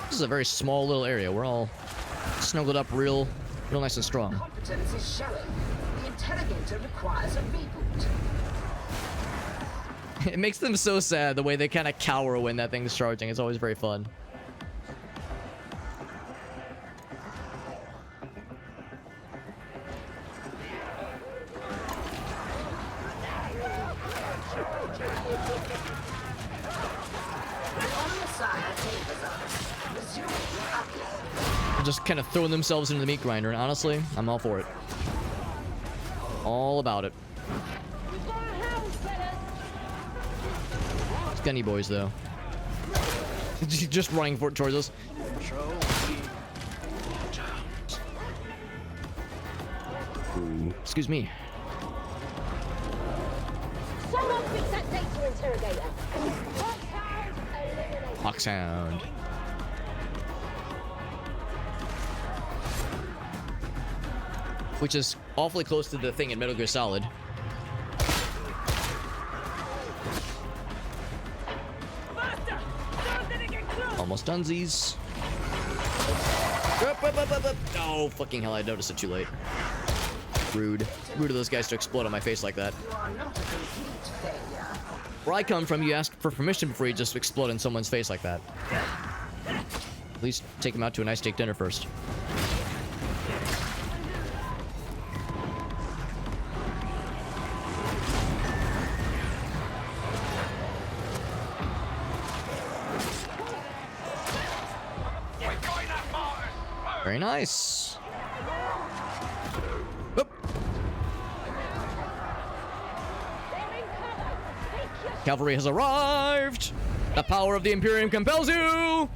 This is a very small little area. We're all snuggled up real nice and strong. Competence is showing. The interrogator requires a reboot. It makes them so sad the way they kind of cower when that thing's charging. It's always very fun. Just kind of throwing themselves into the meat grinder, and honestly, I'm all for it. All about it. Gunny boys, though. Just running towards us. Ooh, excuse me. Someone fix that data interrogator. Hawk sound. Which is awfully close to the thing in Metal Gear Solid. Almost donesies. Oh, fucking hell, I noticed it too late. Rude. Rude of those guys to explode on my face like that. Where I come from, you ask for permission before you just explode in someone's face like that. At least take them out to a nice steak dinner first. Very nice. Oop. Cavalry has arrived. The power of the Imperium compels you.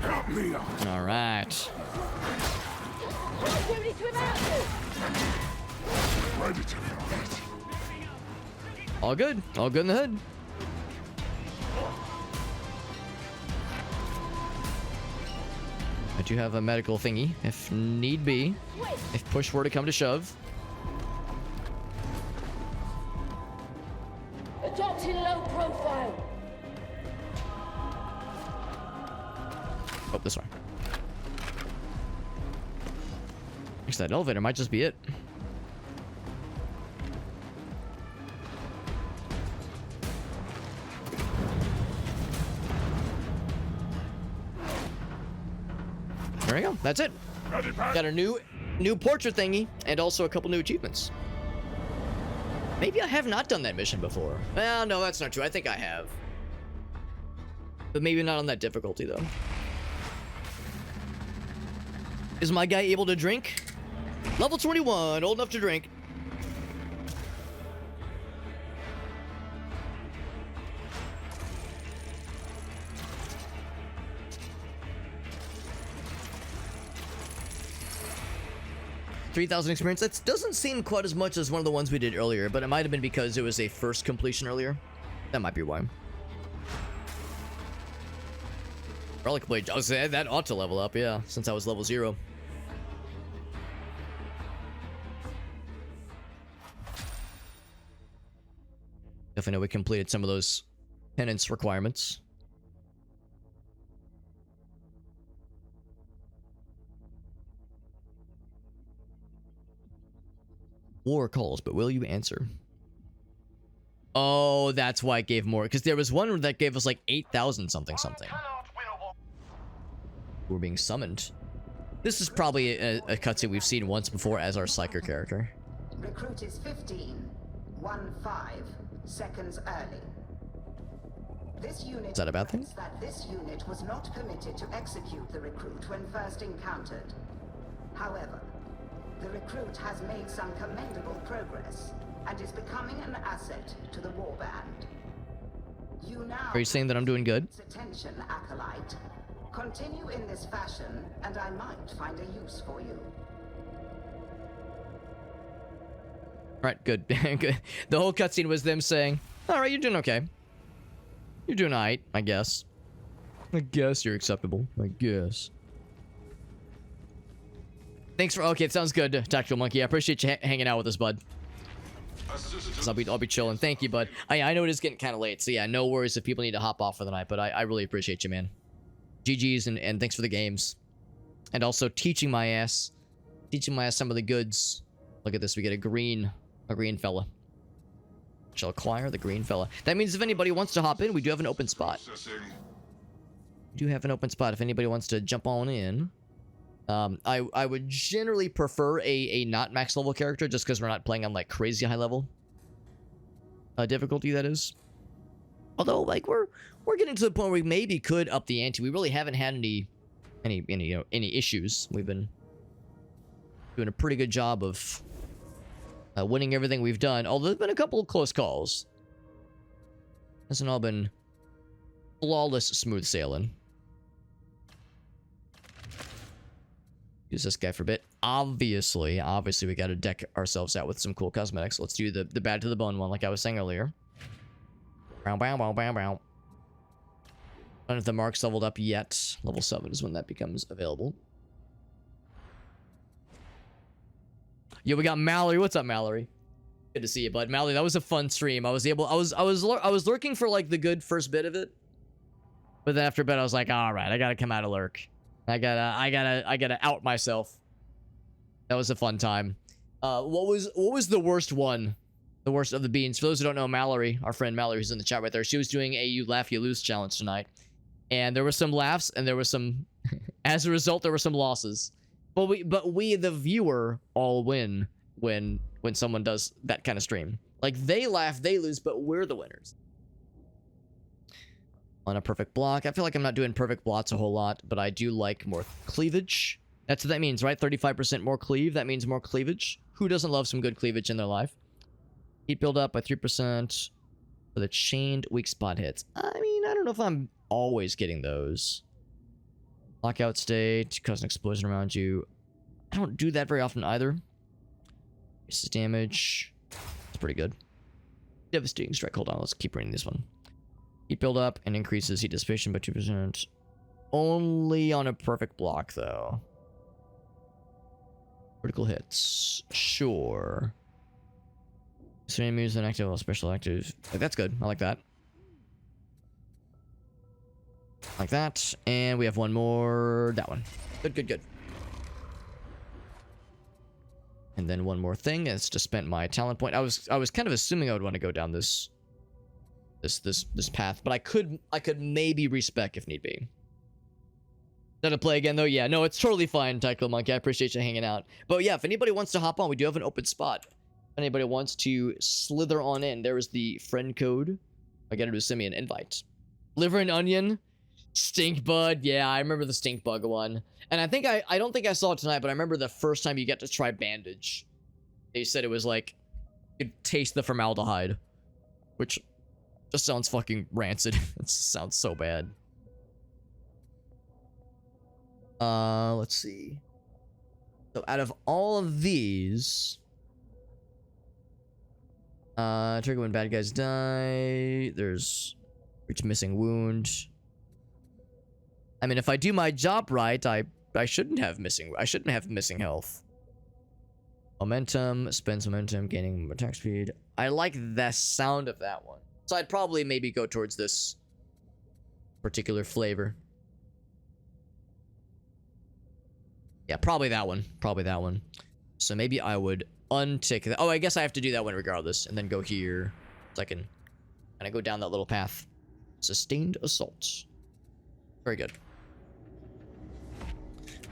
Help me out. All right. Ready to fight. All good. All good in the hood. I do have a medical thingy, if need be. If push were to come to shove. Adopting low profile. Oh, this one. Actually, that elevator might just be it. that's it. Got a new portrait thingy and also a couple new achievements. Maybe I have not done that mission before. Well, no, that's not true. I think I have. But maybe not on that difficulty, though. Is my guy able to drink? Level 21, old enough to drink. $3,000 experience. That doesn't seem quite as much as one of the ones we did earlier, but it might have been because it was a first completion earlier. That might be why. Probably played. I was saying that ought to level up, yeah, since I was level 0. Definitely know we completed some of those penance requirements. War calls, but will you answer? Oh, that's why it gave more. Because there was one that gave us like 8,000 something. We're being summoned. This is probably a cutscene we've seen once before as our Psyker character. Recruit is 15 seconds early. This unit is that a bad thing? That this unit was not permitted to execute the recruit when first encountered. However, the recruit has made some commendable progress and is becoming an asset to the warband. You now are you saying that I'm doing good? Attention, acolyte. Continue in this fashion, and I might find a use for you. Alright, good. Good. The whole cutscene was them saying, alright, you're doing okay. You're doing alright, I guess. I guess you're acceptable. I guess. Thanks for... Okay, it sounds good, Tactical Monkey. I appreciate you hanging out with us, bud. I'll be chilling. Thank you, bud. I know it is getting kind of late, so yeah, no worries if people need to hop off for the night, but I really appreciate you, man. GG's and thanks for the games. And also teaching my ass some of the goods. Look at this, we get a green fella. Shall acquire the green fella. That means if anybody wants to hop in, we do have an open spot. We do have an open spot if anybody wants to jump on in. I would generally prefer a not max level character just because we're not playing on like crazy high level difficulty, that is. Although like we're getting to the point where we maybe could up the ante. We really haven't had any issues. We've been doing a pretty good job of winning everything we've done. Although there's been a couple of close calls. Hasn't all been flawless smooth sailing. Use this guy for a bit. Obviously, we got to deck ourselves out with some cool cosmetics. Let's do the bad to the bone one, like I was saying earlier. Bow, bow, bow, bow, bow. None of the marks leveled up yet. Level 7 is when that becomes available. Yo, we got Mallory. What's up, Mallory? Good to see you, bud. Mallory, that was a fun stream. I was lurking for like the good first bit of it, but then after a bit, I was like, all right, I gotta come out of lurk. I gotta out myself. That was a fun time. What was the worst one? The worst of the beans. For those who don't know, Mallory, our friend Mallory, who's in the chat right there, she was doing a you laugh you lose challenge tonight, and there were some laughs and there was some. As a result, there were some losses. But we, the viewer, all win when someone does that kind of stream. Like they laugh, they lose, but we're the winners. On a perfect block. I feel like I'm not doing perfect blocks a whole lot, but I do like more cleavage. That's what that means, right? 35% more cleave. That means more cleavage. Who doesn't love some good cleavage in their life? Heat build up by 3% for the chained weak spot hits. I mean, I don't know if I'm always getting those. Lockout state, cause an explosion around you. I don't do that very often either. This is damage. It's pretty good. Devastating strike. Hold on, let's keep reading this one. Heat build up and increases heat dissipation by 2%. Only on a perfect block, though. Critical hits. Sure. So enemies inactive or special active. Like, that's good. I like that. Like that. And we have one more. That one. Good, good, good. And then one more thing. It's just spent my talent point. I was kind of assuming I would want to go down this path, but I could maybe respec if need be. Gonna play again though? Yeah, no, it's totally fine, Tycho Monkey. I appreciate you hanging out. But yeah, if anybody wants to hop on, we do have an open spot. If anybody wants to slither on in, there is the friend code. I gotta do send me an invite. Liver and onion, stink bud. Yeah, I remember the stink bug one. And I think I don't think I saw it tonight, but I remember the first time you get to try bandage. They said it was like you could taste the formaldehyde, which just sounds fucking rancid. It sounds so bad. Let's see. So out of all of these, trigger when bad guys die. There's reach missing wound. I mean, if I do my job right, I shouldn't have missing health. Momentum, spends momentum, gaining attack speed. I like the sound of that one. So I'd probably maybe go towards this particular flavor. Yeah, probably that one. Probably that one. So maybe I would untick that. Oh, I guess I have to do that one regardless. And then go here. So I can kind of go down that little path. Sustained assault. Very good.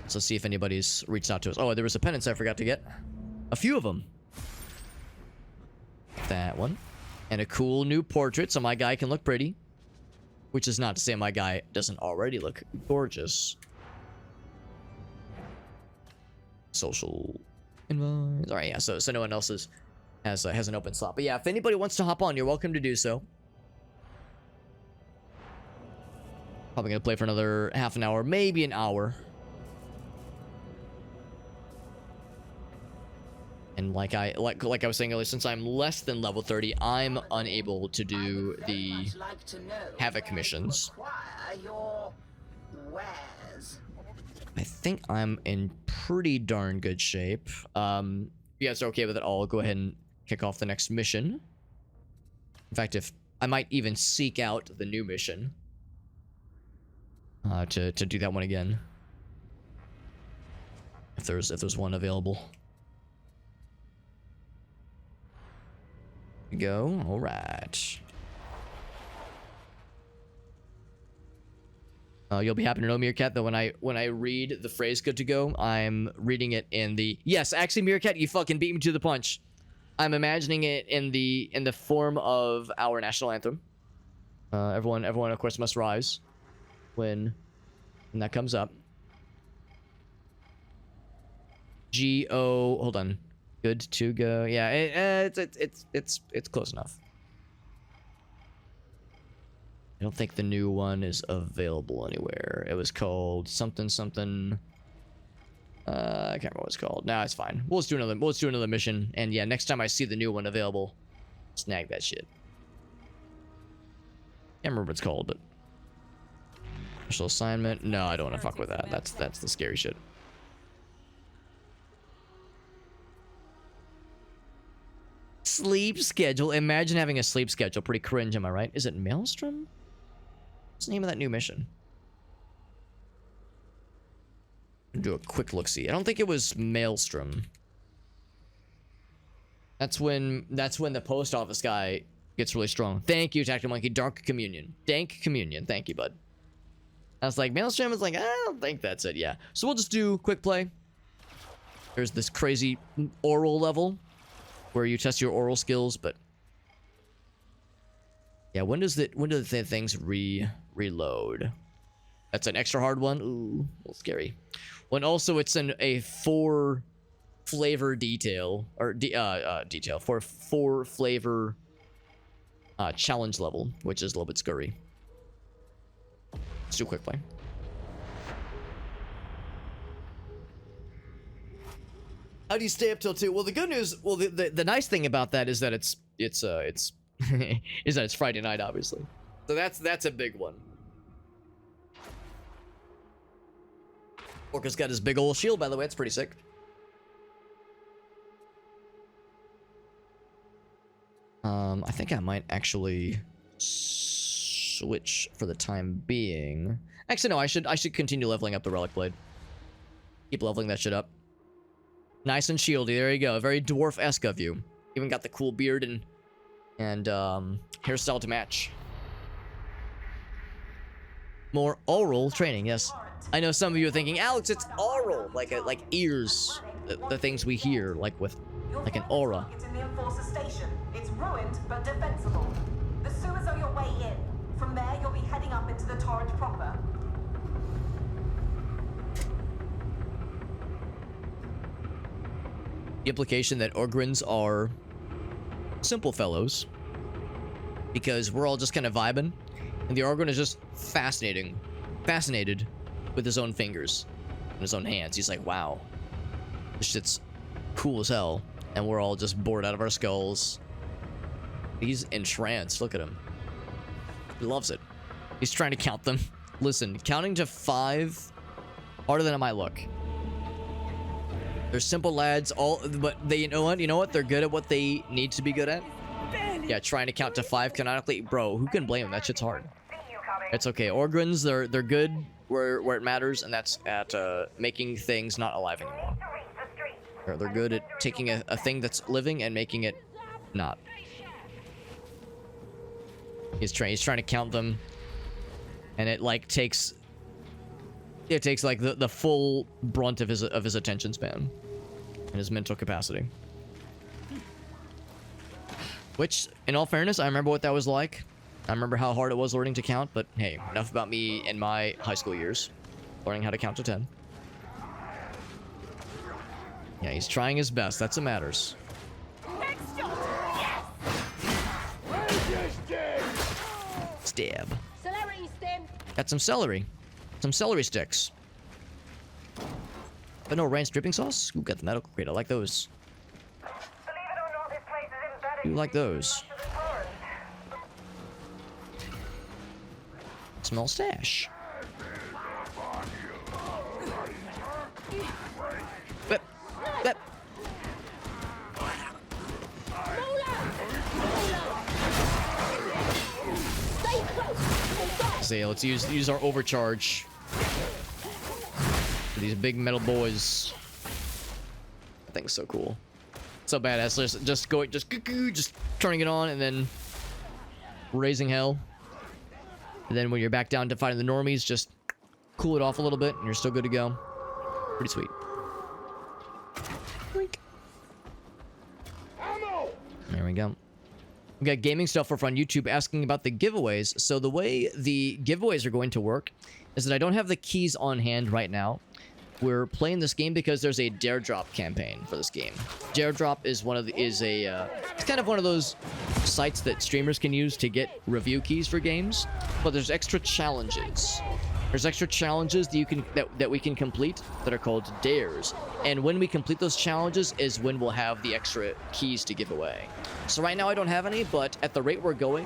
So let's see if anybody's reached out to us. Oh, there was a penance I forgot to get. A few of them. That one. And a cool new portrait so my guy can look pretty. Which is not to say my guy doesn't already look gorgeous. Social invites. All right, yeah. So no one else has an open slot. But yeah, if anybody wants to hop on, you're welcome to do so. Probably gonna play for another half an hour, maybe an hour. And like I was saying earlier, since I'm less than level 30, I'm unable to do the Havoc missions. I think I'm in pretty darn good shape. If you guys are okay with it, I'll go ahead and kick off the next mission. In fact, if I might even seek out the new mission to do that one again, if there's one available. Go. All right. You'll be happy to know, Meerkat, that when I read the phrase "good to go," I'm reading it in the yes. Actually, Meerkat, you fucking beat me to the punch. I'm imagining it in the form of our national anthem. Everyone, of course, must rise when that comes up. G-O. Hold on. Good to go. Yeah, it's close enough. I don't think the new one is available anywhere. It was called something. I can't remember what it's called. Nah, it's fine. We'll just do another mission. And yeah, next time I see the new one available, snag that shit. Can't remember what it's called, but special assignment. No, I don't want to fuck with that. That's the scary shit. Sleep schedule. Imagine having a sleep schedule. Pretty cringe, am I right? Is it Maelstrom? What's the name of that new mission? Do a quick look-see. I don't think it was Maelstrom. That's when the post office guy gets really strong. Thank you, Tactical Monkey. Dark Communion. Dank Communion. Thank you, bud. I was like, Maelstrom is like, I don't think that's it. Yeah. So we'll just do quick play. There's this crazy oral level where you test your oral skills, but yeah, when do the things reload? That's an extra hard one. Ooh, a little scary. When also it's in a 4 flavor detail or detail for 4 flavor challenge level, which is a little bit scurry. Let's do a quick play. How do you stay up till 2? Well, the good news, well, the nice thing about that is that it's is that it's Friday night, obviously. So that's a big one. Orca's got his big old shield, by the way. It's pretty sick. I think I might actually switch for the time being. Actually, no, I should continue leveling up the Relic Blade. Keep leveling that shit up. Nice and shieldy. There you go. Very dwarf-esque of you. Even got the cool beard and hairstyle to match. More oral training, yes. I know some of you are thinking, Alex, it's aural, like ears, the things we hear, like with, like an aura. It's in the Enforcer station. It's ruined, but defensible. The sewers are your way in. From there, you'll be heading up into the torrent proper. The implication that Ogrins are simple fellows, because we're all just kind of vibing, and the Ogryn is just fascinated with his own fingers and his own hands. He's like, wow, this shit's cool as hell, and we're all just bored out of our skulls. He's entranced. Look at him. He loves it. He's trying to count them. Listen, counting to 5 harder than it might look. They're simple lads, but they, you know what? They're good at what they need to be good at. Yeah, trying to count to 5 canonically, bro. Who can blame them? That shit's hard. It's okay. Ogrins, they're good where it matters, and that's at making things not alive anymore. They're good at taking a thing that's living and making it not. He's trying to count them, and it like takes like the full brunt of his attention span and his mental capacity. Which, in all fairness, I remember what that was like. I remember how hard it was learning to count, but hey, enough about me and my high school years. Learning how to count to 10. Yeah, he's trying his best. That's what matters. Stab. Celery stem. Got some celery. Some celery sticks. But no ranch dripping sauce? Ooh, got the medical crate. I like those. You like those? Small stash. Whip. Whip. Say, let's use our overcharge. These big metal boys. That thing's so cool. So badass. Just turning it on and then raising hell. And then when you're back down to fighting the normies, just cool it off a little bit and you're still good to go. Pretty sweet. Blink. There we go. We got gaming stuff for on YouTube asking about the giveaways. So the way the giveaways are going to work is that I don't have the keys on hand right now. We're playing this game because there's a Dare Drop campaign for this game. Dare Drop is it's kind of one of those sites that streamers can use to get review keys for games, but there's extra challenges. There's extra challenges that we can complete that are called dares. And when we complete those challenges is when we'll have the extra keys to give away. So right now I don't have any, but at the rate we're going,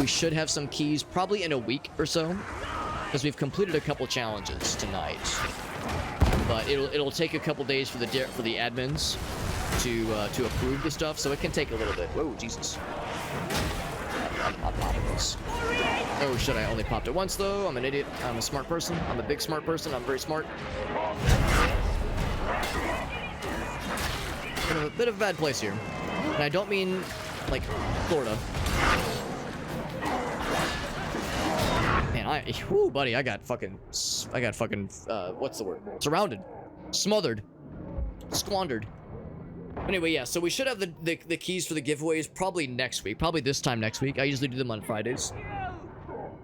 we should have some keys probably in a week or so, because we've completed a couple challenges tonight. But it'll take a couple days for the admins to approve the stuff, so it can take a little bit. Whoa, Jesus! I'm popping this. Oh shit! I only popped it once though. I'm an idiot. I'm a smart person. I'm a big smart person. I'm very smart. In a bit of a bad place here, and I don't mean like Florida. Man, whoo, buddy, I got fucking, what's the word? Surrounded, smothered, squandered. Anyway, yeah, so we should have the keys for the giveaways probably next week, probably this time next week. I usually do them on Fridays.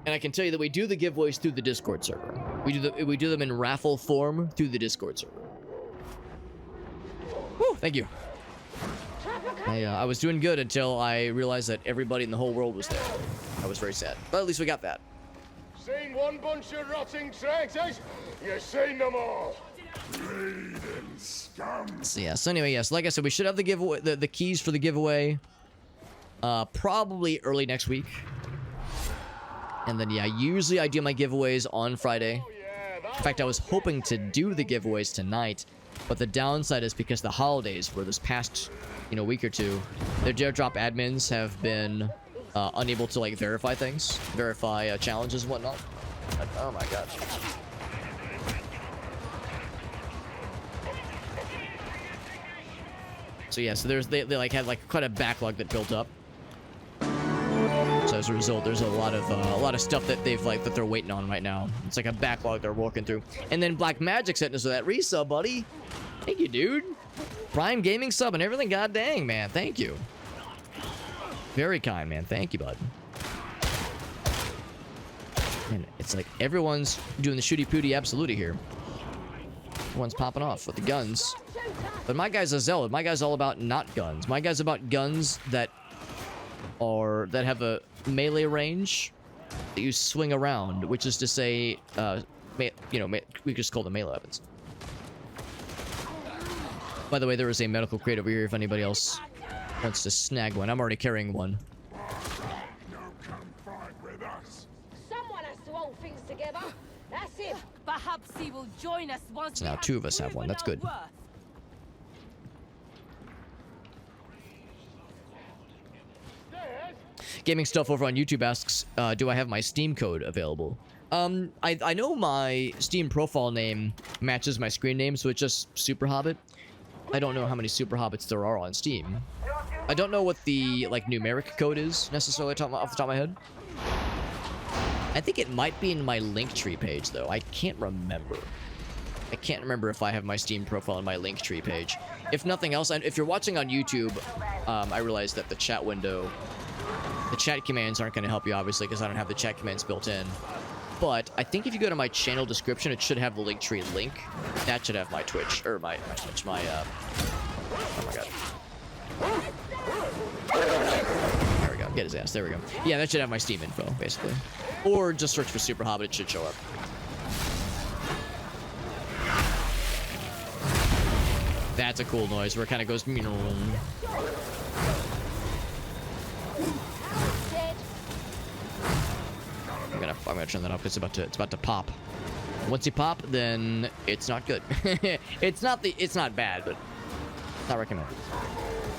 And I can tell you that we do the giveaways through the Discord server. We do them in raffle form through the Discord server. Woo, thank you. I was doing good until I realized that everybody in the whole world was there. I was very sad, but at least we got that. Seen one bunch of rotting traitors? You've seen them all. Bleeding scum. So yeah, so anyway, yes, like I said, we should have the giveaway, the keys for the giveaway probably early next week. And then yeah, usually I do my giveaways on Friday. In fact, I was hoping to do the giveaways tonight, but the downside is because the holidays were this past, week or two, the Dare Drop admins have been unable to like verify challenges and whatnot. Oh my gosh. So yeah, so they like had like quite a backlog that built up. So as a result, there's a lot of stuff that they're waiting on right now. It's like a backlog they're working through. And then Black Magic sent us with that resub, buddy. Thank you, dude. Prime Gaming sub and everything. God dang, man. Thank you. Very kind, man. Thank you, bud. And it's like everyone's doing the shooty pooty absolutely here. Everyone's popping off with the guns. But my guy's a Zealot. My guy's all about not guns. My guy's about guns that have a melee range that you swing around, which is to say, we just call them melee weapons. By the way, there is a medical crate over here if anybody else wants to snag one. I'm already carrying one. Someone has to hold things together. That's it. Perhaps he will join us once. So now two of us have one. That's good. Gaming Stuff over on YouTube asks, do I have my Steam code available? I know my Steam profile name matches my screen name, so it's just Super Hobbit. I don't know how many Super Hobbits there are on Steam. I don't know what the, like, numeric code is, necessarily off the top of my head. I think it might be in my Linktree page, though. I can't remember. I can't remember if I have my Steam profile in my Linktree page. If nothing else, and if you're watching on YouTube, I realize that the chat window... The chat commands aren't going to help you, obviously, because I don't have the chat commands built in. But I think if you go to my channel description, it should have the Linktree link. That should have my Twitch, or my Twitch, oh my god. There we go, get his ass, there we go. Yeah, that should have my Steam info, basically. Or just search for Super Hobbit, it should show up. That's a cool noise, where it kind of goes... I'm gonna turn that up. It's about to pop. Once you pop, then it's not good. it's not bad, but not recommended.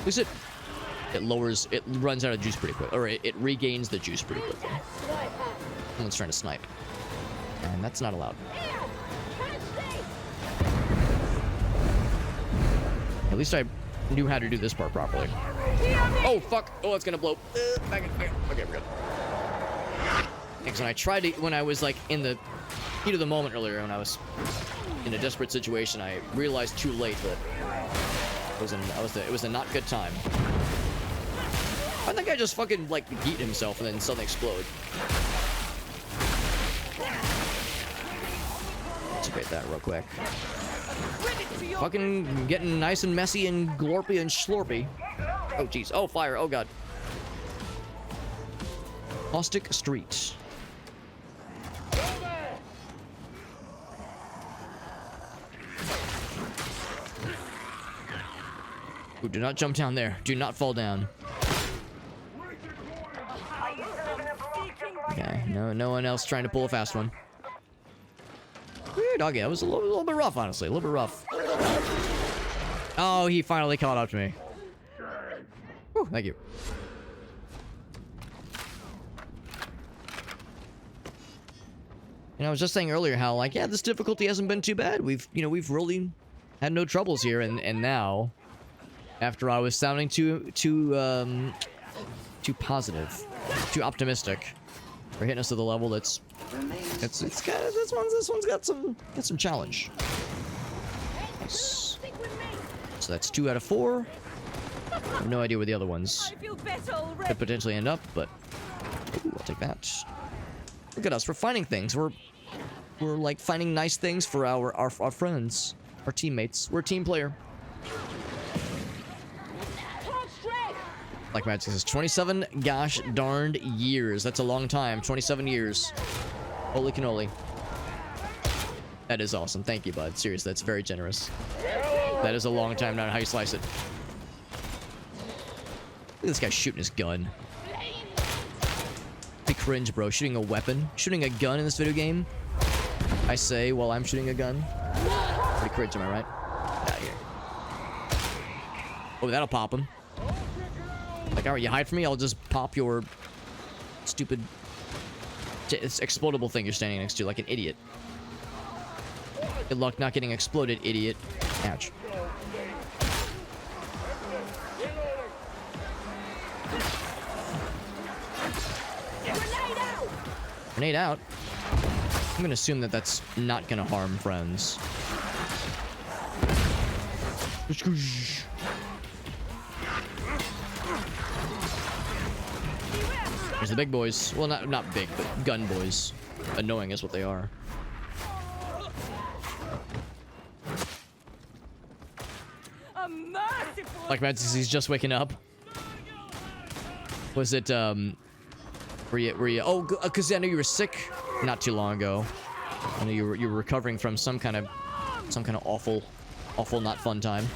At least it runs out of juice pretty quick, or it regains the juice pretty quickly. Someone's trying to snipe, and that's not allowed. At least I knew how to do this part properly. Oh fuck! Oh, it's gonna blow. Okay, we're good. Because when I was like in the heat of the moment earlier, when I was in a desperate situation, I realized too late that it was a not good time. I think I just fucking like yeet himself and then suddenly explode. Let's get that real quick. Fucking getting nice and messy and glorpy and slorpy. Oh jeez. Oh fire. Oh god. Caustic Street. Ooh, do not jump down there. Do not fall down. Okay, no one else trying to pull a fast one. Weird doggy. That was a little bit rough, honestly. A little bit rough. Oh, he finally caught up to me. Whew, thank you. And I was just saying earlier how, like, yeah, this difficulty hasn't been too bad. We've really had no troubles here, and now, after I was sounding too positive, too optimistic, we're hitting us to the level this one's got some challenge. Nice. So that's 2 out of 4. I have no idea where the other ones could potentially end up, but ooh, I'll take that. Look at us, we're finding things. We're like finding nice things for our friends, our teammates. We're a team player. Like Magic says, 27 gosh darned years. That's a long time. 27 years. Holy cannoli. That is awesome. Thank you, bud. Seriously, that's very generous. That is a long time, not how you slice it. Look at this guy shooting his gun. Be cringe, bro. Shooting a weapon. Shooting a gun in this video game. I say while I'm shooting a gun. Pretty cringe, am I right? Get out of here. Oh, that'll pop him. Like, alright, you hide from me, I'll just pop your stupid explodable thing you're standing next to like an idiot. Good luck not getting exploded, idiot. Ouch. Grenade out. I'm gonna assume that that's not gonna harm friends. There's the big boys. Well, not big, but gun boys. Annoying is what they are. Like Majesty's just waking up. Was it were you oh, because I know you were sick not too long ago. I know you were recovering from some kind of awful not fun time.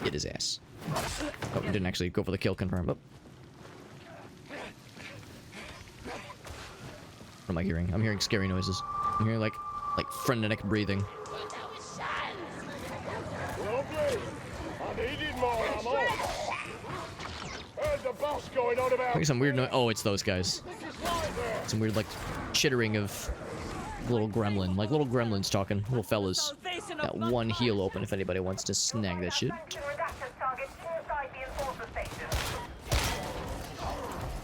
Get his ass. Oh, didn't actually go for the kill confirm, but what am I hearing? I'm hearing scary noises. I'm hearing like frenetic breathing. I think some weird noise. Oh, it's those guys. Some weird like chittering of little gremlin, like little gremlins talking, little fellas. Got one heel open if anybody wants to snag that shit.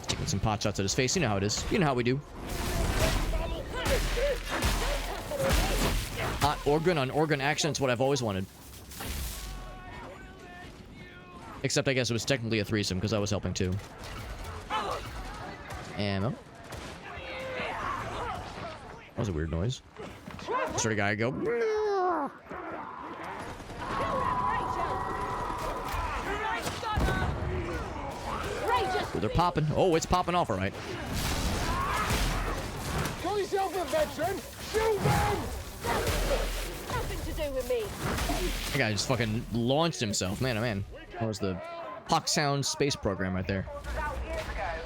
Taking some pot shots at his face. You know how it is. You know how we do. Organ on organ action. It's what I've always wanted. Except I guess it was technically a threesome because I was helping too. Ammo. That was a weird noise. Sort of guy go. Ooh, they're popping. Oh, it's popping off, all right. Call yourself a veteran. Shoot them! Nothing to do with me. That guy just fucking launched himself. Man, oh man. That was the Hawk Sound space program right there.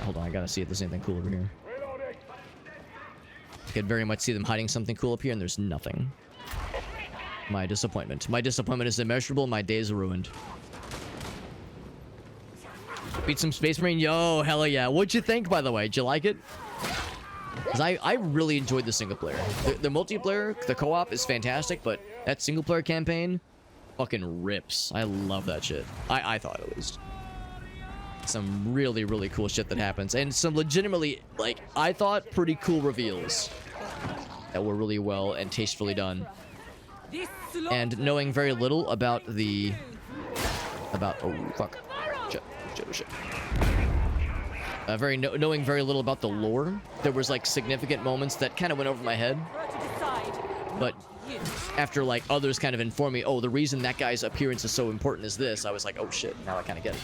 Hold on, I gotta see if there's anything cool over here. I could very much see them hiding something cool up here, and there's nothing. My disappointment. My disappointment is immeasurable. My day is ruined. Beat some Space Marine? Yo, hella yeah. What'd you think, by the way? Did you like it? Because I really enjoyed the single player. The multiplayer, the co-op is fantastic, but that single player campaign fucking rips. I love that shit. I thought at least. Some really, really cool shit that happens. And some legitimately, like, I thought pretty cool reveals that were really well and tastefully done. And knowing very little about the... oh, fuck. Shit. Knowing very little about the lore, there was, like, significant moments that kind of went over my head. But after, like, others kind of informed me, oh, the reason that guy's appearance is so important is this, I was like, oh, shit, now I kind of get it.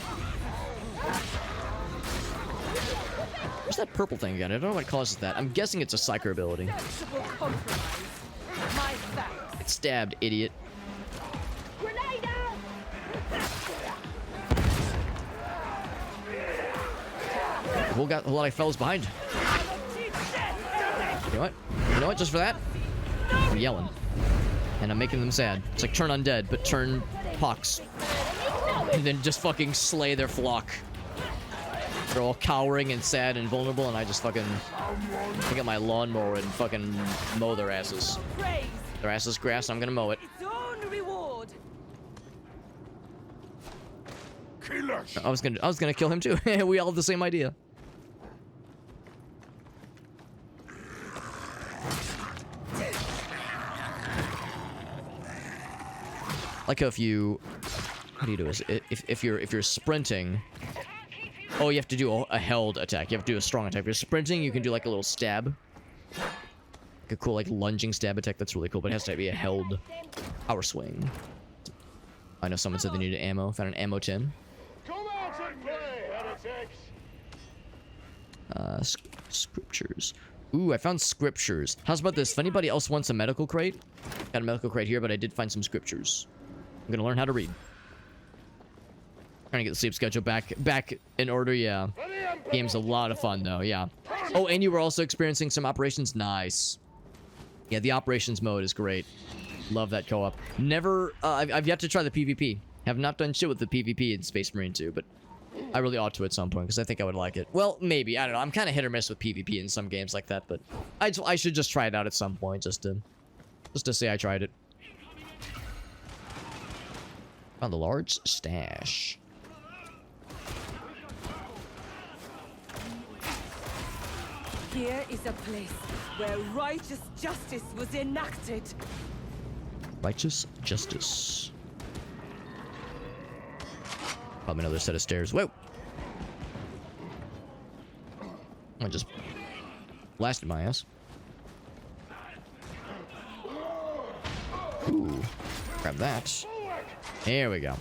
What's that purple thing again? I don't know what causes that. I'm guessing it's a psyker ability. Get stabbed, idiot. We'll got a lot of fellas behind. You know what? You know what? Just for that, I'm yelling. And I'm making them sad. It's like turn undead, but turn pox. And then just fucking slay their flock. They're all cowering and sad and vulnerable, and I just fucking pick up my lawnmower and fucking mow their asses. Their asses grass, I'm gonna mow it. I was gonna kill him too. We all have the same idea. Like if you, how do you do this? If you're sprinting, oh, you have to do a held attack. You have to do a strong attack. If you're sprinting, you can do like a little stab, like a cool like lunging stab attack. That's really cool, but it has to be a held power swing. I know someone said they needed ammo. Found an ammo tin. Scriptures. Ooh, I found scriptures. How's about this? If anybody else wants a medical crate, got a medical crate here, but I did find some scriptures. I'm gonna learn how to read. Trying to get the sleep schedule back in order, yeah. Game's a lot of fun though, yeah. Oh, and you were also experiencing some operations? Nice. Yeah, the operations mode is great. Love that co-op. Never, I've yet to try the PvP. Have not done shit with the PvP in Space Marine 2, but I really ought to at some point, because I think I would like it. Well, maybe, I don't know. I'm kind of hit or miss with PvP in some games like that, but I should just try it out at some point, just to say I tried it. Found the large stash. Here is a place where righteous justice was enacted. Righteous justice. Probably another set of stairs. Whoa! I just blasted my ass. Ooh. Grab that. Here we go.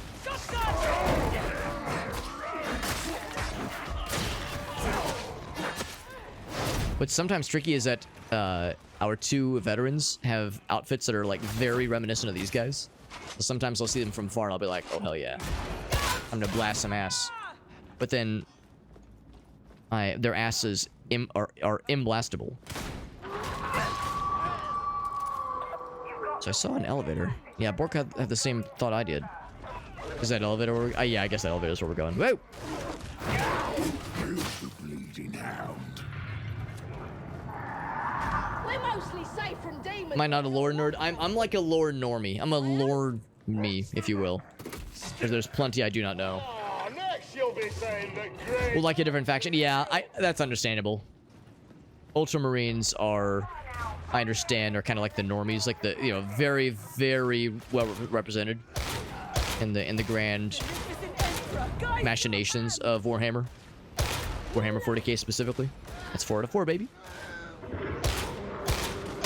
What's sometimes tricky is that our two veterans have outfits that are like very reminiscent of these guys. So sometimes I'll see them from far and I'll be like, oh hell yeah, I'm gonna blast some ass. But then their asses are imblastable. So I saw an elevator. Yeah, Bork had the same thought I did. Is that elevator where we're... yeah, I guess that elevator is where we're going. Whoa! We're mostly safe from demons. Am I not a lore nerd? I'm like a lore normie. I'm a lore me, if you will. Because there's plenty I do not know. Well, like a different faction. Yeah, that's understandable. Ultramarines are, I understand, are kind of like the normies, like the, you know, very, very well represented in the grand machinations of Warhammer. Warhammer 40k specifically. That's 4 out of 4, baby.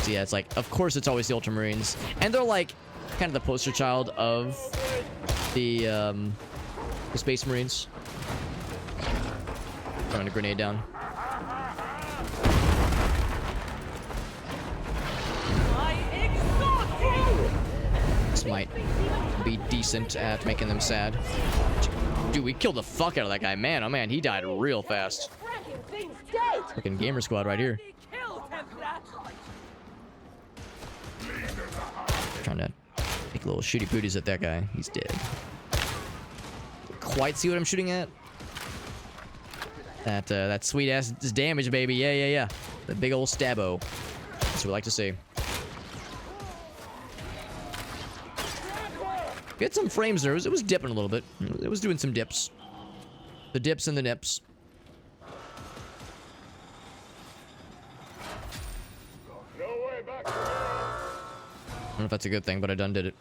So yeah, it's like, of course it's always the Ultramarines. And they're like kind of the poster child of the Space Marines. Throwing a grenade down. This might be decent at making them sad. Dude, we killed the fuck out of that guy. Man, oh man, he died real fast. Freaking gamer squad right here. Trying to take little shooty booties at that guy. He's dead. Quite see what I'm shooting at? That sweet ass damage, baby. Yeah. The big old stabbo. That's what we like to see. We had some frames there. It was dipping a little bit. It was doing some dips. The dips and the nips. I don't know if that's a good thing, but I done did it.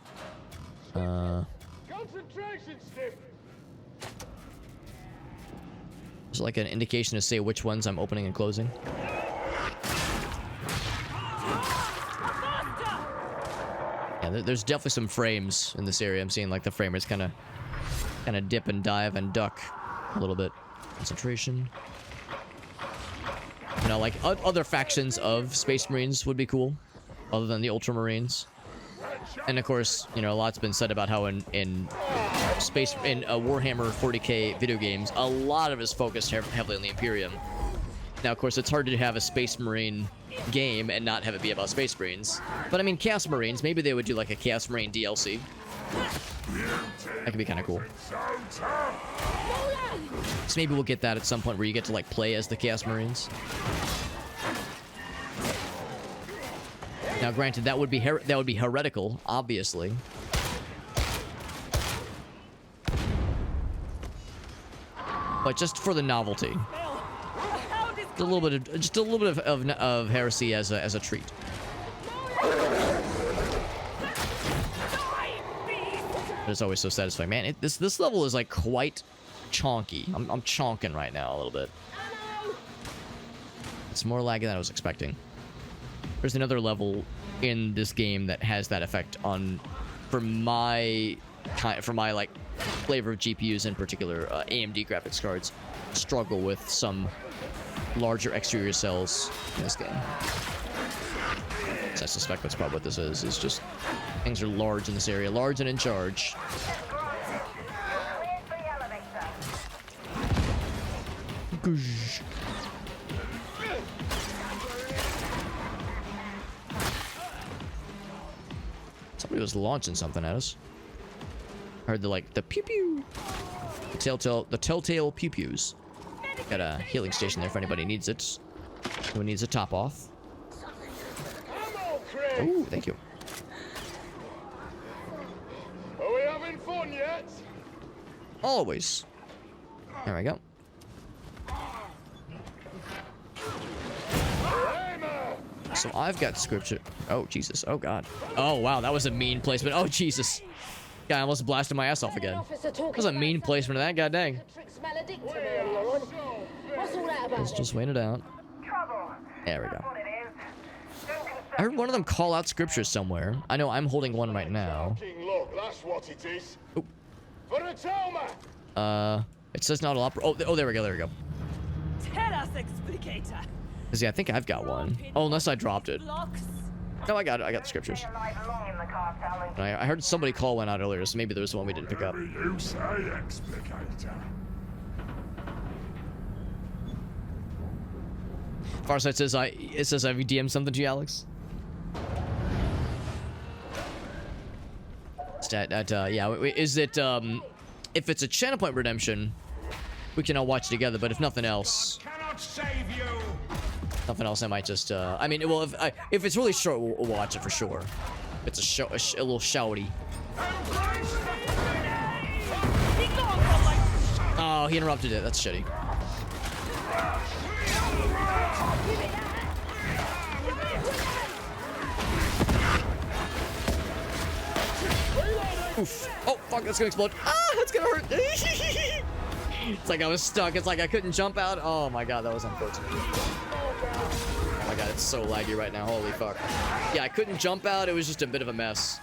Is it like an indication to say which ones I'm opening and closing? Yeah, there's definitely some frames in this area. I'm seeing like the frame rates kind of dip and dive and duck a little bit. Concentration. You know, like other factions of Space Marines would be cool, other than the Ultramarines. And of course, you know, a lot's been said about how in Warhammer 40k video games, a lot of it is focused heavily on the Imperium. Now, of course, it's hard to have a Space Marine game and not have it be about Space Marines. But I mean, Chaos Marines, maybe they would do like a Chaos Marine DLC. That could be kind of cool. So maybe we'll get that at some point where you get to like play as the Chaos Marines. Now, granted, that would be heretical, obviously. But just for the novelty, just a little bit of heresy as a treat. It's always so satisfying, man. This level is like quite chonky. I'm chonking right now a little bit. It's more laggy than I was expecting. There's another level in this game that has that effect on, for my like flavor of GPUs in particular, AMD graphics cards struggle with some larger exterior cells in this game. So I suspect that's probably what this is. It's just things are large in this area, large and in charge. Goosh. Somebody was launching something at us. I heard the pew pew. The telltale pew pews. Got a healing station there if anybody needs it. Who needs a top off? Oh, thank you. Are we having fun yet? So I've got scripture. Oh, Jesus. Oh, God. Oh, wow. That was a mean placement. Oh, Jesus. Guy almost blasted my ass off again. That was a mean placement of that. God dang. Let's just wait it out. There we go. I heard one of them call out scripture somewhere. I know I'm holding one right now. Look, that's what it is. Oh. For the Toma! It says not all oh, there we go, there we go. Tell us, explicator. Cause yeah, I think I've got one. Oh, unless I dropped it. No, I got it. I got the scriptures. I heard somebody call one out earlier, so maybe there was one we didn't pick up. You say, explicator. Farsight says it says I've DM'd something to you, Alex. Yeah, is it if it's a channel point redemption, we can all watch it together, but if nothing else, I might just I mean, well, if it's really short, we'll watch it for sure. If it's a little shouty. Oh, he interrupted it. That's shitty. Oof. Oh, fuck, that's gonna explode. Ah, that's gonna hurt. It's like I was stuck. It's like I couldn't jump out. Oh my god, that was unfortunate. Oh my god, it's so laggy right now. Holy fuck. Yeah, I couldn't jump out. It was just a bit of a mess.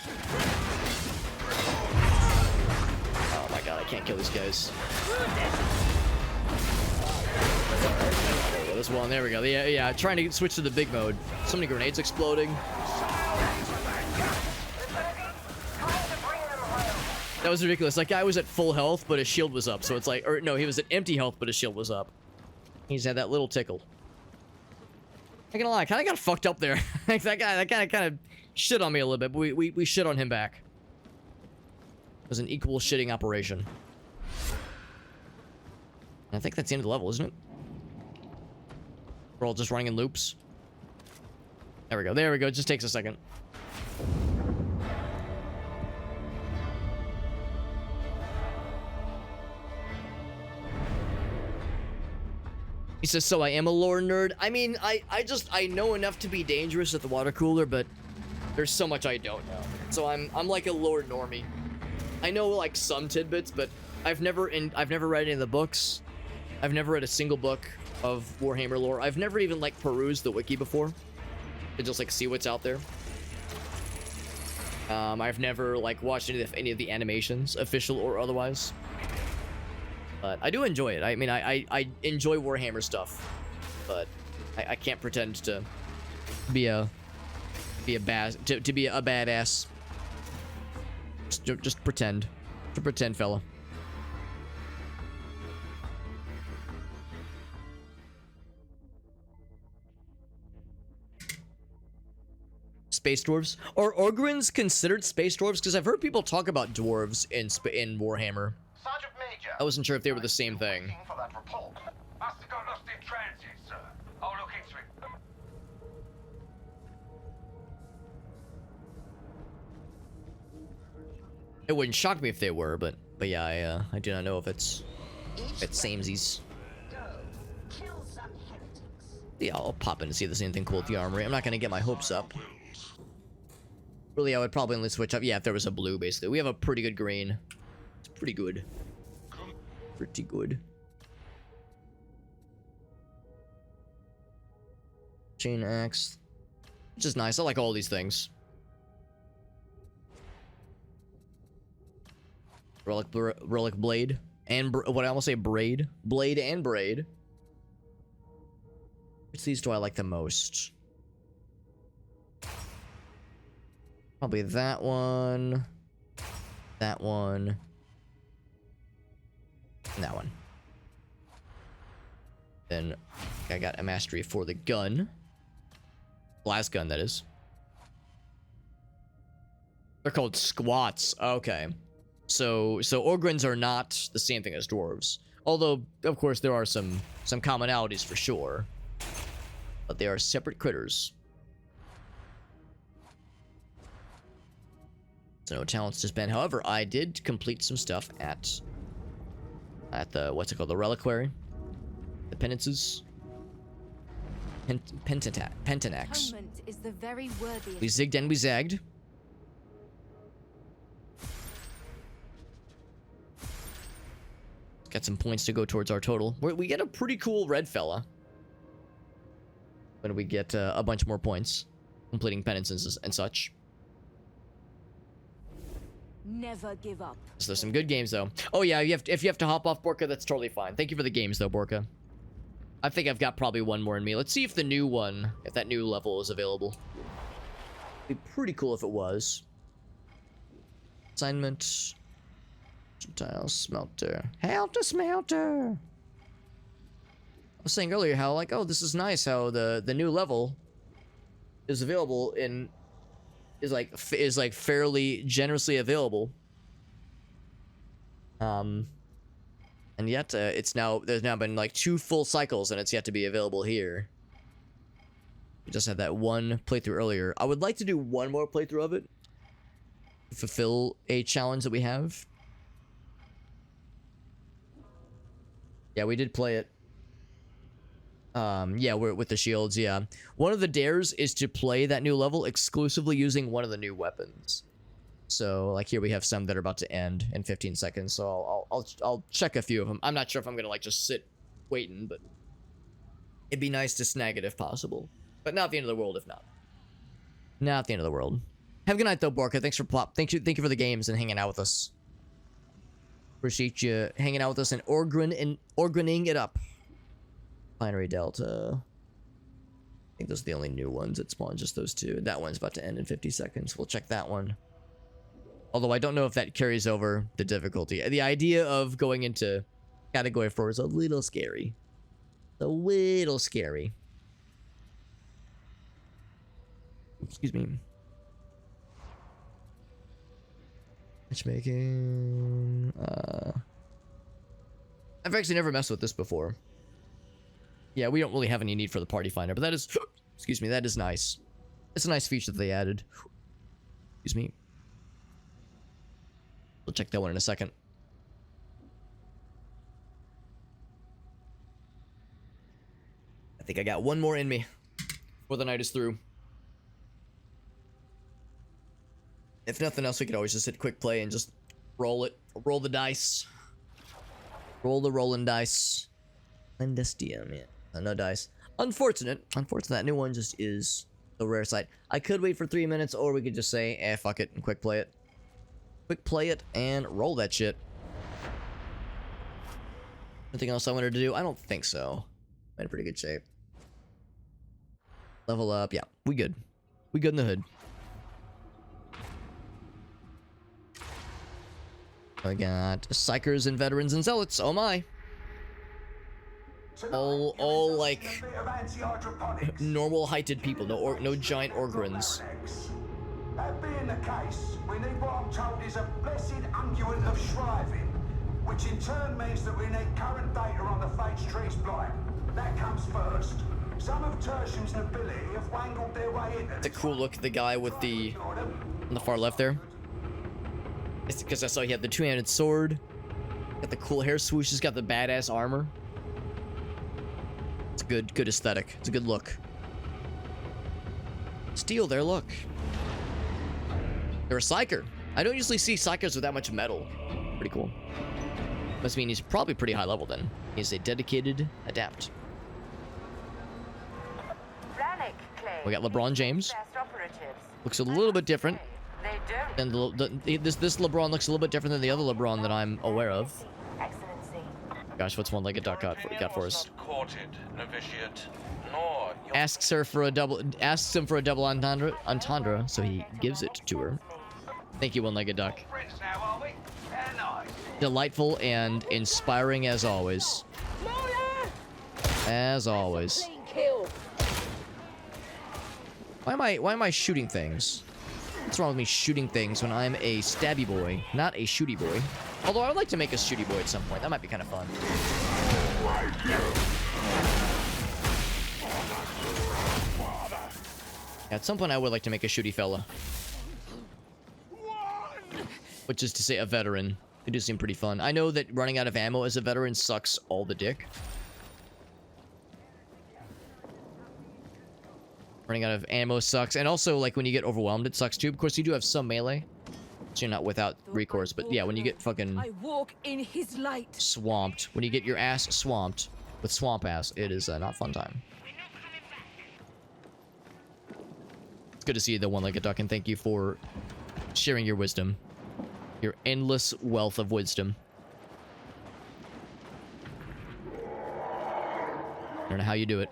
Oh my god, I can't kill these guys. This one, there we go. Yeah, trying to switch to the big mode. So many grenades exploding. That was ridiculous. That guy was at full health, but his shield was up. So it's like, or no, he was at empty health, but his shield was up. He's had that little tickle. Not gonna lie, I kind of got fucked up there. that guy kind of shit on me a little bit, but we shit on him back. It was an equal shitting operation. I think that's the end of the level, isn't it? We're all just running in loops. There we go. There we go. It just takes a second. He says, so I am a lore nerd. I mean, I know enough to be dangerous at the water cooler, but there's so much I don't know. So I'm like a lore normie. I know like some tidbits, but I've never read any of the books. I've never read a single book of Warhammer lore. I've never even like perused the wiki before to just like see what's out there. I've never like watched any of the animations, official or otherwise. But I do enjoy it. I mean, I enjoy Warhammer stuff, but I can't pretend to be a badass. Just pretend. To pretend, fella. Space dwarves? Are Ogrins considered space dwarves? Because I've heard people talk about dwarves in Warhammer. Sergeant Major. I wasn't sure if they were the same thing. For that report. Must have got lost in transit, sir. I'll look into it. It wouldn't shock me if they were, but yeah, I do not know if it's samesies. Yeah, I'll pop in to see if there's anything cool at the armory. I'm not gonna get my hopes up. Really, I would probably only switch up. Yeah, if there was a blue, basically. We have a pretty good green. It's pretty good. Pretty good. Chain axe. Which is nice. I like all these things. Relic blade. And what I almost say braid. Blade and braid. Which of these do I like the most? Probably that one. That one. And that one. Then I got a mastery for the gun. Blast gun, that is. They're called squats. Okay. So Ogrins are not the same thing as dwarves. Although, of course, there are some commonalities for sure. But they are separate critters. So no talents to spend. However, I did complete some stuff at the, what's it called, the reliquary, the penances, Pentanax. is the very worthiest. We zigged and we zagged. Got some points to go towards our total. We get a pretty cool red fella when we get a bunch more points, completing penances and such. Never give up. So there's some good games though. Oh yeah, if you have to hop off, Borka, that's totally fine. Thank you for the games though, Borka. I think I've got probably one more in me. Let's see if the new one, if that new level is available. It'd be pretty cool if it was. Assignment. Tile smelter. Helter smelter. I was saying earlier how like, oh, this is nice how the new level is available in is like fairly generously available. And yet there's now been like 2 full cycles and it's yet to be available here. We just had that one playthrough earlier. I would like to do one more playthrough of it to fulfill a challenge that we have. Yeah, we did play it. Yeah, we're with the shields, yeah. One of the dares is to play that new level exclusively using one of the new weapons. So, like here we have some that are about to end in 15 seconds, so I'll check a few of them. I'm not sure if I'm gonna like just sit waiting, but it'd be nice to snag it if possible. But not the end of the world if not. Not the end of the world. Have a good night though, Borka. Thanks for thank you for the games and hanging out with us. Appreciate you hanging out with us and organing it up. Binary Delta. I think those are the only new ones that spawn, just those 2. That one's about to end in 50 seconds. We'll check that one. Although I don't know if that carries over the difficulty. The idea of going into category 4 is a little scary. A little scary. Excuse me. Matchmaking. I've actually never messed with this before. Yeah, we don't really have any need for the party finder, but that is, excuse me, that is nice. It's a nice feature that they added. Excuse me. We'll check that one in a second. I think I got one more in me before the night is through. If nothing else, we could always just hit quick play and just roll it. Roll the dice. Roll the rolling dice. Lendestium, yeah. No dice. Unfortunate. That new one just is the rare sight. I could wait for 3 minutes, or we could just say, fuck it, and quick play it. Quick play it and roll that shit. Anything else I wanted to do? I don't think so. I'm in pretty good shape. Level up. Yeah, we good. We good in the hood. I got psychers and veterans and zealots. Oh my. All like normal heighted people. No giant orgrins. That being the case, we need what I'm told is a blessed unguent of shriving, which in turn means that we need current data on the Fates Tree's blight. That comes first. Some of Tertium's nobility have wangled their way into It's a cool look, the guy with the on the far left there. It's because I saw he had the 2-handed sword, got the cool hair swoosh, he's got the badass armor. It's a good aesthetic. It's a good look. Steal their look. They're a psyker. I don't usually see psychers with that much metal. Pretty cool. Must mean he's probably pretty high level then. He's a dedicated adept. We got LeBron James. Looks a little bit different. And this LeBron looks a little bit different than the other LeBron that I'm aware of. Gosh, what's one-legged duck got for us? Asks him for a double entendre, so he gives it to her. Thank you, one-legged duck. Delightful and inspiring as always. As always. Why am I shooting things? What's wrong with me shooting things when I'm a stabby boy, not a shooty boy? Although I would like to make a shooty boy at some point. That might be kind of fun. At some point I would like to make a shooty fella. Which is to say a veteran. It does seem pretty fun. I know that running out of ammo as a veteran sucks all the dick. Running out of ammo sucks. And also, like, when you get overwhelmed, it sucks too. Of course, you do have some melee. So you're not without recourse. But yeah, when you get fucking I walk in his light. swamped, when you get your ass swamped with swamp ass, it is not fun time. It's good to see you, the one-legged duck, and thank you for sharing your wisdom. Your endless wealth of wisdom. I don't know how you do it.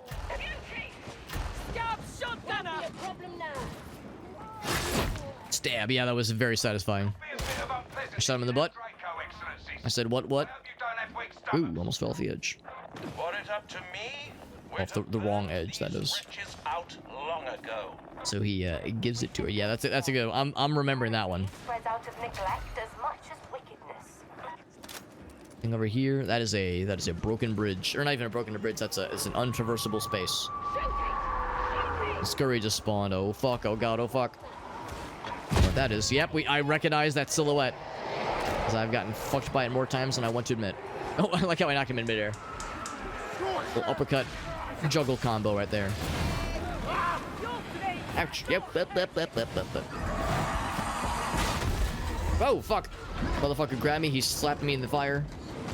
Stab, yeah, that was very satisfying. I shot him in the butt. I said, what? Ooh, almost fell off the edge. Off the wrong edge, that is. So he gives it to her. Yeah, that's a good one. I'm remembering that one. Spreads out of neglect as much as wickedness. Thing over here, that is a broken bridge. Or not even a broken bridge, it's an untraversable space. The scurry just spawned. Oh fuck, oh god, oh fuck. What that is. Yep, I recognize that silhouette. Because I've gotten fucked by it more times than I want to admit. Oh, I like how I knocked him in midair. Little uppercut juggle combo right there. Ouch. Yep. Oh, fuck. Motherfucker grabbed me. He slapped me in the fire.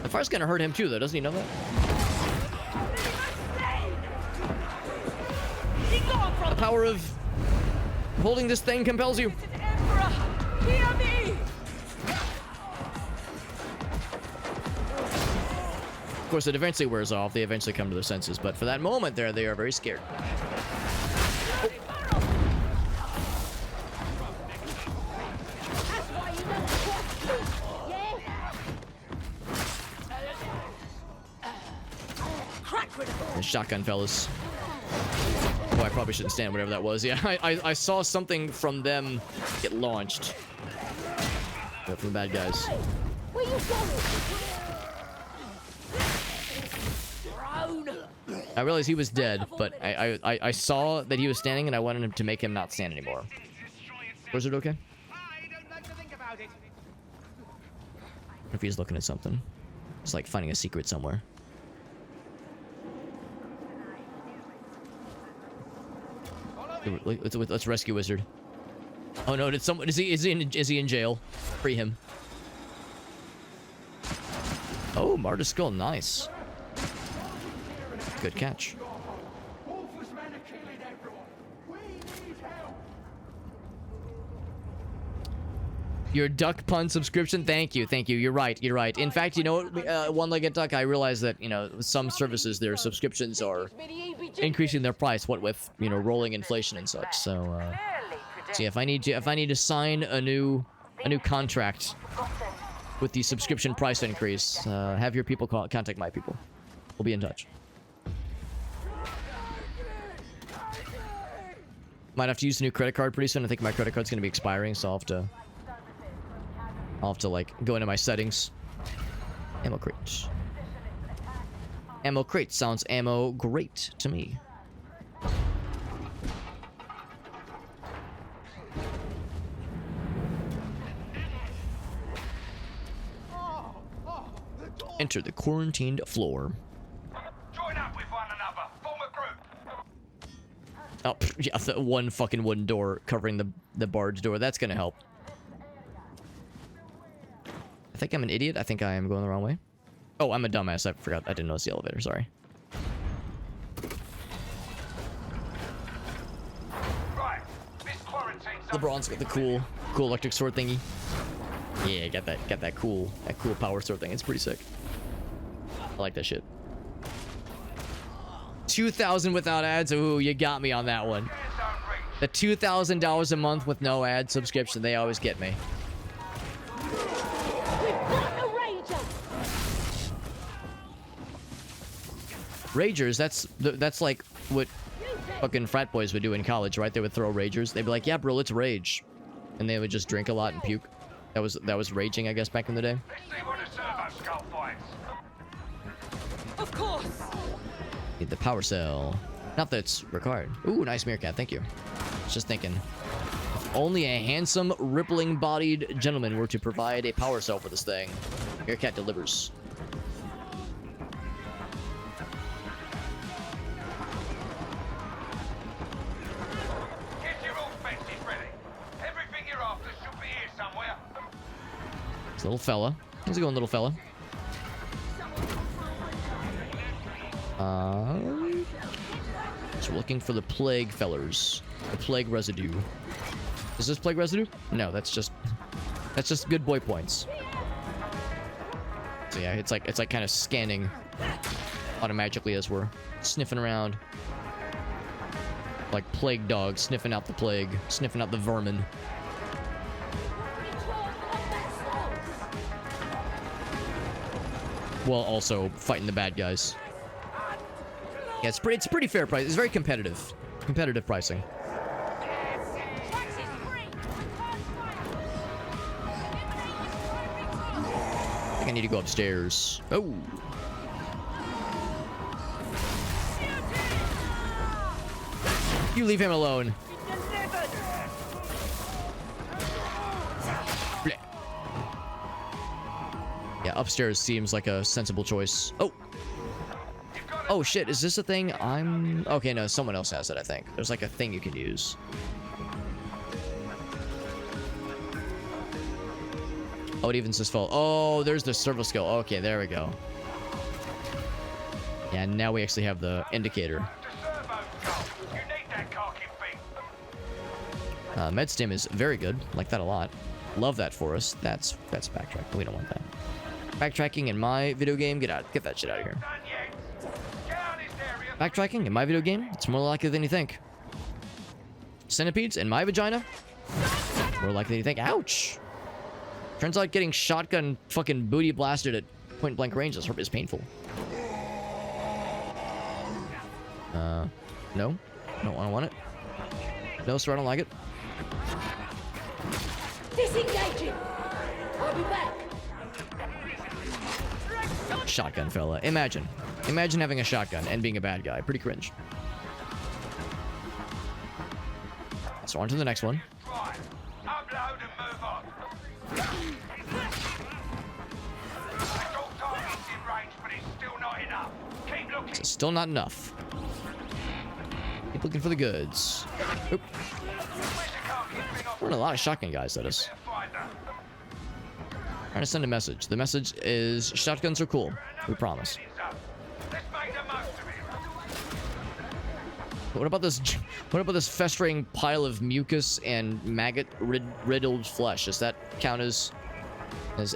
The fire's gonna hurt him too, though. Doesn't he know that? The power of holding this thing compels you. Hear me! Of course, it eventually wears off. They eventually come to their senses. But for that moment there, they are very scared. The shotgun fellas. Oh, I probably shouldn't stand whatever that was. Yeah, I saw something from them get launched. From the bad guys. Where you going? I realized he was dead, but I saw that he was standing, and I wanted him to make him not stand anymore. Was it okay? What if he's looking at something? It's like finding a secret somewhere. Let's rescue Wizard. Oh no! Did someone? Is he in jail? Free him. Oh, Martyr Skull, nice. Good catch. Your duck pun subscription, thank you. You're right. In fact, you know what, one-legged duck, I realize that, you know, some services, their subscriptions are increasing their price, what with, you know, rolling inflation and such. So, see, if I need to sign a new contract with the subscription price increase, have your people contact my people. We'll be in touch. Might have to use a new credit card pretty soon. I think my credit card's gonna be expiring, so I'll have to like go into my settings. Ammo crate. Ammo crate sounds ammo great to me. Enter the quarantined floor. Join up with one another. Form a group. Oh, yeah, the one fucking wooden door covering the barge door. That's gonna help. I think I'm an idiot. I think I am going the wrong way. Oh, I'm a dumbass. I forgot. I didn't notice the elevator. Sorry. Right. This quarantine's LeBron's got the cool electric sword thingy. Yeah, got that cool power sword thing. It's pretty sick. I like that shit. 2,000 without ads. Ooh, you got me on that one. The $2,000 a month with no ad subscription. They always get me. Ragers, that's like what fucking frat boys would do in college, right? They would throw ragers. They'd be like, "Yeah, bro, let's rage," and they would just drink a lot and puke. That was raging, I guess, back in the day. Of course. Need the power cell. Not that it's required. Ooh, nice meerkat. Thank you. Just thinking. If only a handsome, rippling-bodied gentleman were to provide a power cell for this thing. Meerkat delivers. It's a little fella. How's it going, little fella? So we're looking for the plague fellers. The plague residue. Is this plague residue? No, that's just good boy points. So yeah, it's like kind of scanning automatically as we're sniffing around. Like plague dogs sniffing out the plague, sniffing out the vermin. While also fighting the bad guys. Yeah, it's pretty fair price. It's very competitive. Competitive pricing. I think I need to go upstairs. Oh. You leave him alone. Blech. Yeah, upstairs seems like a sensible choice. Oh. Oh shit, is this a thing? Okay, no, someone else has it, I think. There's like a thing you can use. Oh, it even says fall. Oh, there's the servo skill. Okay, there we go. Yeah, now we actually have the indicator. Med stim is very good. Like that a lot. Love that for us. That's backtrack. We don't want that. Backtracking in my video game? Get that shit out of here. Backtracking in my video game? It's more likely than you think. Centipedes in my vagina? More likely than you think. Ouch! Turns out getting shotgun fucking booty blasted at point blank range is painful. No. I don't want it. No, sir, I don't like it. Disengaging! I'll be back! Shotgun fella. Imagine having a shotgun and being a bad guy. Pretty cringe. So on to the next one. It's still not enough. Keep looking for the goods. Oop. We're in a lot of shotgun guys, that is. Trying to send a message. The message is shotguns are cool. We promise. What about this festering pile of mucus and maggot riddled flesh? Does that count as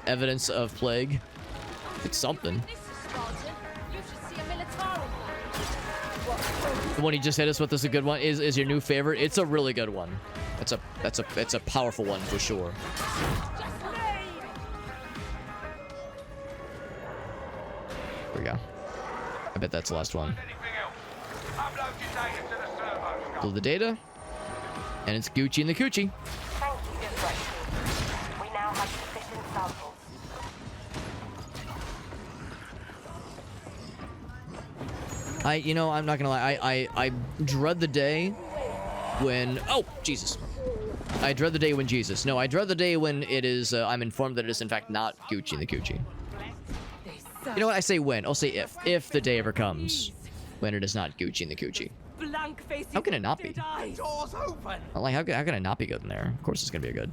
evidence of plague? It's something. The one he just hit us with is a good one. Is your new favorite? It's a really good one. It's a powerful one for sure. There we go. I bet that's the last one. Pull the data, and it's Gucci and the Coochie. Thank you, Dreyko. We now have sufficient samples. I'm not gonna lie. I dread the day when. Oh, Jesus. I dread the day when Jesus. No, I dread the day when it is. I'm informed that it is in fact not Gucci and the Coochie. You know what? I say when. I'll say if. If the day ever comes when it is not Gucci and the Coochie. How can it not be? Like, how can it not be good in there? Of course it's gonna be good.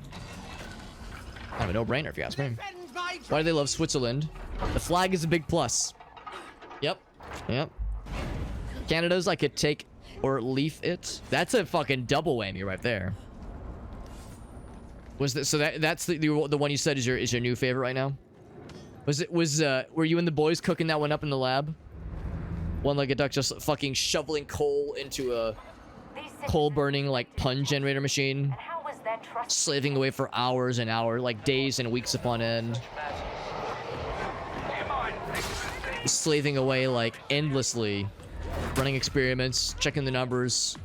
Kind of a no-brainer if you ask me. Why do they love Switzerland? The flag is a big plus. Yep. Canada's I could take or leave it. That's a fucking double whammy right there. That's the one you said is your new favorite right now? Were you and the boys cooking that one up in the lab? One-legged duck just fucking shoveling coal into a coal-burning, like, pun generator machine. Slaving away for hours and hours, like days and weeks upon end. Slaving away, like, endlessly. Running experiments, checking the numbers.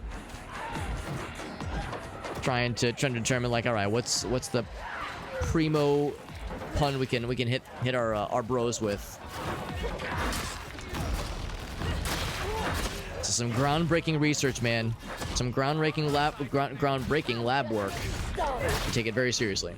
Trying to determine, like, alright, what's the primo pun we can hit our bros with. So some groundbreaking research, man. Some groundbreaking lab work. I take it very seriously.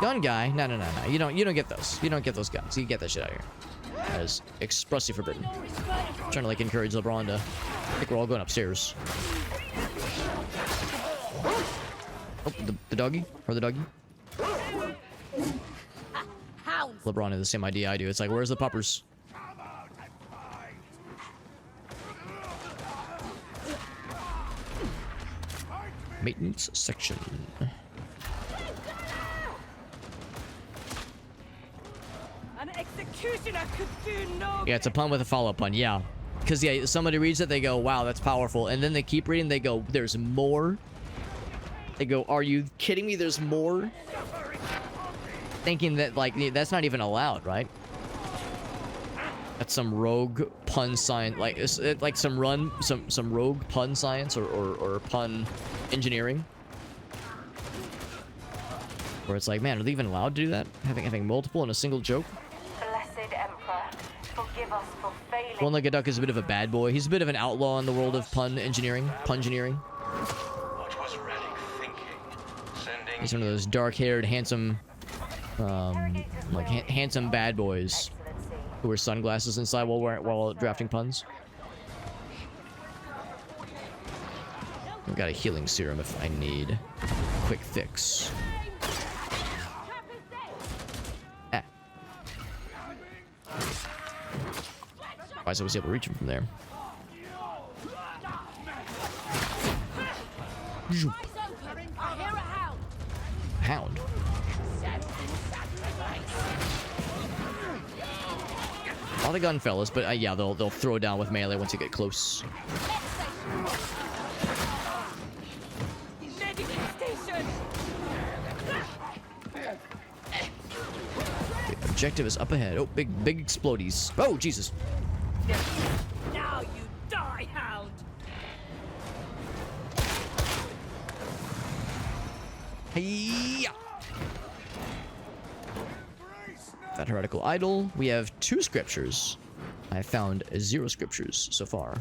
Gun guy? No. You don't get those. You don't get those guns. You get that shit out of here. That is expressly forbidden. I'm trying to like encourage LeBron to. I think we're all going upstairs. Oh, the doggy or the doggy. LeBron has the same idea I do. It's like, where's the puppers? Maintenance section. An executioner could do no. Yeah, it's a pun with a follow-up pun. Yeah, because yeah, somebody reads it, they go, "Wow, that's powerful," and then they keep reading, they go, "There's more." They go, "Are you kidding me? There's more." Thinking that like that's not even allowed, right? That's some rogue pun science, like it's like some rogue pun science or pun engineering, where it's like, man, are they even allowed to do that? Having multiple in a single joke. Blessed Emperor, forgive us for failing. One-legged duck is a bit of a bad boy. He's a bit of an outlaw in the world of pun engineering. What was Relic thinking? Sending He's one of those dark-haired, handsome, like handsome bad boys who wear sunglasses inside while drafting puns. I've got a healing serum if I need quick fix. Ah. Why was I able to reach him from there? Hound. A lot of gun fellas, but yeah, they'll throw down with melee once you get close. The objective is up ahead. Oh, big explodies. Oh, Jesus. Now you die, Hound. Hey-ya! That heretical idol. We have 2 scriptures. I found 0 scriptures so far.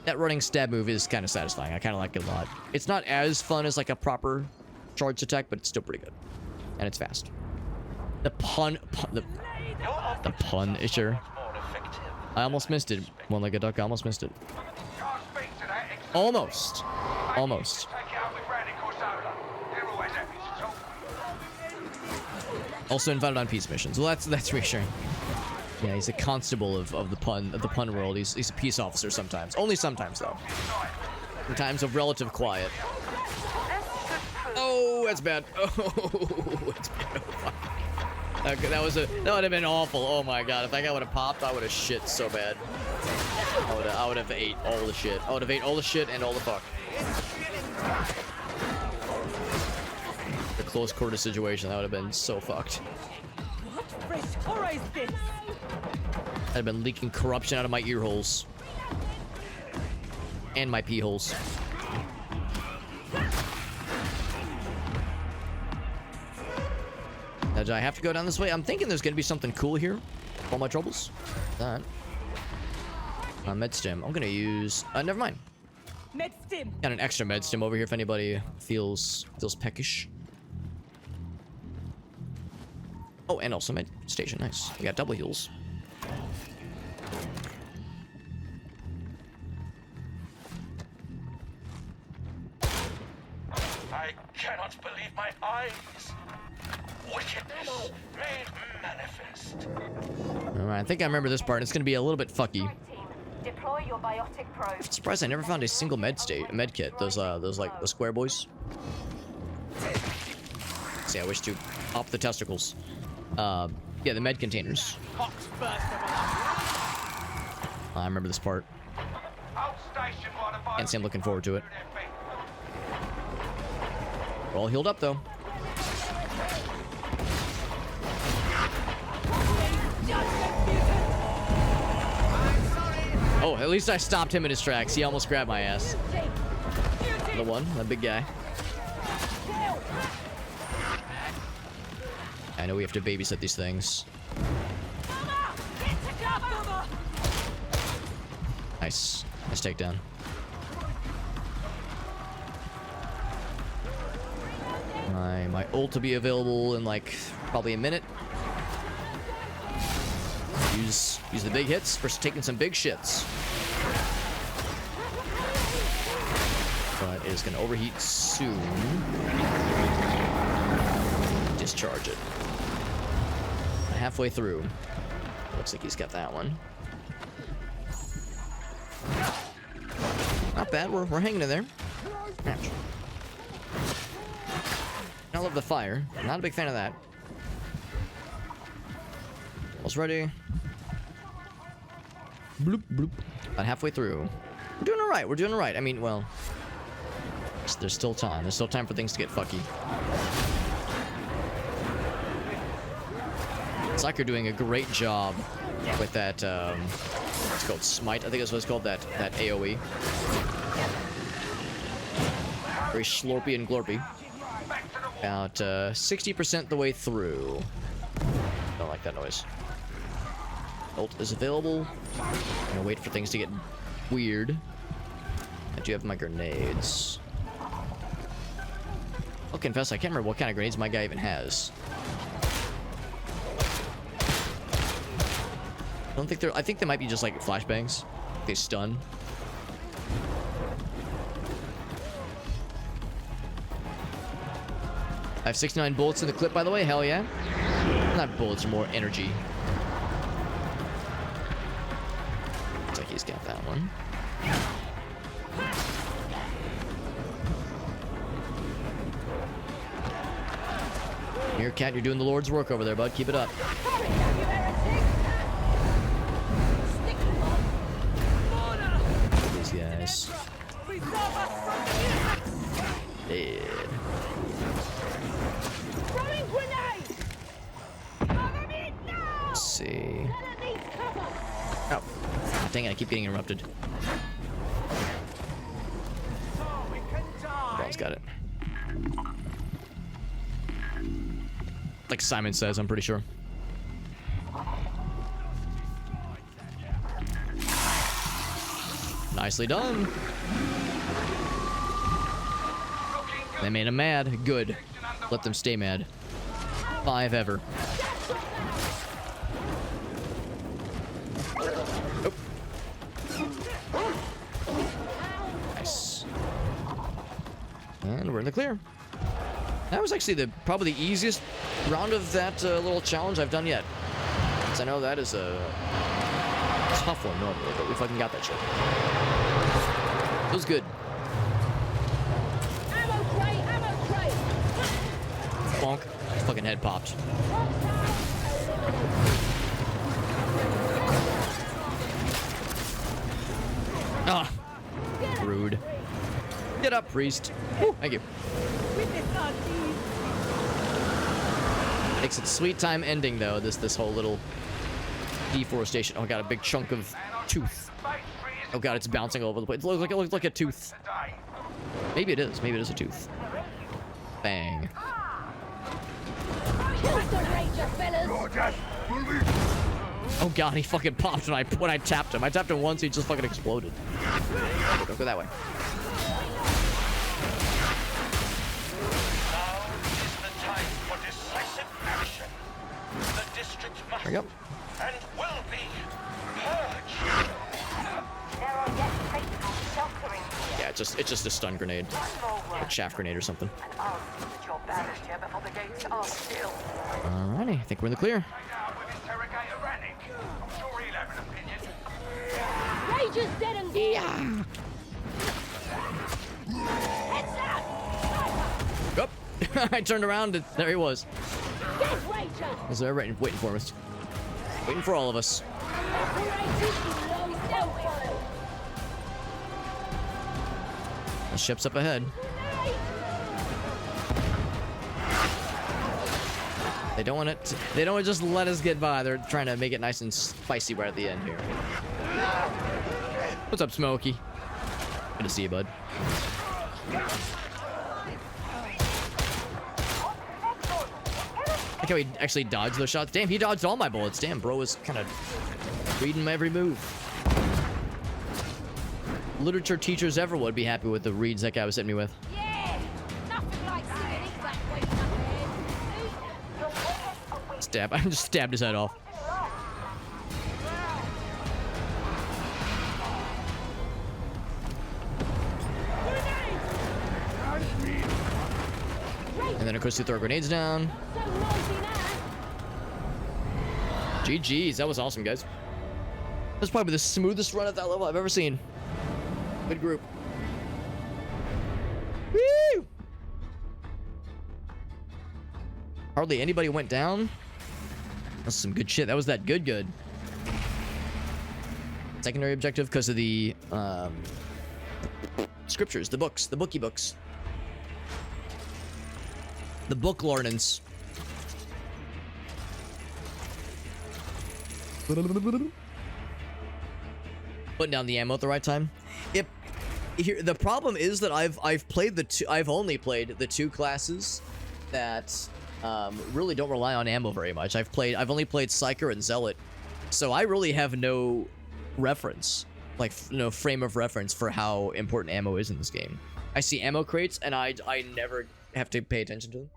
That running stab move is kind of satisfying. I kind of like it a lot. It's not as fun as like a proper charged attack, but it's still pretty good. And it's fast. The Punisher. I almost missed it. One-legged duck, I almost missed it. Almost. Also invited on peace missions. Well, that's reassuring. Yeah, he's a constable of the pun world. He's a peace officer sometimes. Only sometimes though. In times of relative quiet. Oh, that's bad. Oh, it's bad. Okay, that would have been awful. Oh my god, if that guy would have popped, I would have shit so bad. I would have ate all the shit. I would have ate all the shit and all the fuck. The close quarter situation, that would have been so fucked. What fresh horror is this? I'd have been leaking corruption out of my ear holes. And my pee holes. Now, do I have to go down this way? I'm thinking there's gonna be something cool here. For all my troubles. That. Med stim. I'm gonna use. Never mind. Med stim. Got an extra med stim over here if anybody feels peckish. Oh, and also med station. Nice. We got double heals. I cannot believe my eyes. Wickedness made manifest. Alright, I think I remember this part. It's gonna be a little bit fucky. Deploy your biotic probe. I'm surprised I never found a single med kit. Those like the square boys. See, I wish to pop the testicles. Yeah, the med containers. I remember this part. Can't say I'm looking forward to it. We're all healed up though. Oh, at least I stopped him in his tracks. He almost grabbed my ass. The one, that big guy. I know we have to babysit these things. Nice. Nice takedown. My ult will be available in like probably a minute. Use the big hits for taking some big shits. But it is going to overheat soon. Discharge it. Halfway through. Looks like he's got that one. Not bad. We're hanging in there. Match. I love the fire. Not a big fan of that. Almost ready. Bloop, bloop. About halfway through. We're doing all right. We're doing all right. I mean, well, there's still time. There's still time for things to get fucky. It's like you're doing a great job with that, it's called Smite. I think that's what it's called, that AoE. Very slurpy and glorpy. About 60% the way through. Don't like that noise. Ult is available. I'm gonna wait for things to get weird. I do have my grenades. I'll confess, I can't remember what kind of grenades my guy even has. I don't think they're. I think they might be just like flashbangs. They stun. I have 69 bullets in the clip, by the way. Hell yeah. Not bullets, or more energy. Looks like he's got that one. Here, Cat, you're doing the Lord's work over there, bud. Keep it up. These guys. Dead. Let's see. Oh. God dang it, I keep getting interrupted. Ball's got it. Like Simon says, I'm pretty sure. Nicely done. They made him mad. Good. Let them stay mad. 5 ever. Oh. Nice. And we're in the clear. That was actually probably the easiest round of that little challenge I've done yet. Because I know that is a tough one normally, but we fucking got that shit. It was good. Bonk. Fucking head popped. Ah. Rude. Get up, priest. Woo, thank you. Makes it sweet time ending though, this whole little deforestation. Oh, I got a big chunk of tooth. Oh god, it's bouncing all over the place. It looks like a tooth. Maybe it is. Maybe it is a tooth. Bang. Oh god, he fucking popped when I tapped him. I tapped him once, he just fucking exploded. Don't go that way. There we go. And will be purged. Yeah, it's just a stun grenade. A chaff grenade or something. Alrighty, I think we're in the clear. Rager's dead and yeah. Up. I turned around and there he was. Was there waiting for us? Waiting for all of us. The ship's up ahead. They don't want it. They don't want to just let us get by. They're trying to make it nice and spicy right at the end here. What's up, Smokey? Good to see you, bud. Like how he actually dodged those shots. Damn, he dodged all my bullets. Damn, bro was kind of reading my every move. Literature teachers ever would be happy with the reads that guy was hitting me with. yeah, nothing like seeing exactly. Stab. I just stabbed his head off. And then, of course, you throw grenades down. GG's. That was awesome, guys. That's probably the smoothest run at that level I've ever seen. Good group. Woo! Hardly anybody went down. That's some good shit. That was that good. Secondary objective because of the scriptures, the books, the bookie books. The book learnings. Putting down the ammo at the right time. Here, the problem is that I've played I've only played the two classes that really don't rely on ammo very much. I've only played Psyker and Zealot, so I really have no reference, like no frame of reference for how important ammo is in this game. I see ammo crates and I never have to pay attention to them.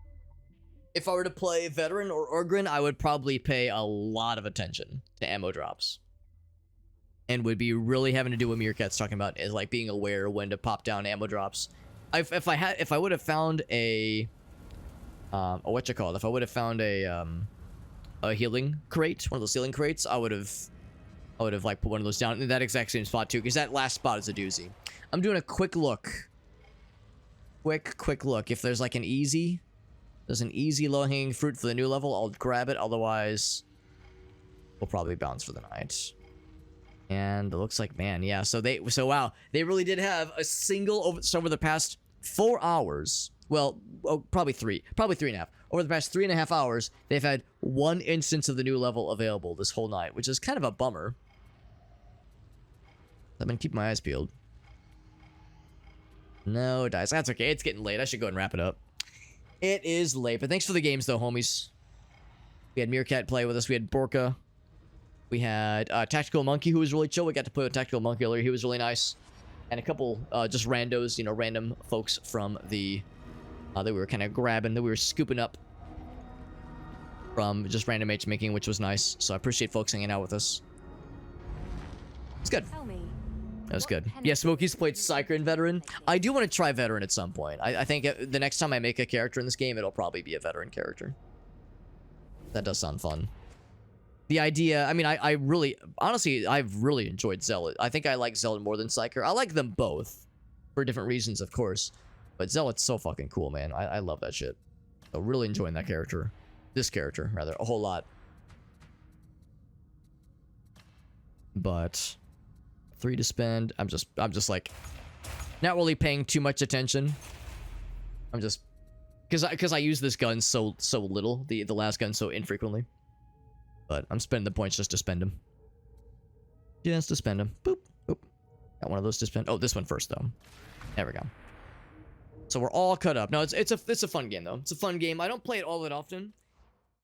If I were to play Veteran or Orgrin, I would probably pay a lot of attention to ammo drops. And would be really having to do what Meerkat's talking about, is like being aware when to pop down ammo drops. If I would have found a if I would have found a healing crate, one of those healing crates, I would have like put one of those down in that exact same spot too, because that last spot is a doozy. I'm doing a quick look. Quick look. If there's like an easy low-hanging fruit for the new level, I'll grab it. Otherwise, we'll probably bounce for the night. And it looks like, man, yeah. So wow, they really did have a single over the past 4 hours. Well, probably 3.5. Over the past 3.5 hours, they've had one instance of the new level available this whole night, which is kind of a bummer. I've been keeping my eyes peeled. No dice. That's okay. It's getting late. I should go and wrap it up. It is late, but thanks for the games, though, homies. We had Meerkat play with us. We had Borka. We had Tactical Monkey, who was really chill. We got to play with Tactical Monkey earlier. He was really nice. And a couple just randos, random folks from the... that we were kind of grabbing, that we were scooping up from just random matchmaking, which was nice. So I appreciate folks hanging out with us. It's good. That was good. Yeah, Smokey's played Psyker and Veteran. I do want to try Veteran at some point. I think the next time I make a character in this game, it'll probably be a Veteran character. That does sound fun. The idea, I mean, I really, honestly, I've really enjoyed Zealot. I think I like Zealot more than Psyker. I like them both for different reasons, of course. But Zealot's so fucking cool, man. I love that shit. So really enjoying that character. This character, rather, a whole lot. But 3 to spend. I'm just like not really paying too much attention. I'm just because I use this gun so little, the last gun so infrequently. But I'm spending the points just to spend them. Just to spend them. Boop, boop. Got one of those to spend. Oh, this one first though. There we go. So we're all cut up. No, it's a fun game though. It's a fun game. I don't play it all that often.